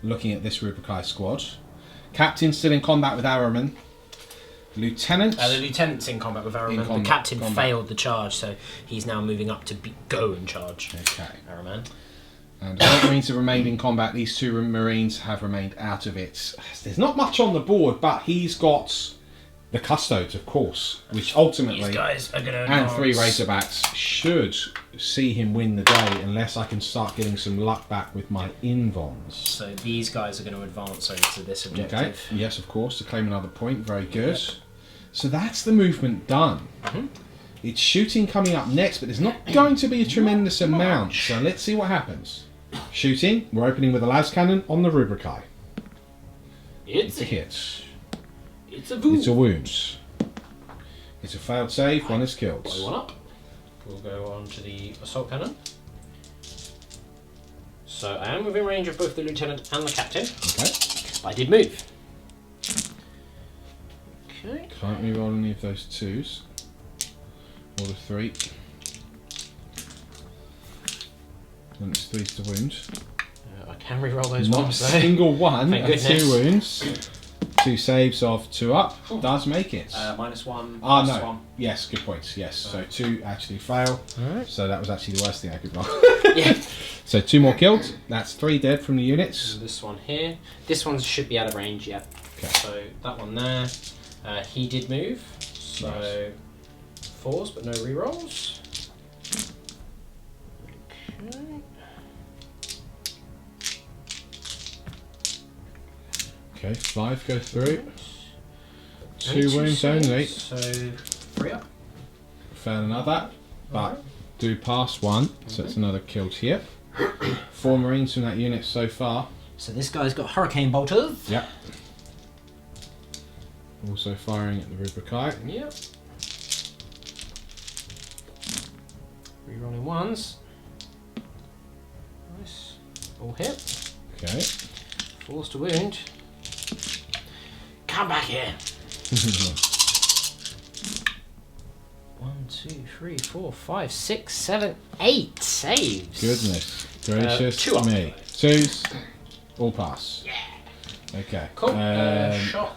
Looking at this Rubrikai squad. Captain still in combat with Araman. Lieutenant. The lieutenant's in combat with Araman. The captain failed the charge, so he's now moving up to go and charge. Okay. Araman. And all Marines have remained in combat. These 2 Marines have remained out of it. There's not much on the board, but he's got the Custodes, of course, which ultimately, These guys are going to and 3 Razorbacks should see him win the day, unless I can start getting some luck back with my invons. So these guys are going to advance over to this objective. Okay, yes, of course, to claim another point. Very good. Yep. So that's the movement done. It's shooting coming up next, but there's not going to be a tremendous amount. So let's see what happens. Shooting, we're opening with a las cannon on the Rubrikai. It's a hit. It's a wound. It's a wound. It's a failed save, 1 is killed. Blow 1 up. We'll go on to the assault cannon. So I am within range of both the lieutenant and the captain. Okay. But I did move. Okay. Can't reroll any of those 2s. Or the 3. And it's 3's to wound. I can reroll those Not ones a though. single one. Thank And 2 goodness. wounds. 2 saves of 2 up. Does make it. -1. Ah, plus no. 1. Yes, good points. Yes. So 2 actually fail. Alright. So that was actually the worst thing I could roll. Yeah. So 2 more killed. That's 3 dead from the units. And this one here. This one should be out of range, yeah. Okay. So that one there. He did move. So Nice. 4s, but no rerolls. Okay. Okay, 5 go through. Only 2 wounds only. So 3 up. Found another, but do pass 1, so that's another killed here. 4 Marines from that unit so far. So this guy's got hurricane bolters. Yep. Also firing at the Rubricite. Yep. Rerolling 1s. Nice. All hit. Okay. Forced to wound. Come back here. 1, 2, 3, 4, 5, 6, 7, 8 saves. Goodness gracious 2 up. me. 2s, all pass. Yeah. Okay. Cool.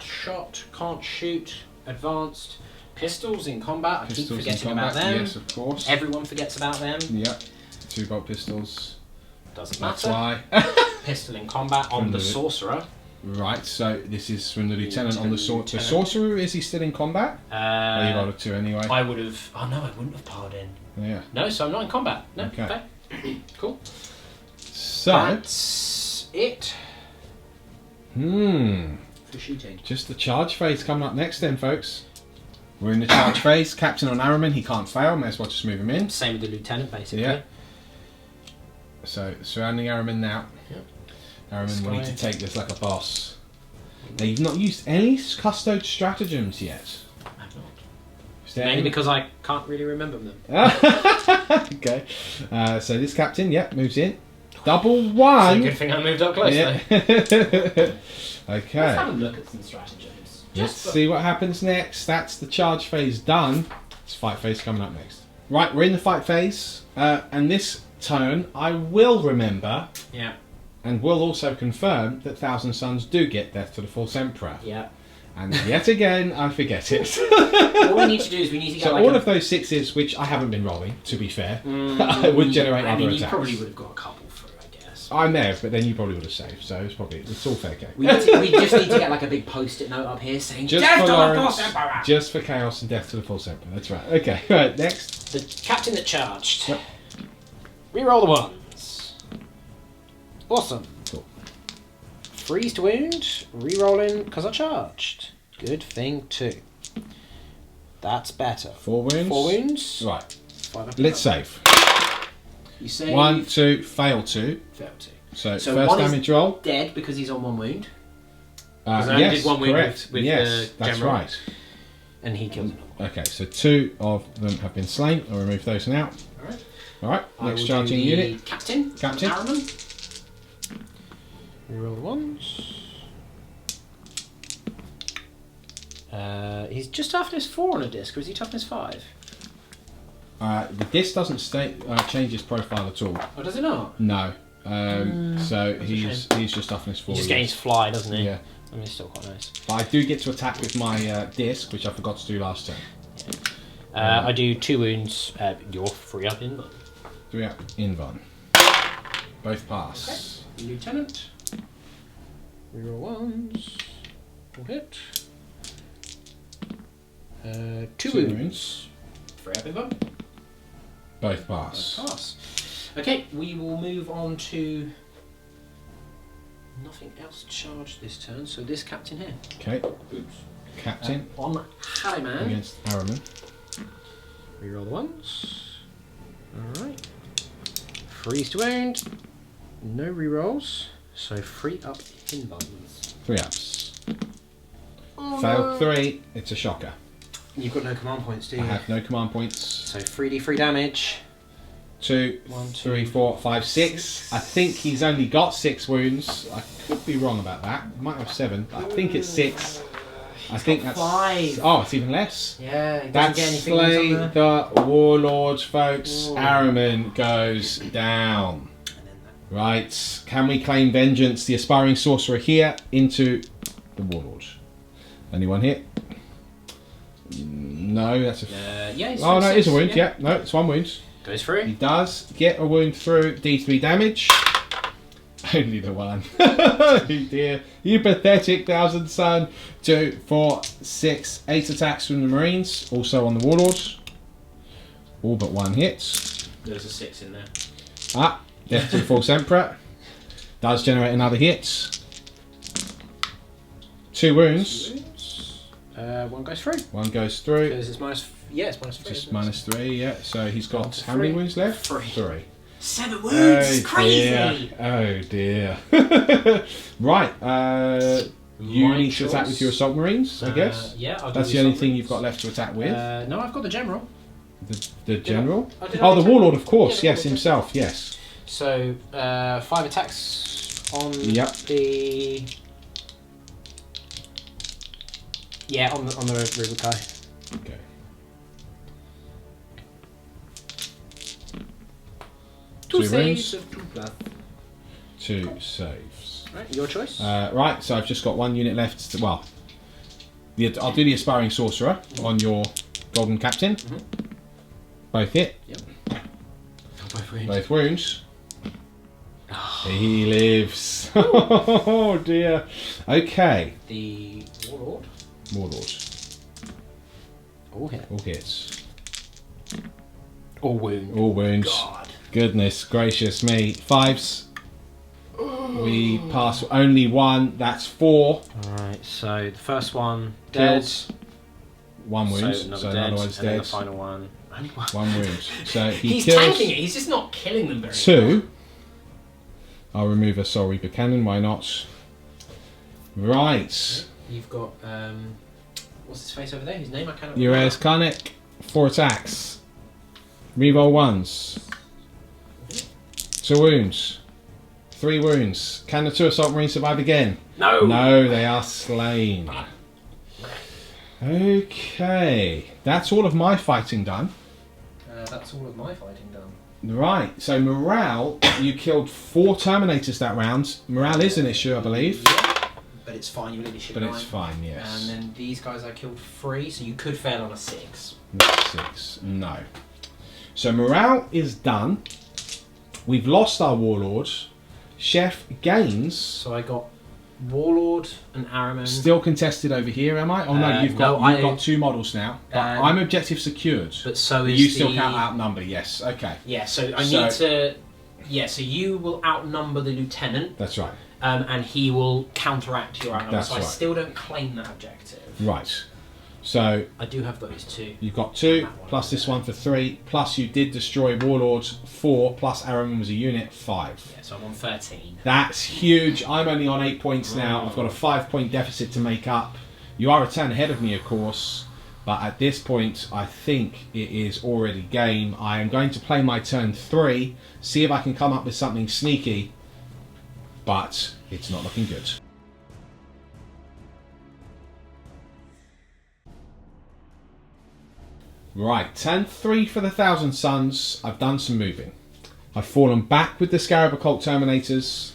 Shot, can't shoot, advanced. Pistols in combat. I keep pistols in forgetting combat, about them. yes, of course. Everyone forgets about them. Yep. 2 bolt pistols. Doesn't That's matter. why. Pistol in combat on the the- sorcerer. Right, so this is from the lieutenant on the Lieutenant. The sorcerer, is he still in combat? Oh, you rolled a 2 anyway. I would have. Oh no, I wouldn't have piled in. Yeah. No, so I'm not in combat. No. Okay. Cool. So, That's it for shooting. just the charge phase coming up next then, folks. We're in the charge phase. Captain on Araman, he can't fail. May as well just move him in. Same with the lieutenant, basically. Yeah. So, surrounding Araman now. Yep. Araman will need to Sky. take this like a boss. Now, you've not used any Custodes stratagems yet. I've not. Is there Mainly any- because I can't really remember them. Okay. So this captain, moves in. Double It's a 1. good thing I moved up close. Yeah. Let's Okay. have a look at some stratagems. Let's Just for- see what happens next. That's the charge phase done. It's fight phase coming up next. Right, we're in the fight phase. And this turn, I will remember Yeah. and will also confirm that Thousand Sons do get Death to the False Emperor. Yeah. And yet again, I forget it. All we need to do is we need to get So like all a... of those 6s, which I haven't been rolling, to be fair, would generate I other mean, you attacks. probably would have got a couple through, I guess. I may have, but then you probably would have saved, so it's all fair game. We just need to get like a big post-it note up here saying Just Death for to the Lawrence, False Emperor! just for Chaos and Death to the False Emperor. That's right. Okay, right, next. The captain that charged. Yep. Reroll the ones. Awesome. Cool. Freeze to wound. Rerolling because I charged. Good thing too. That's better. 4 wounds. 4 wounds. Right, 5 up. let's save. You save. 1, 2, fail 2. Fail 2. So So first one is damage roll. Dead because he's on 1 wound. Because I only Yes, did 1 wound correct. with yes, the that's general. right. And he killed another. Okay, so 2 of them have been slain. I'll remove those now. Alright. Alright, I next will charging do the unit. Captain. Captain. Harriman. Reroll the ones. He's just toughness 4 on a disc, or is he toughness 5? This doesn't change his profile at all. Oh, does it not? No. So That's a he's just toughness 4. He just gains fly, doesn't he? Yeah. I mean, it's still quite nice. But I do get to attack with my disc, which I forgot to do last turn. I do 2 wounds. You're 3 up in. 3 up, Invon. Both pass. Okay. Lieutenant. Reroll ones. All hit. 2 2 wounds. wounds. 3 up in one. Both pass. Pass. Okay, we will move on to nothing else charged this turn. So this captain here. Okay, Oops. captain On Harriman. against Araman. Reroll the ones. Alright. Freeze to wound. No rerolls. So 3 up in buns. 3 ups. Oh, Failed 3. It's a shocker. You've got no command points, do you? I have no command points. So 3d3 damage. 2, 1, 3, 4, 5, 6. I think he's only got 6 wounds. I could be wrong about that. He might have 7, but I think it's 6. I think that's 5. Oh, it's even less. Yeah, he doesn't That's get anything slay on there. the warlords, folks. Ooh. Araman goes down. Right, can we claim vengeance? The aspiring sorcerer here into the warlord. Anyone here? No, that's a. Yeah, he's Oh no, it is a 6, wound. Yeah, no, it's 1 wound. Goes He through. does get a wound through D3 damage. Only the 1. Oh dear. You pathetic Thousand Son. 2, 4, 6, 8 attacks from the Marines. Also on the Warlords. All but 1 hit. There's a 6 in there. Ah, Death to the False Emperor. Does generate another hit. 2 wounds. One goes through. One goes through. Because it's minus. Yeah, it's minus 3. Just minus 3, yeah. So he's got how many wounds left? 3. 7 wounds. Crazy. Oh dear. Right. You need to attack with your assault marines, I guess. Yeah, I'll that's do the only thing you've got left to attack with. No, I've got the general. The general? Oh, the warlord, of course. Yes, himself. Yes. So 5 attacks on the. Yeah, on the Rubikai. Okay. Two wounds. saves of 2+. 2 saves. Right, your choice. Right, so I've just got 1 unit left. Well, I'll do the aspiring sorcerer on your golden captain. Both hit. Yep. Both wounds. He lives. Oh dear. Okay. The warlord. Warlord. All hit. All hits. All wound. All wounds. God. Goodness gracious me. 5s. We pass only 1. That's 4. Alright, so the first one Killed. dead. 1 wound. So So another another dead. one's And then dead. the final one. Only 1. 1 wound. So He's kills tanking it. He's just not killing them very 2. I'll remove a Soul Reaper cannon. Why not? Right. You've got what's his face over there? His name I cannot Ures Karnak. 4 attacks. Reroll 1s. 2 wounds. 3 wounds. Can the 2 assault marines survive again? No. No, they are slain. Okay, that's all of my fighting done. That's all of my fighting done. Right, so morale, you killed 4 Terminators that round. Morale is an issue, I believe. Yeah, but it's fine. You only should. But it's fine, yes. And then these guys I killed 3, so you could fail on a 6. 6, no. So morale is done. We've lost our warlord. Chef gains. So I got Warlord and Araman. Still contested over here, am I? Oh no, you've got 2 models now. But I'm objective secured. But so is you still can't outnumber. Yes. Okay. Yeah. So I need to. Yeah. So you will outnumber the lieutenant. That's right. And he will counteract your outnumber. That's so right. I still don't claim that objective. Right. So I do have those 2. you've got 2 plus this one for 3. Plus you did destroy warlords 4. Plus Araman was a unit 5. Yeah. So I'm on 13. That's huge. I'm only on 8 points now. I've got a 5-point deficit to make up. You are a turn ahead of me, of course, but at this point, I think it is already game. I am going to play my turn 3, see if I can come up with something sneaky, but it's not looking good. Right, turn 3 for the Thousand Sons. I've done some moving. I've fallen back with the Scarab Occult Terminators.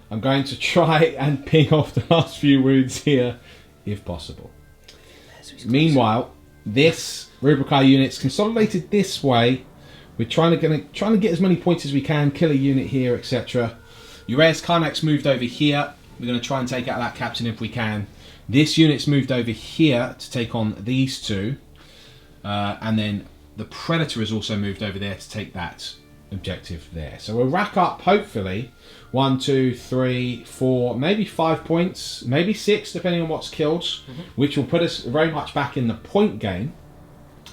I'm going to try and ping off the last few wounds here, if possible. Meanwhile, this Rubrikai unit's consolidated this way. We're trying to get as many points as we can, kill a unit here, etc. Ures Karnak's moved over here. We're going to try and take out that captain if we can. This unit's moved over here to take on these 2. And then the Predator has also moved over there to take that objective there. So we'll rack up, hopefully, 1, 2, 3, 4, maybe 5 points, maybe 6, depending on what's killed, which will put us very much back in the point game.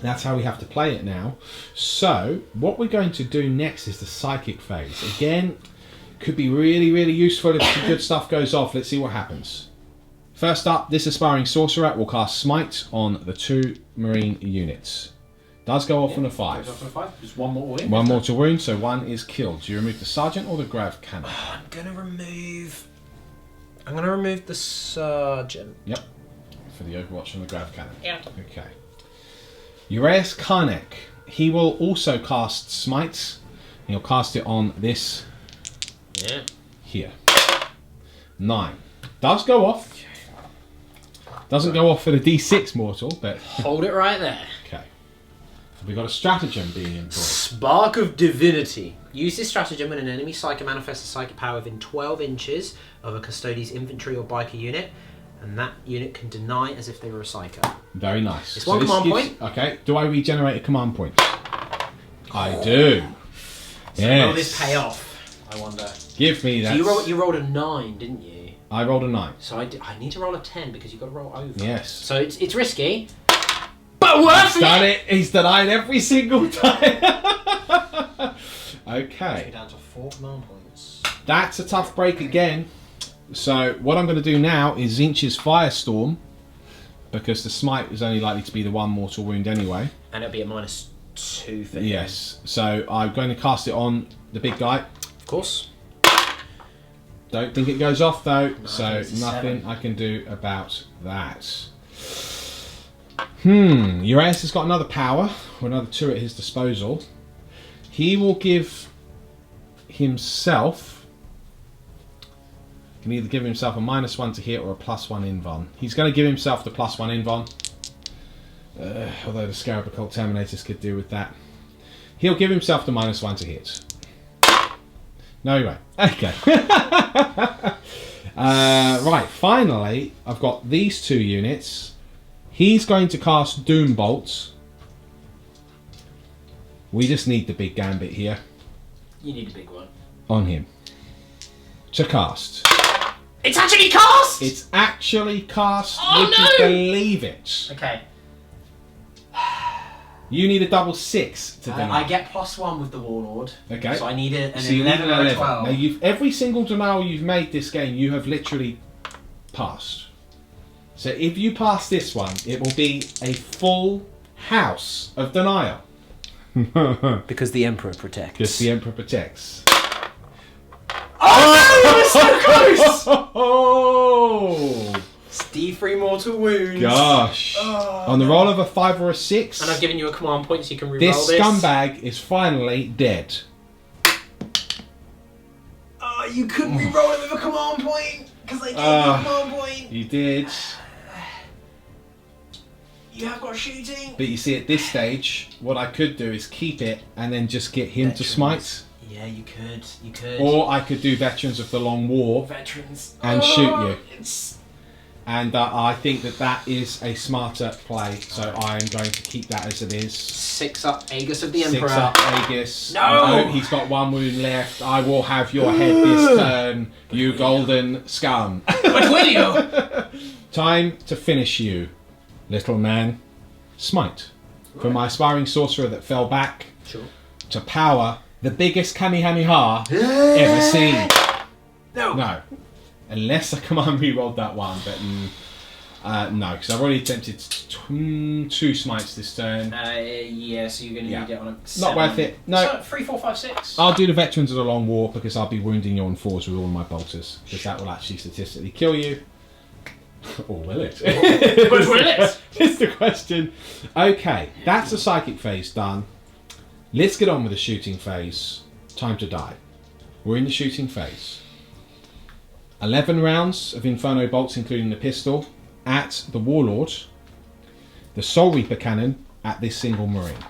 That's how we have to play it now. So what we're going to do next is the Psychic phase. Again, could be really, really useful if some good stuff goes off. Let's see what happens. First up, this Aspiring Sorcerer will cast Smite on the 2 Marine units. Does go off on a 5. Goes off on a 5. Just 1 more to wound. 1 more to wound, so 1 is killed. Do you remove the Sergeant or the Grav Cannon? I'm gonna remove the Sergeant. Yep. For the Overwatch from the Grav Cannon. Yeah. Okay. Ures Karnak. He will also cast Smite. He'll cast it on this here. 9. Does go off. Doesn't go off for the D6 mortal, but... Hold it right there. Okay. We've got a stratagem being employed. Spark of Divinity. Use this stratagem when an enemy psyker manifests a psychic power within 12 inches of a Custodes infantry or biker unit, and that unit can deny as if they were a psyker. Very nice. It's 1 command point. Okay. Do I regenerate a command point? I do. So will this pay off, I wonder? Give me that. So you rolled a 9, didn't you? I rolled a 9. So I need to roll a 10 because you've got to roll over. Yes. So it's risky, but worth He's done it. He's denied every single time. We're Okay. down to 4 command points. That's a tough break again. So what I'm going to do now is Zinch's Firestorm, because the smite is only likely to be the 1 mortal wound anyway. And it'll be at -2 for him. Yes. So I'm going to cast it on the big guy. Of course. Don't think it goes off though, No, so it's a nothing 7. I can do about that. Uraeus has got another power, or another 2 at his disposal. He will give himself, can either give himself a -1 to hit or a +1 invuln. He's going to give himself the +1 invuln, although the Scarab Occult Terminators could do with that. He'll give himself the -1 to hit. No, he won't. Okay. Right, finally, I've got these 2 units. He's going to cast Doom Bolts. We just need the big gambit here You need a big one. on him to cast. It's actually cast! It's actually cast. Oh, Would you no! believe it? Okay. You need a double 6 to deny. I get +1 with the Warlord. Okay. So I need an So you need 11 an or a 11. 12. Now, every single denial you've made this game, you have literally passed. So if you pass this one, it will be a full house of denial. Because the Emperor protects. Because the Emperor protects. Oh no! It was so close! Oh! It's D3 mortal wounds. Gosh. On the roll of a 5 or a 6, And I've given you a command point so you can reroll this this. scumbag is finally dead. Oh, you couldn't reroll it with a command point because I gave you a command point. You did. You have got shooting. But you see, at this stage, what I could do is keep it and then just get him to smite. Yeah, you could. You could. Or I could do Veterans of the Long War Veterans. and shoot you. It's... And I think that is a smarter play, so I am going to keep that as it is. 6 up Aegis of the Emperor. 6 up Aegis. No! He's got 1 wound left. I will have your head this turn, you golden scum. But will you? Time to finish you, little man. Smite. For my aspiring sorcerer that fell back Sure. to power the biggest Kamehameha ever seen. No. No. Unless I command rerolled that one, but no, because I've already attempted 2 smites this turn. Yeah, so you're going to need it on a 7. Not worth it. No. So 3, 4, 5, 6. I'll do the Veterans of the Long War because I'll be wounding you on 4s with all my bolters. Because that will actually statistically kill you. Or will it? But will it? It's the question. Okay, that's the psychic phase done. Let's get on with the shooting phase. Time to die. We're in the shooting phase. 11 rounds of Inferno bolts, including the pistol, at the Warlord. The Soul Reaper cannon at this single Marine.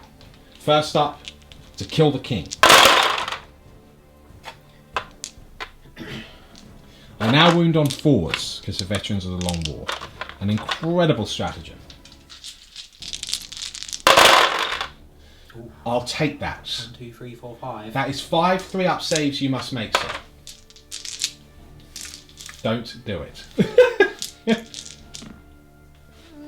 First up, to kill the King. I now wound on 4s because of Veterans of the Long War. An incredible stratagem. I'll take that. 1, 2, 3, 4, 5. That is 5 3-up saves you must make, sir. Don't do it.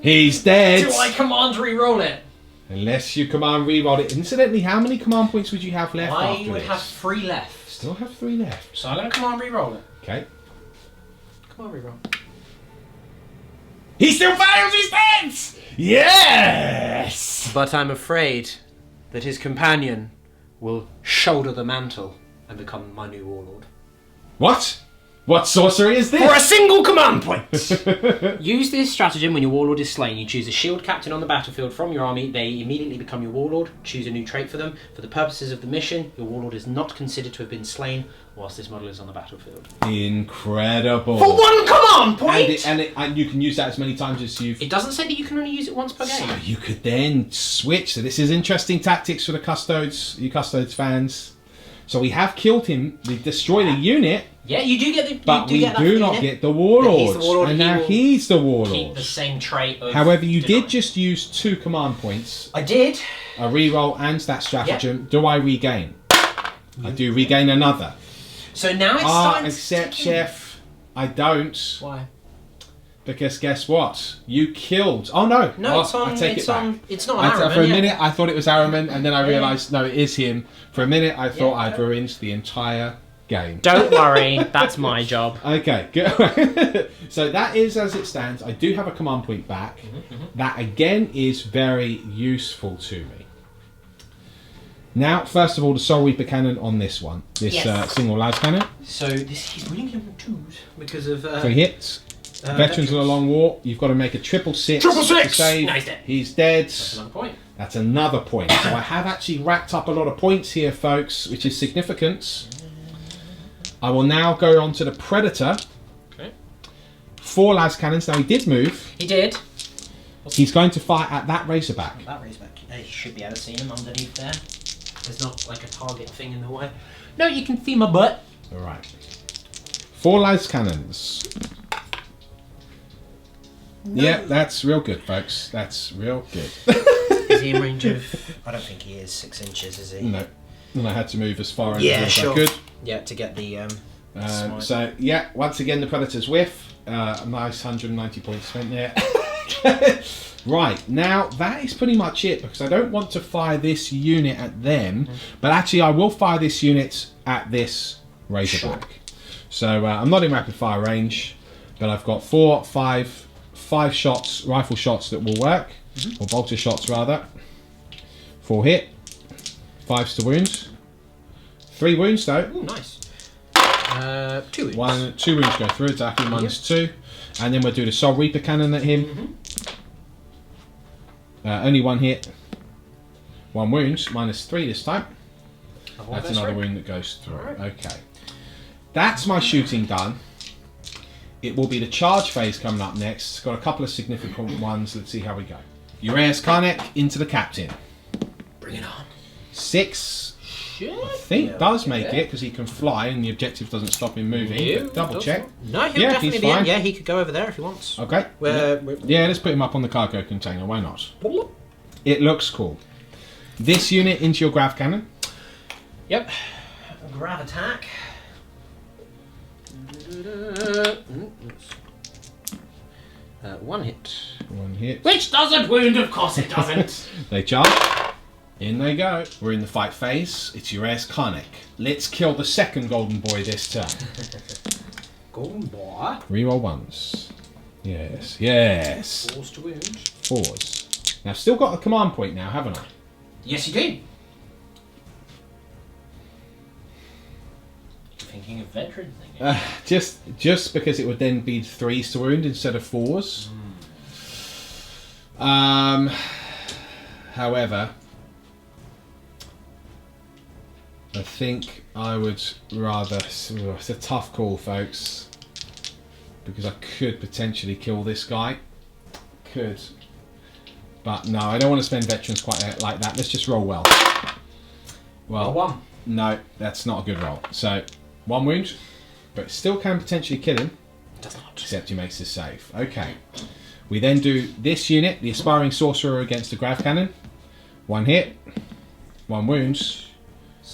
He's dead! Do I command reroll it? Unless you command reroll it. Incidentally, how many command points would you have left I after would this? have 3 left. Still have 3 left. So I'm going to command reroll it. Okay. Come on, reroll. He still fails his dance! Yes! But I'm afraid that his companion will shoulder the mantle and become my new warlord. What? What sorcery is this? For a single command point! Use this stratagem when your warlord is slain. You choose a shield captain on the battlefield from your army. They immediately become your warlord. Choose a new trait for them. For the purposes of the mission, your warlord is not considered to have been slain whilst this model is on the battlefield. Incredible. For 1 command point! And you can use that as many times as you've... It doesn't say that you can only use it once per game. So you could then switch. So this is interesting tactics for the Custodes, you Custodes fans. So we have killed him. We've destroyed a unit. Yeah, you do get the. But we get that do not unit. get the Warlord. Warlord, And he now will he's the Keep the Warlord. same trait of However, you deny. did just use 2 command points. I did. A reroll and that stratagem. Do I regain? I do regain another. So now it's Ah, starting accept, to... chef. I don't. Why? Because guess what? You killed. Oh no! No, Oh, it's on. I take It's it back. on. It's not Araman. For a minute, I thought it was Araman, and then I realised no, it is him. For a minute, I thought I'd ruined the entire game. Don't worry, that's my job. Okay, good. So that is as it stands. I do have a command point back. That again is very useful to me. Now, first of all, the Soul Reaper cannon on this one. This single las cannon. So this is really on twos because of 3 hits. Veterans of the Long War. You've got to make a 666. Triple six! To save. No, he's dead. He's dead. That's another point. That's another point. So I have actually racked up a lot of points here, folks, which is significant. I will now go on to the Predator. Okay. 4 las cannons. Now he did move. He did. He's going to fire at that Razorback. that Razorback. You should be able to see him underneath there. There's not like a target thing in the way. No, you can see my butt. All right. 4 las cannons. No. Yeah, that's real good, folks. That's real good. Is he in range of? I don't think he is 6 inches, is he? No. And I had to move as far as sure. I could. Yeah, to get the. So yeah, once again the Predator's whiff. A nice 190 points spent there. Right, now that is pretty much it because I don't want to fire this unit at them, but actually I will fire this unit at this Razorback. Sure. So I'm not in rapid fire range, but I've got 5 shots, rifle shots that will work, or bolter shots rather. 4 hit, 5s to wound, 3 wounds though. Ooh, nice. 2 wounds. 2 wounds go through, attacking -2, and then we'll do the Soul Reaper cannon at him. Only 1 hit, 1 wound, -3 this time. That's another wound that goes through. Right. Okay, that's my shooting done. It will be the charge phase coming up next. Got a couple of significant ones. Let's see how we go. Uraeus Karnak into the captain. Bring it on. 6. I think does make it because he can fly and the objective doesn't stop him moving. But double check. No, he'll definitely he's be fine. in. Yeah, he could go over there if he wants. Okay. Yeah, let's put him up on the cargo container. Why not? It looks cool. This unit into your grav cannon. Yep. Grav attack. 1 hit. 1 hit. Which doesn't wound, of course it doesn't. They charge. In they go. We're in the fight phase. It's Uraeus Karnak. Let's kill the second golden boy this turn. Golden boy. Reroll 1s. Yes. Yes. 4s to wound. 4s. Now, I've still got a command point now, haven't I? Yes, you do. Thinking of veteran thing. Just because it would then be 3s to wound instead of 4s. However, I think I would rather. It's a tough call, folks, because I could potentially kill this guy. Could, but no, I don't want to spend veterans quite like that. Let's just roll well. Well, roll 1. No, that's not a good roll. So 1 wound, but still can potentially kill him. Does not. Except he makes his save. Okay. We then do this unit, the Aspiring Sorcerer against the Grav Cannon. 1 hit, 1 wound.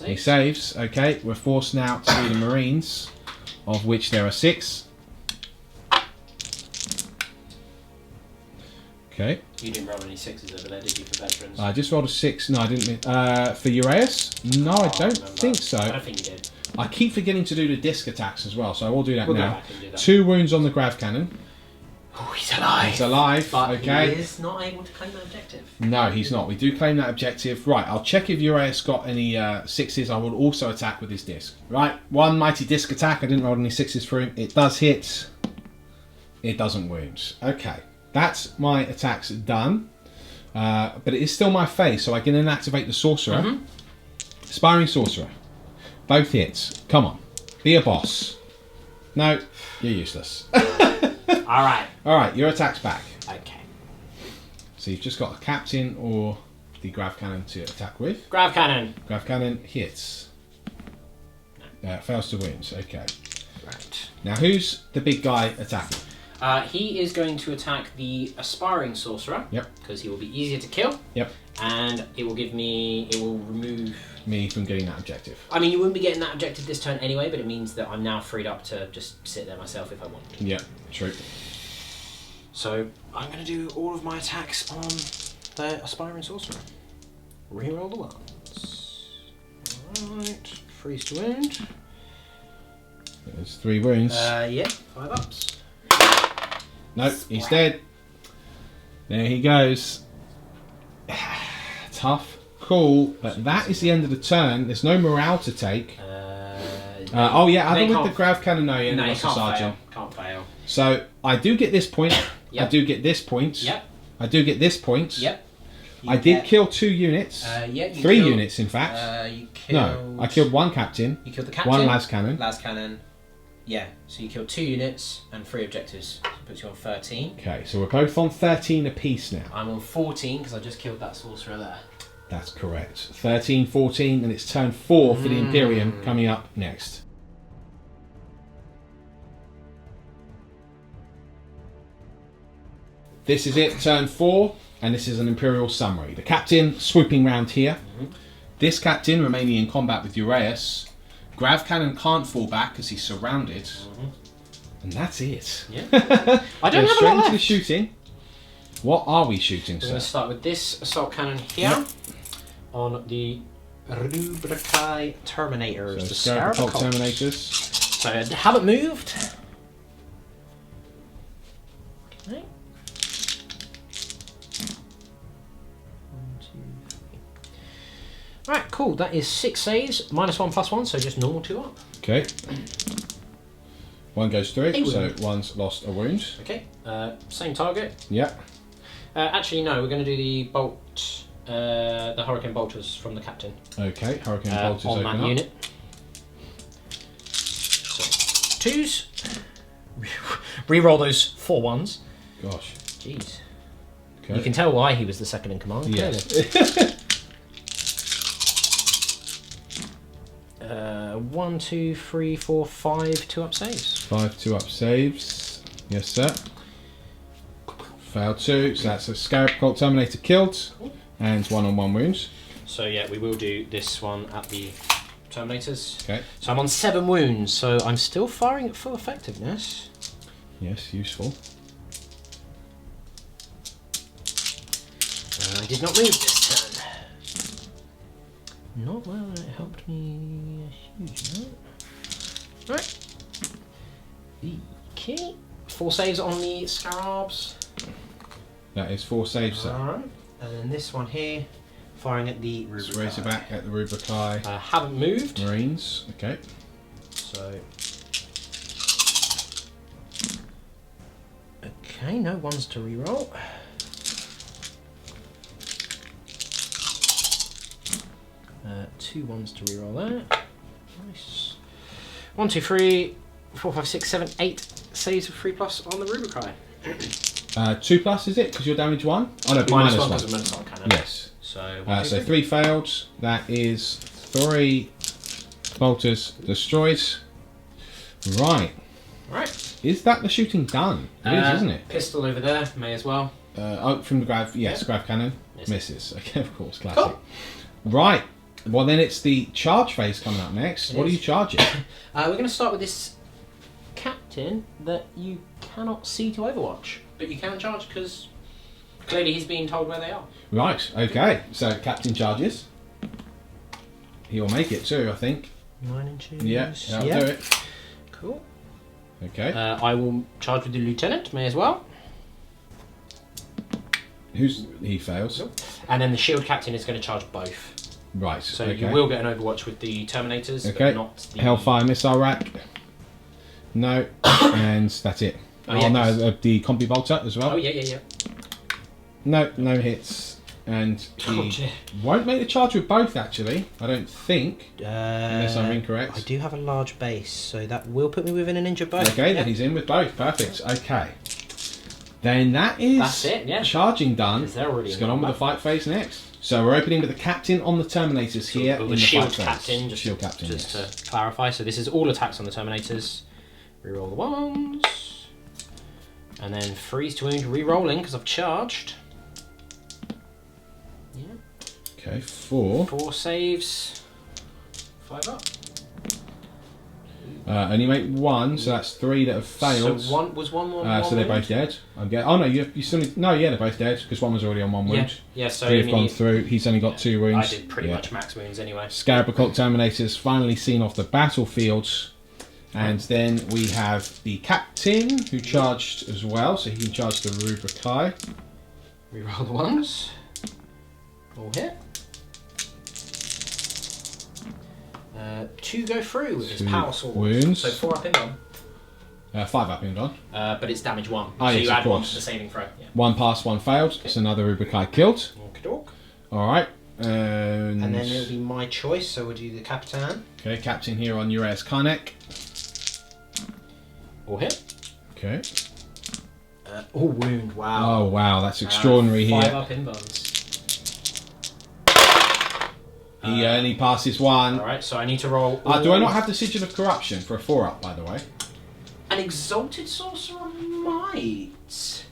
He saves. Okay, we're forced now to do the Marines, of which there are 6. Okay. You didn't roll any 6s over there, did you, for veterans? I just rolled a 6. No, I didn't. For Uraeus? No, I don't think so. I don't think you did. I keep forgetting to do the disc attacks as well, so I will do that We'll now. go back and do that. 2 wounds on the Grav Cannon. Oh, he's alive. He's alive, But okay. he is not able to claim that objective. No, he's not. We do claim that objective. Right, I'll check if Uraeus got any 6s. I will also attack with his disc. Right, 1 mighty disc attack. I didn't roll any 6s for him. It does hit. It doesn't wound. Okay, that's my attacks done. But it is still my phase, so I can then activate the Sorcerer. Aspiring Sorcerer. Both hits. Come on. Be a boss. No, you're useless. Alright. Alright, your attack's back. Okay. So you've just got a captain or the Grav Cannon to attack with. Grav cannon. Grav Cannon hits. Fails to wound. Okay. Right. Now who's the big guy attacking? He is going to attack the aspiring sorcerer. Yep. Because he will be easier to kill. Yep. And it will remove me from getting that objective. I mean, you wouldn't be getting that objective this turn anyway, but it means that I'm now freed up to just sit there myself if I want to. Yeah, true. So I'm going to do all of my attacks on the aspiring sorcerer. Reroll the ones. Alright, freeze to wound. There's 3 wounds. Yeah, 5 ups. Nope, he's dead. There he goes. Tough call, but that is the end of the turn. There's no morale to take. Oh yeah, other with the grav cannoneer and the sergeant. Can't fail. So I do get this point. Yep. I do get this point. Yep. I do get this point. Yep. I did kill 2 units. Yeah, 3 units, in fact. You killed... No, I killed 1 captain. You killed the captain. 1 las cannon. Las cannon. Yeah, so you killed 2 units and 3 objectives. So it puts you on 13. Okay, so we're both on 13 apiece now. I'm on 14 because I just killed that sorcerer there. That's correct. 13, 14, and it's turn 4 for the Imperium coming up next. This is it, turn 4, and this is an Imperial summary. The captain swooping round here. This captain remaining in combat with Uraeus. Grav cannon can't fall back because he's surrounded. And that's it. Yeah. I don't have a straight lot into the left. shooting. What are we shooting, We're sir? going to start with this assault cannon here on the Rubricae Terminators. So the Scarab Scarab Occult Occult. Terminators. So I haven't moved. Okay. 1, 2, 3. Right, cool. That is 6 saves, -1/+1, so just normal 2 up. Okay. 1 goes through, A so wound. 1's lost a wound. Okay, same target. Yeah. Actually, no, we're going to do the bolt, the Hurricane Bolters from the captain. Okay, Hurricane Bolters on open that up. unit. So, 2s. Reroll those 4 1s. Gosh. Jeez. Okay. You can tell why he was the second in command. Yes. Clearly. 1, 2, 3, 4, 5 2-up saves. 5 2-up saves. Yes, sir. Failed 2, so that's a Scarab Occult Terminator killed, and 1-on-1 wounds. So yeah, we will do this one at the Terminators. Okay. So I'm on 7 wounds, so I'm still firing at full effectiveness. Yes, useful. I did not move this turn. Not well, it helped me a huge amount. Right. Okay. 4 saves on the Scarabs. That is 4 saves, sir. Alright. And then this one here, firing at the Let's raise it back at the Rubricae. Haven't moved. Marines. Okay. So. Okay, no ones to reroll. Two ones to reroll there. Nice. 1, 2, 3, 4, 5, 6, 7, 8 saves of 3+ on the Rubricae. 2+ is it? Because you're damage 1? Oh no, Minus minus 1 because of 1. Mental Cannon. Yes. So, So 3 failed. That is 3 bolters destroyed. Right. Right. Is that the shooting done? It is, isn't it? Pistol over there, may as well. From the grav, yes, Yeah. grav cannon. Misses. Misses. Okay, of course, classic. Cool. Right. Well, then it's the charge phase coming up next. What are you charging? We're going to start with this captain that you cannot see to Overwatch, but you can charge because clearly he's being told where they are. Right. Okay. So captain charges. He'll make it too, I think. 9 inches. Yeah, that'll do it. Cool. Okay. I will charge with the lieutenant, may as well. He fails. And then the shield captain is going to charge both. Right. So okay. you will get an Overwatch with the Terminators, Okay. but not the... Hellfire missile rack. No. And that's it. Oh, yeah, no, 'cause- the combi bolter as well. Oh, yeah. No hits. And Oh, he dear. won't make the charge with both, actually. I don't think. Unless I'm incorrect. I do have a large base, so that will put me within an inch of both. Okay, then he's in with both. Perfect. Okay. Then that's it, yeah. charging done. Because they're already Let's in get on with the combat. fight phase next. So we're opening with the captain on the Terminators here Well, in the the shield fight phase. captain, just, shield captain, just yes. to clarify. So this is all attacks on the Terminators. Reroll the ones. And then freeze to wound, re-rolling because I've charged. Yeah. Okay, 4. 4 saves. 5 up. Only make 1, so that's 3 that have failed. So one was one so they're both dead. Oh no, you still need, no, yeah, they're both dead because one was already on 1 wound. Yeah, so 3 have gone through. He's only got 2 wounds. I did pretty much max wounds anyway. Scarab Occult Terminator's finally seen off the battlefield. And then we have the captain who charged as well, so he can charge the Rubrikai. Reroll the ones. All hit. 2 go through with his 2 power sword. wounds. So 4 up in one. 5 up in gone. But it's damage 1. Oh, so yes, you of add 1 course. to the saving throw. Yeah. 1 passed, 1 failed. Okay. So another Rubrikai killed. Okey-doke. Alright. And then it'll be my choice, so we'll do the Capitan. Okay, captain here on Uraeus Karnak. All hit. Okay. Oh, wound, wow. Oh wow, that's extraordinary 5 here. up in buns. He only passes 1. Alright, so I need to roll. Do I not have the Sigil of Corruption for a 4 up, by the way? An Exalted Sorcerer might.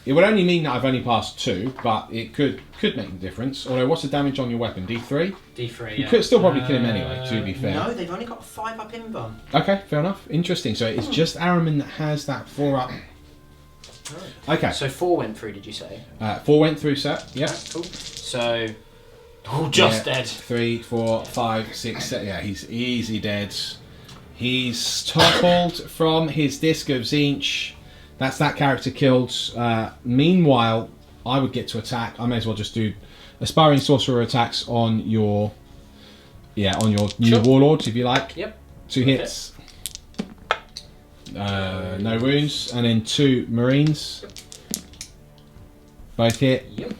It would only mean that I've only passed 2, but it could make a difference. Although, what's the damage on your weapon? D3? D3, You yeah. could still probably kill him anyway, to be fair. No, they've only got 5 up in bun. Okay, fair enough. Interesting. So it's just Araman that has that 4 up. Okay. So 4 went through, did you say? 4 went through, sir. Yep. Cool. So, just dead. 3, 4, 5, 6, 7. Yeah, he's easy dead. He's toppled from his Disc of Zinch. That's that character killed. Meanwhile, I would get to attack. I may as well just do Aspiring Sorcerer attacks on your new Warlord, if you like. Yep. 2 hits. No wounds. And then 2 Marines. Both hit. Yep.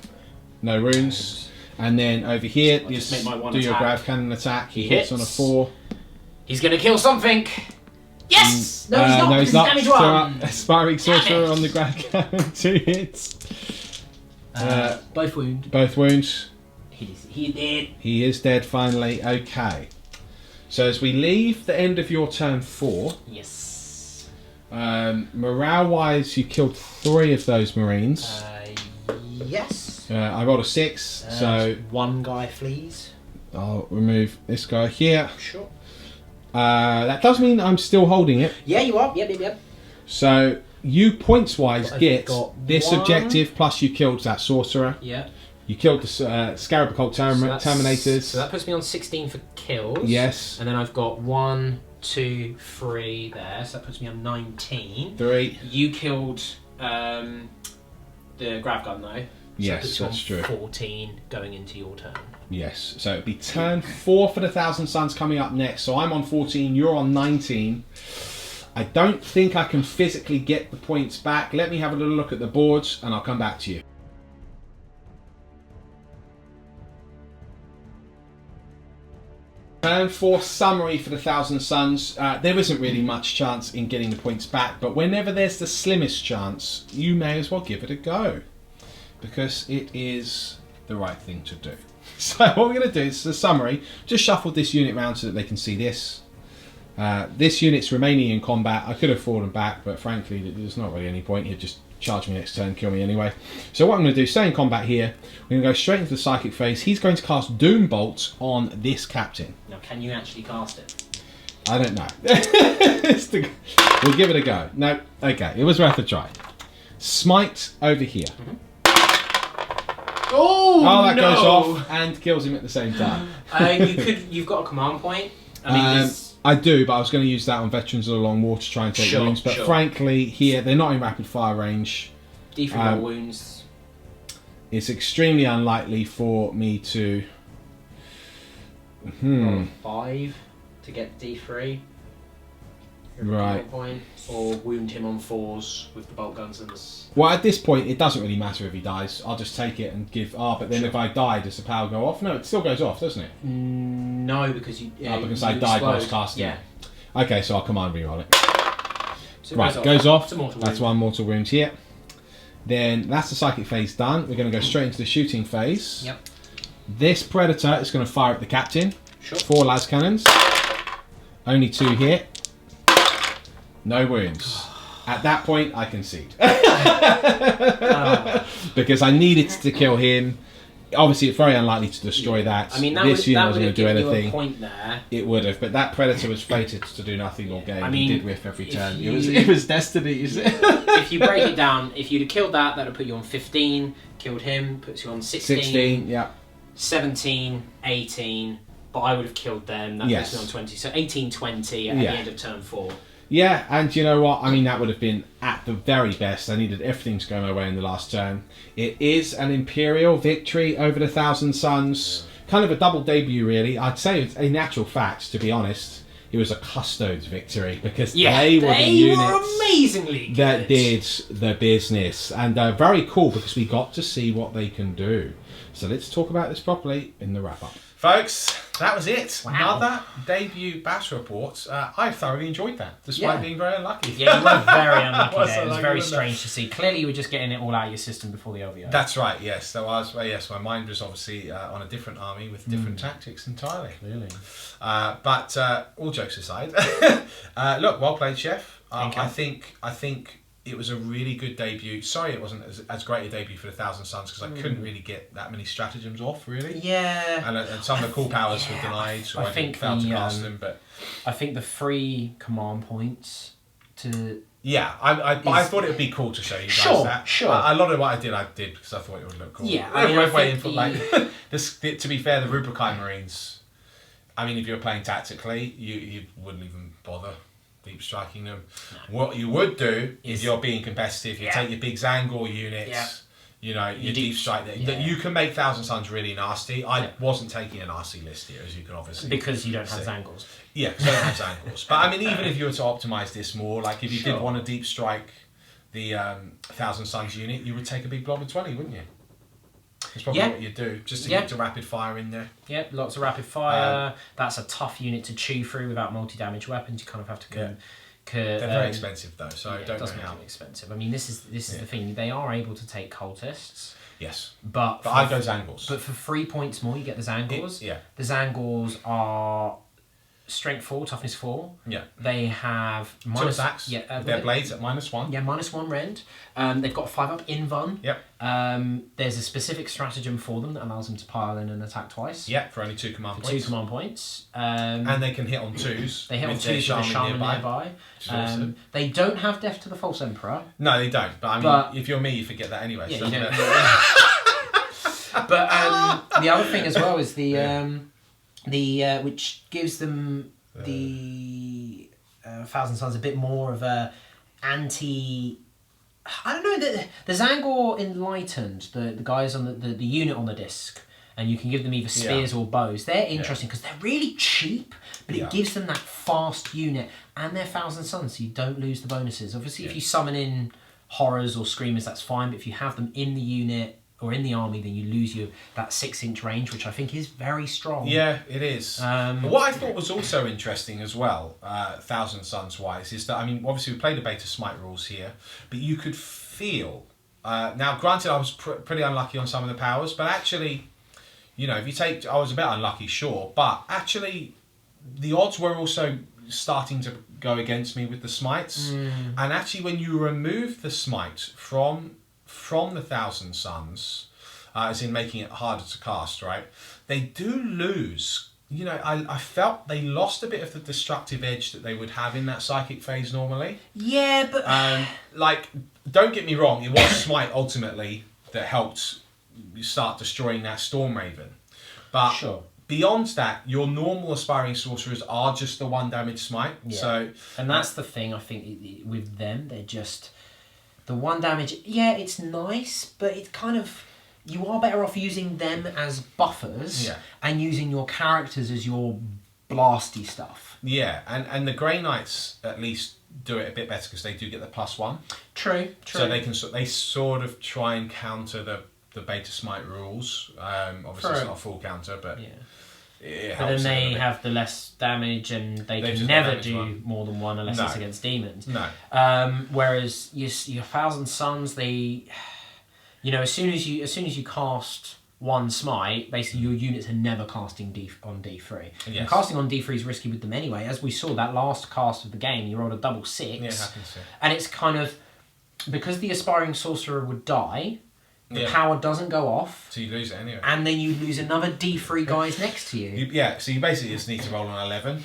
No wounds. And then over here, I'll just make my one do your attack. Grav Cannon attack. He Hits. hits on a 4. He's going to kill something. Yes! No, he's not. No, he's not. Damage So, 1. Aspiring Sorcerer it. on the Grav Cannon. 2 hits. Both wound. Both wounds. He did. He is dead finally. Okay. So as we leave the end of your turn 4, Yes. morale-wise, you killed 3 of those Marines. Yes. I rolled a 6, so 1 guy flees. I'll remove this guy here. Sure. That does mean I'm still holding it. Yeah, you are. Yep. So you points-wise I've get got this 1. objective, plus you killed that Sorcerer. Yeah. You killed the Scarab Occult Terminators. So that puts me on 16 for kills. Yes. And then I've got 1, 2, 3 there. So that puts me on 19. 3. You killed the Grav Gun though. So Yes, that that's puts you true. on 14 going into your turn. Yes, so it'd be turn 4 for the Thousand Sons coming up next. So I'm on 14, you're on 19. I don't think I can physically get the points back. Let me have a little look at the boards and I'll come back to you. Turn 4 summary for the Thousand Sons. There isn't really much chance in getting the points back, but whenever there's the slimmest chance, you may as well give it a go. Because it is the right thing to do. So what we're going to do is the summary. Just shuffled this unit around so that they can see this. This unit's remaining in combat. I could have fallen back, but frankly, there's not really any point. He'd just charge me next turn, kill me anyway. So what I'm going to do, stay in combat here. We're going to go straight into the Psychic phase. He's going to cast Doom Bolt on this captain. Now, can you actually cast it? I don't know. We'll give it a go. No, okay, it was worth a try. Smite over here. Oh, that goes off and kills him at the same time. You've got a command point. I mean, I do, but I was going to use that on Veterans of the Long War to try and take wounds. But frankly, here they're not in rapid fire range. D3 wounds. It's extremely unlikely for me to. Roll 5 to get D3. Right. Point, or wound him on 4s with the bolt guns and the... Well, at this point, it doesn't really matter if he dies. I'll just take it and give. But then if I die, does the power go off? No, it still goes off, doesn't it? No, because you. Because I died while I was casting. Yeah. Okay, so I'll command reroll it. So Right, goes off. It's a mortal That's wound. 1 mortal wound here. Then that's the Psychic phase done. We're going to go straight into the shooting phase. Yep. This Predator is going to fire at the captain. Sure. 4 las cannons. Only 2 hit. No wounds. At that point, I concede. Because I needed to kill him. Obviously, it's very unlikely to destroy that. I mean, this unit wasn't going to do given anything. you a point there. It would have, but that Predator was fated to do nothing all game. I mean, he did whiff every turn. you- It was destiny. If you break it down, if you'd have killed that would put you on 15. Killed him, puts you on 16. 16, yeah. 17, 18. But I would have killed them. That Yes. puts me on 20. So 18, 20 at the end of turn 4. Yeah, and you know what? I mean, that would have been at the very best. I needed everything to go my way in the last turn. It is an Imperial victory over the Thousand Sons. Kind of a double debut, really. I'd say, it's a natural fact, to be honest, it was a Custodes victory because they were the units amazingly good. that did the business. And very cool because we got to see what they can do. So let's talk about this properly in the wrap-up. Folks, that was it. Wow. Another debut battle report. I thoroughly enjoyed that, despite being very unlucky. Yeah, you were very unlucky Was there. It was unlucky, very wasn't it? strange to see. Clearly, you were just getting it all out of your system before the OVO. That's right, yes. That was, yes, my mind was obviously on a different army with different tactics entirely. Clearly. But all jokes aside, look, well played, Chef. Thank you. I think it was a really good debut. Sorry it wasn't as great a debut for the Thousand Sons because I couldn't really get that many stratagems off, really. Yeah. And some of the cool powers were denied, so I didn't fail to cast them. But I think the free command points to... yeah, I thought it would be cool to show you guys Sure, that. sure. A lot of what I did because I thought it would look cool. Yeah, I mean, I think to be fair, the Rubicon Marines, I mean, if you were playing tactically, you wouldn't even bother deep striking them. No. What you would do is you're being competitive. You take your big Zangor units, you know, you deep strike them. Yeah. You can make Thousand Sons really nasty. I wasn't taking a nasty list here, as you can obviously because you don't have see. Zangors. Yeah, because I don't have Zangors. But I mean, even if you were to optimise this more, like if you did want to deep strike the Thousand Sons unit, you would take a big blob of 20, wouldn't you? That's probably what you'd do, just to get to rapid fire in there. Yep, lots of rapid fire. That's a tough unit to chew through without multi-damage weapons. You kind of have to... They're very expensive though, so I don't know how. Expensive. I mean, this is the thing. They are able to take cultists. Yes. But I go Zangors. But for 3 points more, you get the Zangors. Yeah. The Zangors are strength 4, toughness 4. Yeah. They have minus... 2 attacks. Yeah, their blades at -1. Yeah, -1 rend. They've got a 5-up invuln. Yep. There's a specific stratagem for them that allows them to pile in and attack twice. Yeah, for only 2 command points. 2 command points. And they can hit on 2s. They hit on 2s with a shaman nearby. Awesome. They don't have Death to the False Emperor. No, they don't. But I mean, if you're me, you forget that anyway. Yeah, so you don't. But the other thing as well is the which gives them the Thousand Sons a bit more of a anti. I don't know, the Zangor Enlightened, the guys on the unit on the disc, and you can give them either spears or bows. They're interesting because they're really cheap, but it gives them that fast unit, and they're Thousand Sons, so you don't lose the bonuses. Obviously, if you summon in horrors or screamers, that's fine, but if you have them in the unit or in the army, then you lose that 6-inch range, which I think is very strong. Yeah, it is. But what I thought was also interesting as well, Thousand Sons wise, is that, I mean, obviously we played the beta smite rules here, but you could feel... now, granted, I was pretty unlucky on some of the powers, but actually, you know, if you take... I was a bit unlucky, sure, but actually, the odds were also starting to go against me with the smites. And actually, when you remove the smite from the Thousand Sons, as in making it harder to cast, right? They do lose. You know, I felt they lost a bit of the destructive edge that they would have in that psychic phase normally. Yeah, but... like, don't get me wrong, it was Smite ultimately that helped start destroying that Storm Raven. But beyond that, your normal aspiring sorcerers are just the 1 damage Smite. Yeah. So, and that's the thing, I think, with them, they're just... The 1 damage, yeah, it's nice, but it's kind of... You are better off using them as buffers and using your characters as your blasty stuff. Yeah, and the Grey Knights at least do it a bit better because they do get the +1. True. So they sort of try and counter the beta smite rules. Obviously, it's not a full counter, but it helps. But then they have the less damage, and they can never do more than 1 unless it's against demons. No. Whereas your Thousand Sons, they, you know, as soon as you cast one smite, basically your units are never casting on D3. Yes. And casting on D3 is risky with them anyway. As we saw, that last cast of the game, you rolled a double 6. Yeah, it happens. Yeah. And it's kind of, because the Aspiring Sorcerer would die, the power doesn't go off. So you lose it anyway. And then you lose another D3 guys next to you. So you basically just need to roll an 11.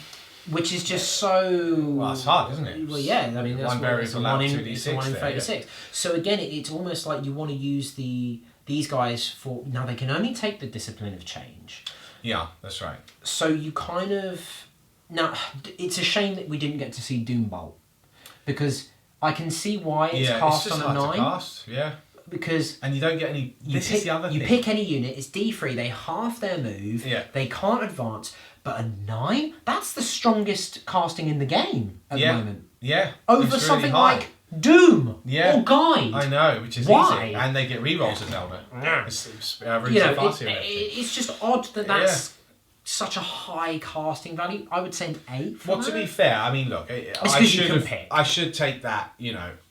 Which is just so... Well, it's hard, isn't it? Well, yeah, I mean, that's one variable out, 2d6 1 in there, 36. So again, it's almost like you want to use these guys for... Now, they can only take the Discipline of Change. Yeah, that's right. So you kind of... Now, it's a shame that we didn't get to see Doombolt. Because I can see why it's cast it's just on a 9. hard to cast, yeah. Because... And you don't get any... Is the other thing. You pick any unit, it's D3, they half their move, they can't advance... But a 9? That's the strongest casting in the game at the moment. Yeah. Over really something high. like Doom Yeah. or Guide. I know, which is Why? easy. And they get rerolls as Elder. Yeah. It's It's just odd that that's such a high casting value. I would say an 8 for Well, to be fair, I mean, look, I should take that,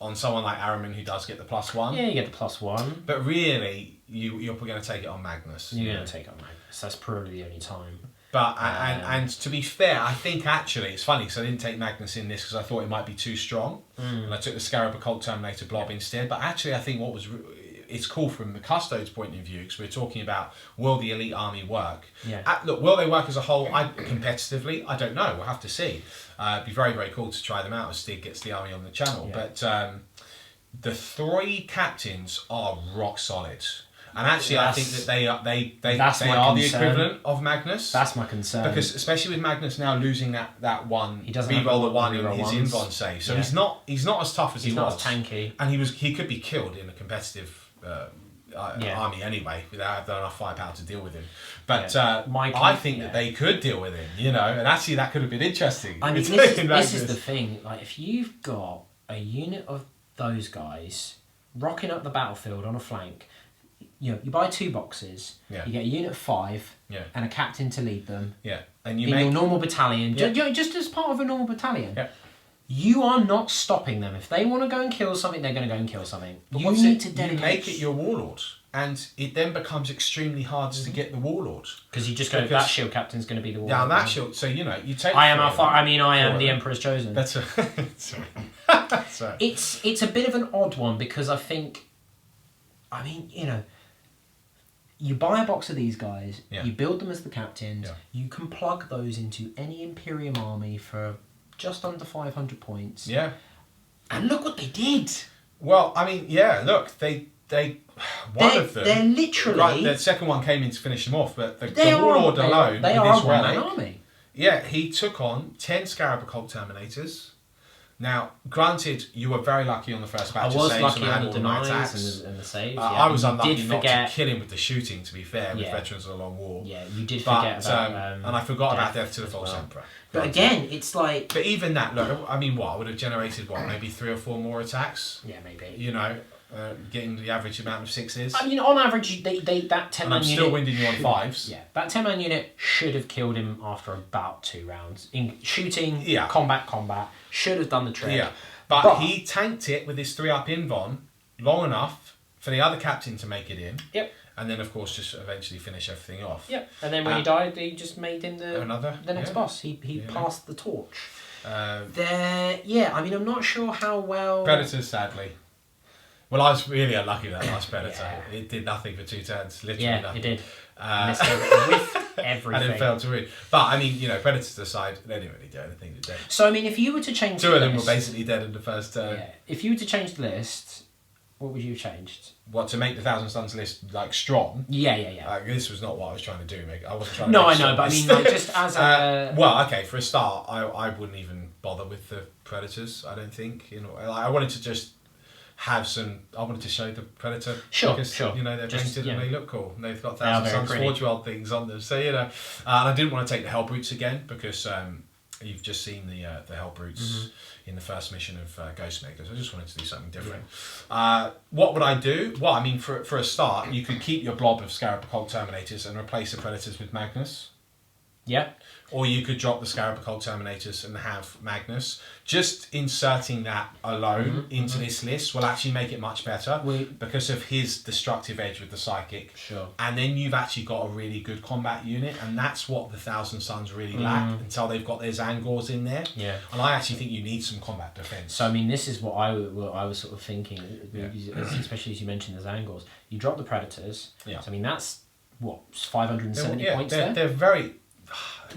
on someone like Araman who does get the +1. Yeah, you get the +1. But really, you're going to take it on Magnus. You're going to take it on Magnus. That's probably the only time. But and to be fair, I think actually it's funny because I didn't take Magnus in this because I thought it might be too strong, and I took the Scarab Occult Terminator Blob instead. But actually, I think it's cool from the Custodes' point of view because we're talking about will the elite army work? Yeah. Look, will they work as a whole? Competitively, I don't know. We'll have to see. It'd be very, very cool to try them out as Stig gets the army on the channel. Yeah. But the 3 captains are rock solid. And actually, I think that they are the equivalent of Magnus. That's my concern. Because especially with Magnus now losing that one, he doesn't reroll the 1 in his ones. Invon save, so he's not as tough as he was. He's not as tanky, and he could be killed in a competitive army anyway without having enough firepower to deal with him. But I think that they could deal with him, and actually that could have been interesting. I mean, this is the thing. Like, if you've got a unit of those guys rocking up the battlefield on a flank. You buy 2 boxes. Yeah. You get a unit of 5. Yeah. And a captain to lead them. Yeah. And your normal battalion. Yeah. Just as part of a normal battalion. Yeah. You are not stopping them. If they want to go and kill something, they're going to go and kill something. But you need to dedicate. You make it your warlord, and it then becomes extremely hard to get the warlord because you just go. That shield captain's going to be the warlord. Yeah, that shield. So you take. I am the Emperor's Chosen. That's sorry. Sorry. It's a bit of an odd one because I think. I mean, you buy a box of these guys, you build them as the captains, you can plug those into any Imperium army for just under 500 points. Yeah. And look what they did! Well, I mean, look, they one of them... They're literally... Right, the second one came in to finish them off, but the Warlord alone, they with are his a relic, army. Yeah, he took on 10 Scarab Occult Terminators. Now, granted, you were very lucky on the first batch of saves. I was lucky on the denies and the saves. I was unlucky not to kill him with the shooting, to be fair, with Veterans of the Long War. Yeah, you did forget about... and I forgot about Death to the False Emperor. But again, it's like... But even that, look, I mean, I would have generated, maybe 3 or 4 more attacks? Yeah, maybe. Getting the average amount of 6s. I mean, on average, that 10-man unit... And I'm still winding you on 5s. Yeah, that 10-man unit should have killed him after about 2 rounds. In shooting, combat, should have done the trick. Yeah. But he tanked it with his 3-up Invon long enough for the other captain to make it in. Yep. And then, of course, just eventually finish everything off. Yep. And then when he died, they just made him the next boss. He passed the torch. I mean, I'm not sure how well... Predators, sadly. Well, I was really unlucky with that last Predator. It did nothing for 2 turns. Literally nothing. It did. With everything. And it failed to read. But, I mean, Predators aside, they didn't really do anything, did they? So, I mean, if you were to change 2 of them were basically dead in the first turn. Yeah. If you were to change the list, what would you have changed? What, to make the Thousand Sons list, strong? Yeah. This was not what I was trying to do, Mick. I wasn't trying to No, I know, but I mean, just as a... well, okay, for a start, I wouldn't even bother with the Predators, I don't think. I wanted to just... I wanted to show the Predator because they're painted and they look cool. And they've got Thousand Sons Forge World things on them, so and I didn't want to take the Hellbrutes again because you've just seen the Hellbrutes in the first mission of Ghostmaker, so I just wanted to do something different. What would I do? Well, I mean, for a start, you could keep your blob of Scarab Occult Terminators and replace the Predators with Magnus. Yeah. Or you could drop the Scarab Occult Terminators and have Magnus. Just inserting that alone into this list will actually make it much better because of his destructive edge with the Psychic. Sure. And then you've actually got a really good combat unit, and that's what the Thousand Sons really lack until they've got their Zangors in there. Yeah. And I actually think you need some combat defense. So I mean, this is what I was sort of thinking, especially as you mentioned the Zangors. You drop the Predators. Yeah. So I mean, that's what 570 points there. They're very.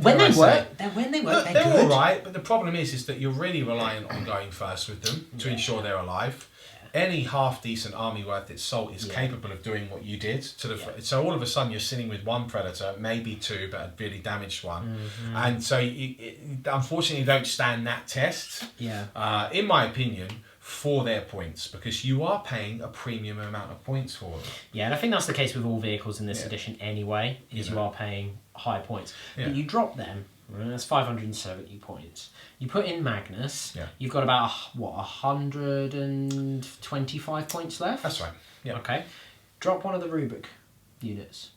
When they work, they're good. all right, but the problem is that you're really reliant on going first with them to ensure they're alive. Yeah. Any half decent army worth its salt is capable of doing what you did to the. So all of a sudden you're sitting with one Predator, maybe two, but a really damaged one, and so unfortunately you don't stand that test. Yeah. In my opinion, for their points, because you are paying a premium amount of points for them. Yeah, and I think that's the case with all vehicles in this edition anyway, is you are paying high points. Yeah. But you drop them, that's 570 points. You put in Magnus, you've got about, 125 points left? That's right, yeah. Okay. Drop one of the Rubric units.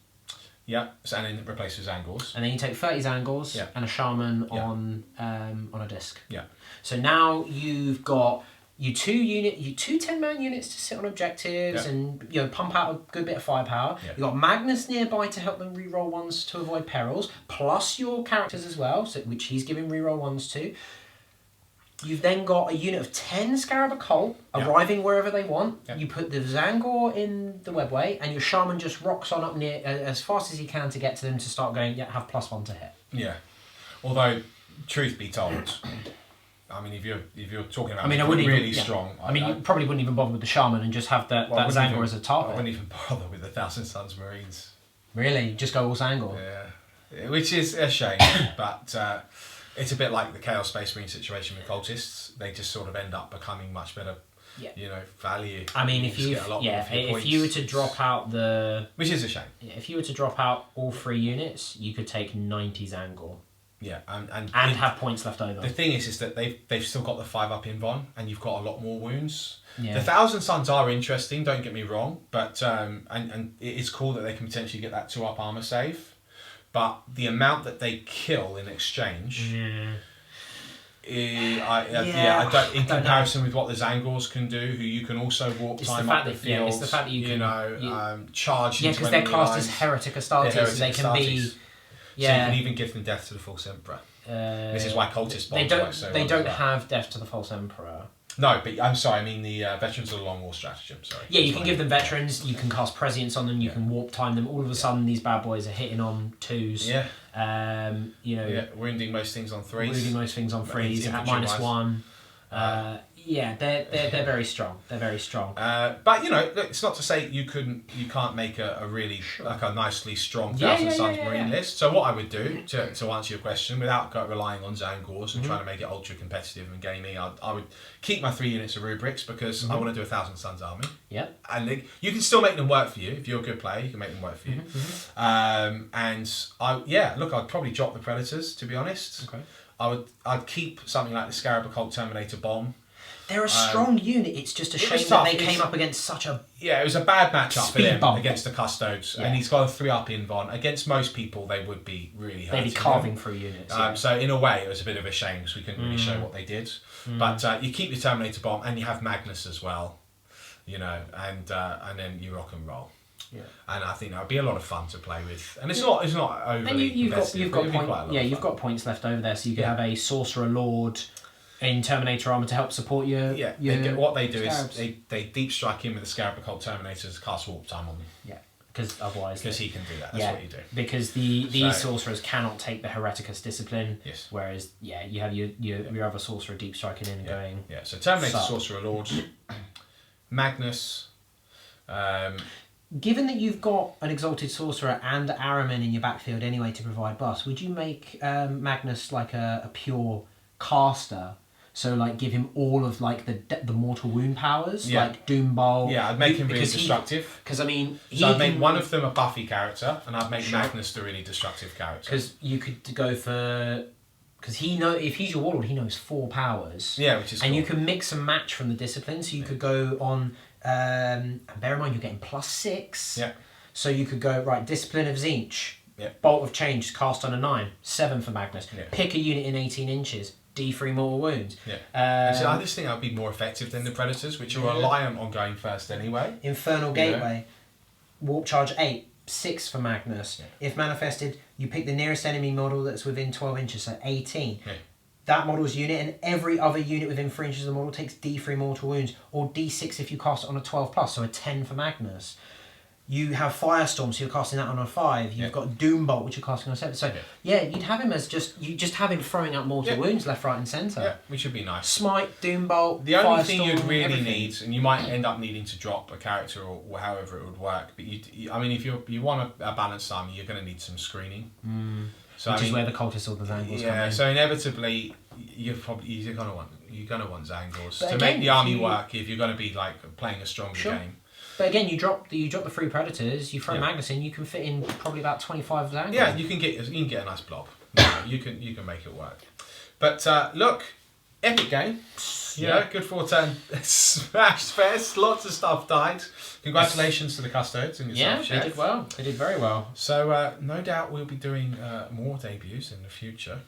Yeah, so, and then replace with Angles. And then you take 30 Angles and a Shaman on a disc. Yeah. So now you've got your two 10-man units to sit on objectives and pump out a good bit of firepower. Yeah. You've got Magnus nearby to help them reroll ones to avoid perils, plus your characters as well, which he's giving reroll ones to. You've then got a unit of 10 Scarab Occult arriving wherever they want. You put the Zangor in the webway, and your Shaman just rocks on up near as fast as he can to get to them to start going, have +1 to hit. Yeah. Although, truth be told, I mean, if you're talking about strong... you probably wouldn't even bother with the Shaman and just have that Zangor as a target. I wouldn't even bother with the Thousand Sons Marines. Really? Just go all Zangor? Yeah. Which is a shame, but it's a bit like the Chaos Space Marine situation with cultists. They just sort of end up becoming much better, value. I mean, if you were to drop out the... Which is a shame. Yeah, if you were to drop out all 3 units, you could take 90 Zangor. Yeah, and have points left over. The thing is that they've still got the 5-up invuln, and you've got a lot more wounds. Yeah. The Thousand Sons are interesting, don't get me wrong, but and it is cool that they can potentially get that 2-up armor save, but the amount that they kill in exchange, in comparison with what the Zangors can do, who you can also warp time up the field. It's the fact that you can charge. Yeah, because they're classed as Heretic Astartes, so they can be. Yeah. So you can even give them death to the False Emperor. This is why cultists bombs work so well. They don't have death to the False Emperor. No, but I'm sorry, I mean the Veterans of the Long War stratagem, sorry. Yeah, you can give them veterans, you can cast Prescience on them, you can warp time them. All of a sudden, these bad boys are hitting on 2s. Yeah. Wounding most things on 3s. Wounding most things on 3s at -1. They're very strong. They're very strong. But look, it's not to say you can't make a really like a nicely strong Thousand Sons Marine list. So what I would do to answer your question, without relying on Zangors and trying to make it ultra competitive and gamey, I would keep my 3 units of Rubrics because I want to do a Thousand Sons army. Yeah. And you can still make them work for you if you're a good player. You can make them work for you. I'd probably drop the Predators, to be honest. Okay. I'd keep something like the Scarab Occult Terminator Bomb. They're a strong unit. It's just a shame that they came up against such a... Yeah, it was a bad matchup for them against the Custodes. Yeah. And he's got a 3-up invuln. Against most people, they would be really hurting. They'd be carving through units. So in a way, it was a bit of a shame because we couldn't really show what they did. But you keep your Terminator Bomb and you have Magnus as well. And then you rock and roll. Yeah. And I think that would be a lot of fun to play with. And it's not overly and you've got points left over there, so you could have a Sorcerer Lord in Terminator armor to help support your... what they do is they deep strike in with the Scarab Occult Terminators, cast warp time on them. Yeah, because otherwise... Because he can do that, that's what you do. Because these sorcerers cannot take the Hereticus discipline, whereas, you have your other sorcerer deep striking in and going... Yeah, so Terminator, Sorcerer Lord, Magnus... Given that you've got an Exalted Sorcerer and Aramin in your backfield anyway to provide buffs, would you make Magnus like a pure caster? So give him all of the mortal wound powers, like Doom Bowl. Yeah, I'd make him really destructive. Because I'd make one of them a buffy character, and I'd make Magnus the really destructive character. Because you could go for... Because if he's your warlord, he knows 4 powers. Yeah, which is And cool. you can mix and match from the discipline, so you could go on... and bear in mind, you're getting +6. Yeah. So you could go, Discipline of Tzeentch, Yeah. Bolt of Change, cast on a 9, 7 for Magnus. Yeah. Pick a unit in 18 inches, D3 mortal wounds. Yeah. So I just think that would be more effective than the Predators, which are reliant on going first anyway. Infernal Gateway, Warp Charge 8, 6 for Magnus. Yeah. If manifested, you pick the nearest enemy model that's within 12 inches, so 18. Yeah. That model's unit and every other unit within 3 inches of the model takes D3 mortal wounds, or D6 if you cast it on a 12+, so a 10 for Magnus. You have Firestorm, so you're casting that on a 5. You've got Doombolt, which you're casting on a 7. So, you'd have him as you just have him throwing out mortal wounds left, right, and centre. Yeah, which would be nice. Smite, Doombolt, The only Firestorm, thing you'd really everything. need, and you might end up needing to drop a character or however it would work, but I mean, if you want a balanced army, you're going to need some screening. So Which is where the Cultist Orders angles come in. So inevitably you're going to want Zangors But to again, make the army work if you're going to be like playing a stronger game. But again, you drop the 3 Predators, you throw Magnus in, you can fit in probably about 25 Zangors. Yeah, you can get a nice blob. You can make it work. But look, epic game. Good 4-turn smash fest. Lots of stuff died. Congratulations to the Custodes and yourself, Chef. They did well. They did very well. So no doubt we'll be doing more debuts in the future.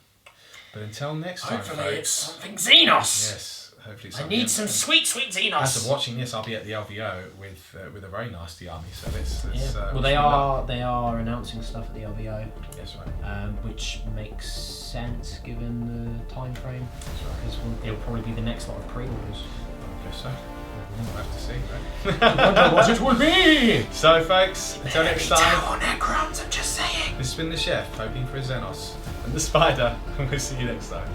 But until next time, Hopefully folks, it's something Xenos. Yes. Hopefully I something. need some sweet Xenos. After watching this, I'll be at the LVO with a very nasty army. So let's well, they are announcing stuff at the LVO. Yes, right. Which makes sense given the time frame. Because it'll probably be the next lot of pre-orders. I guess so. We'll have to see. Right? I wonder what it will be. So, folks, until next time. Necrons, I'm just saying. This has been the Chef, hoping for a Xenos, and the Spider, and we'll see you next time.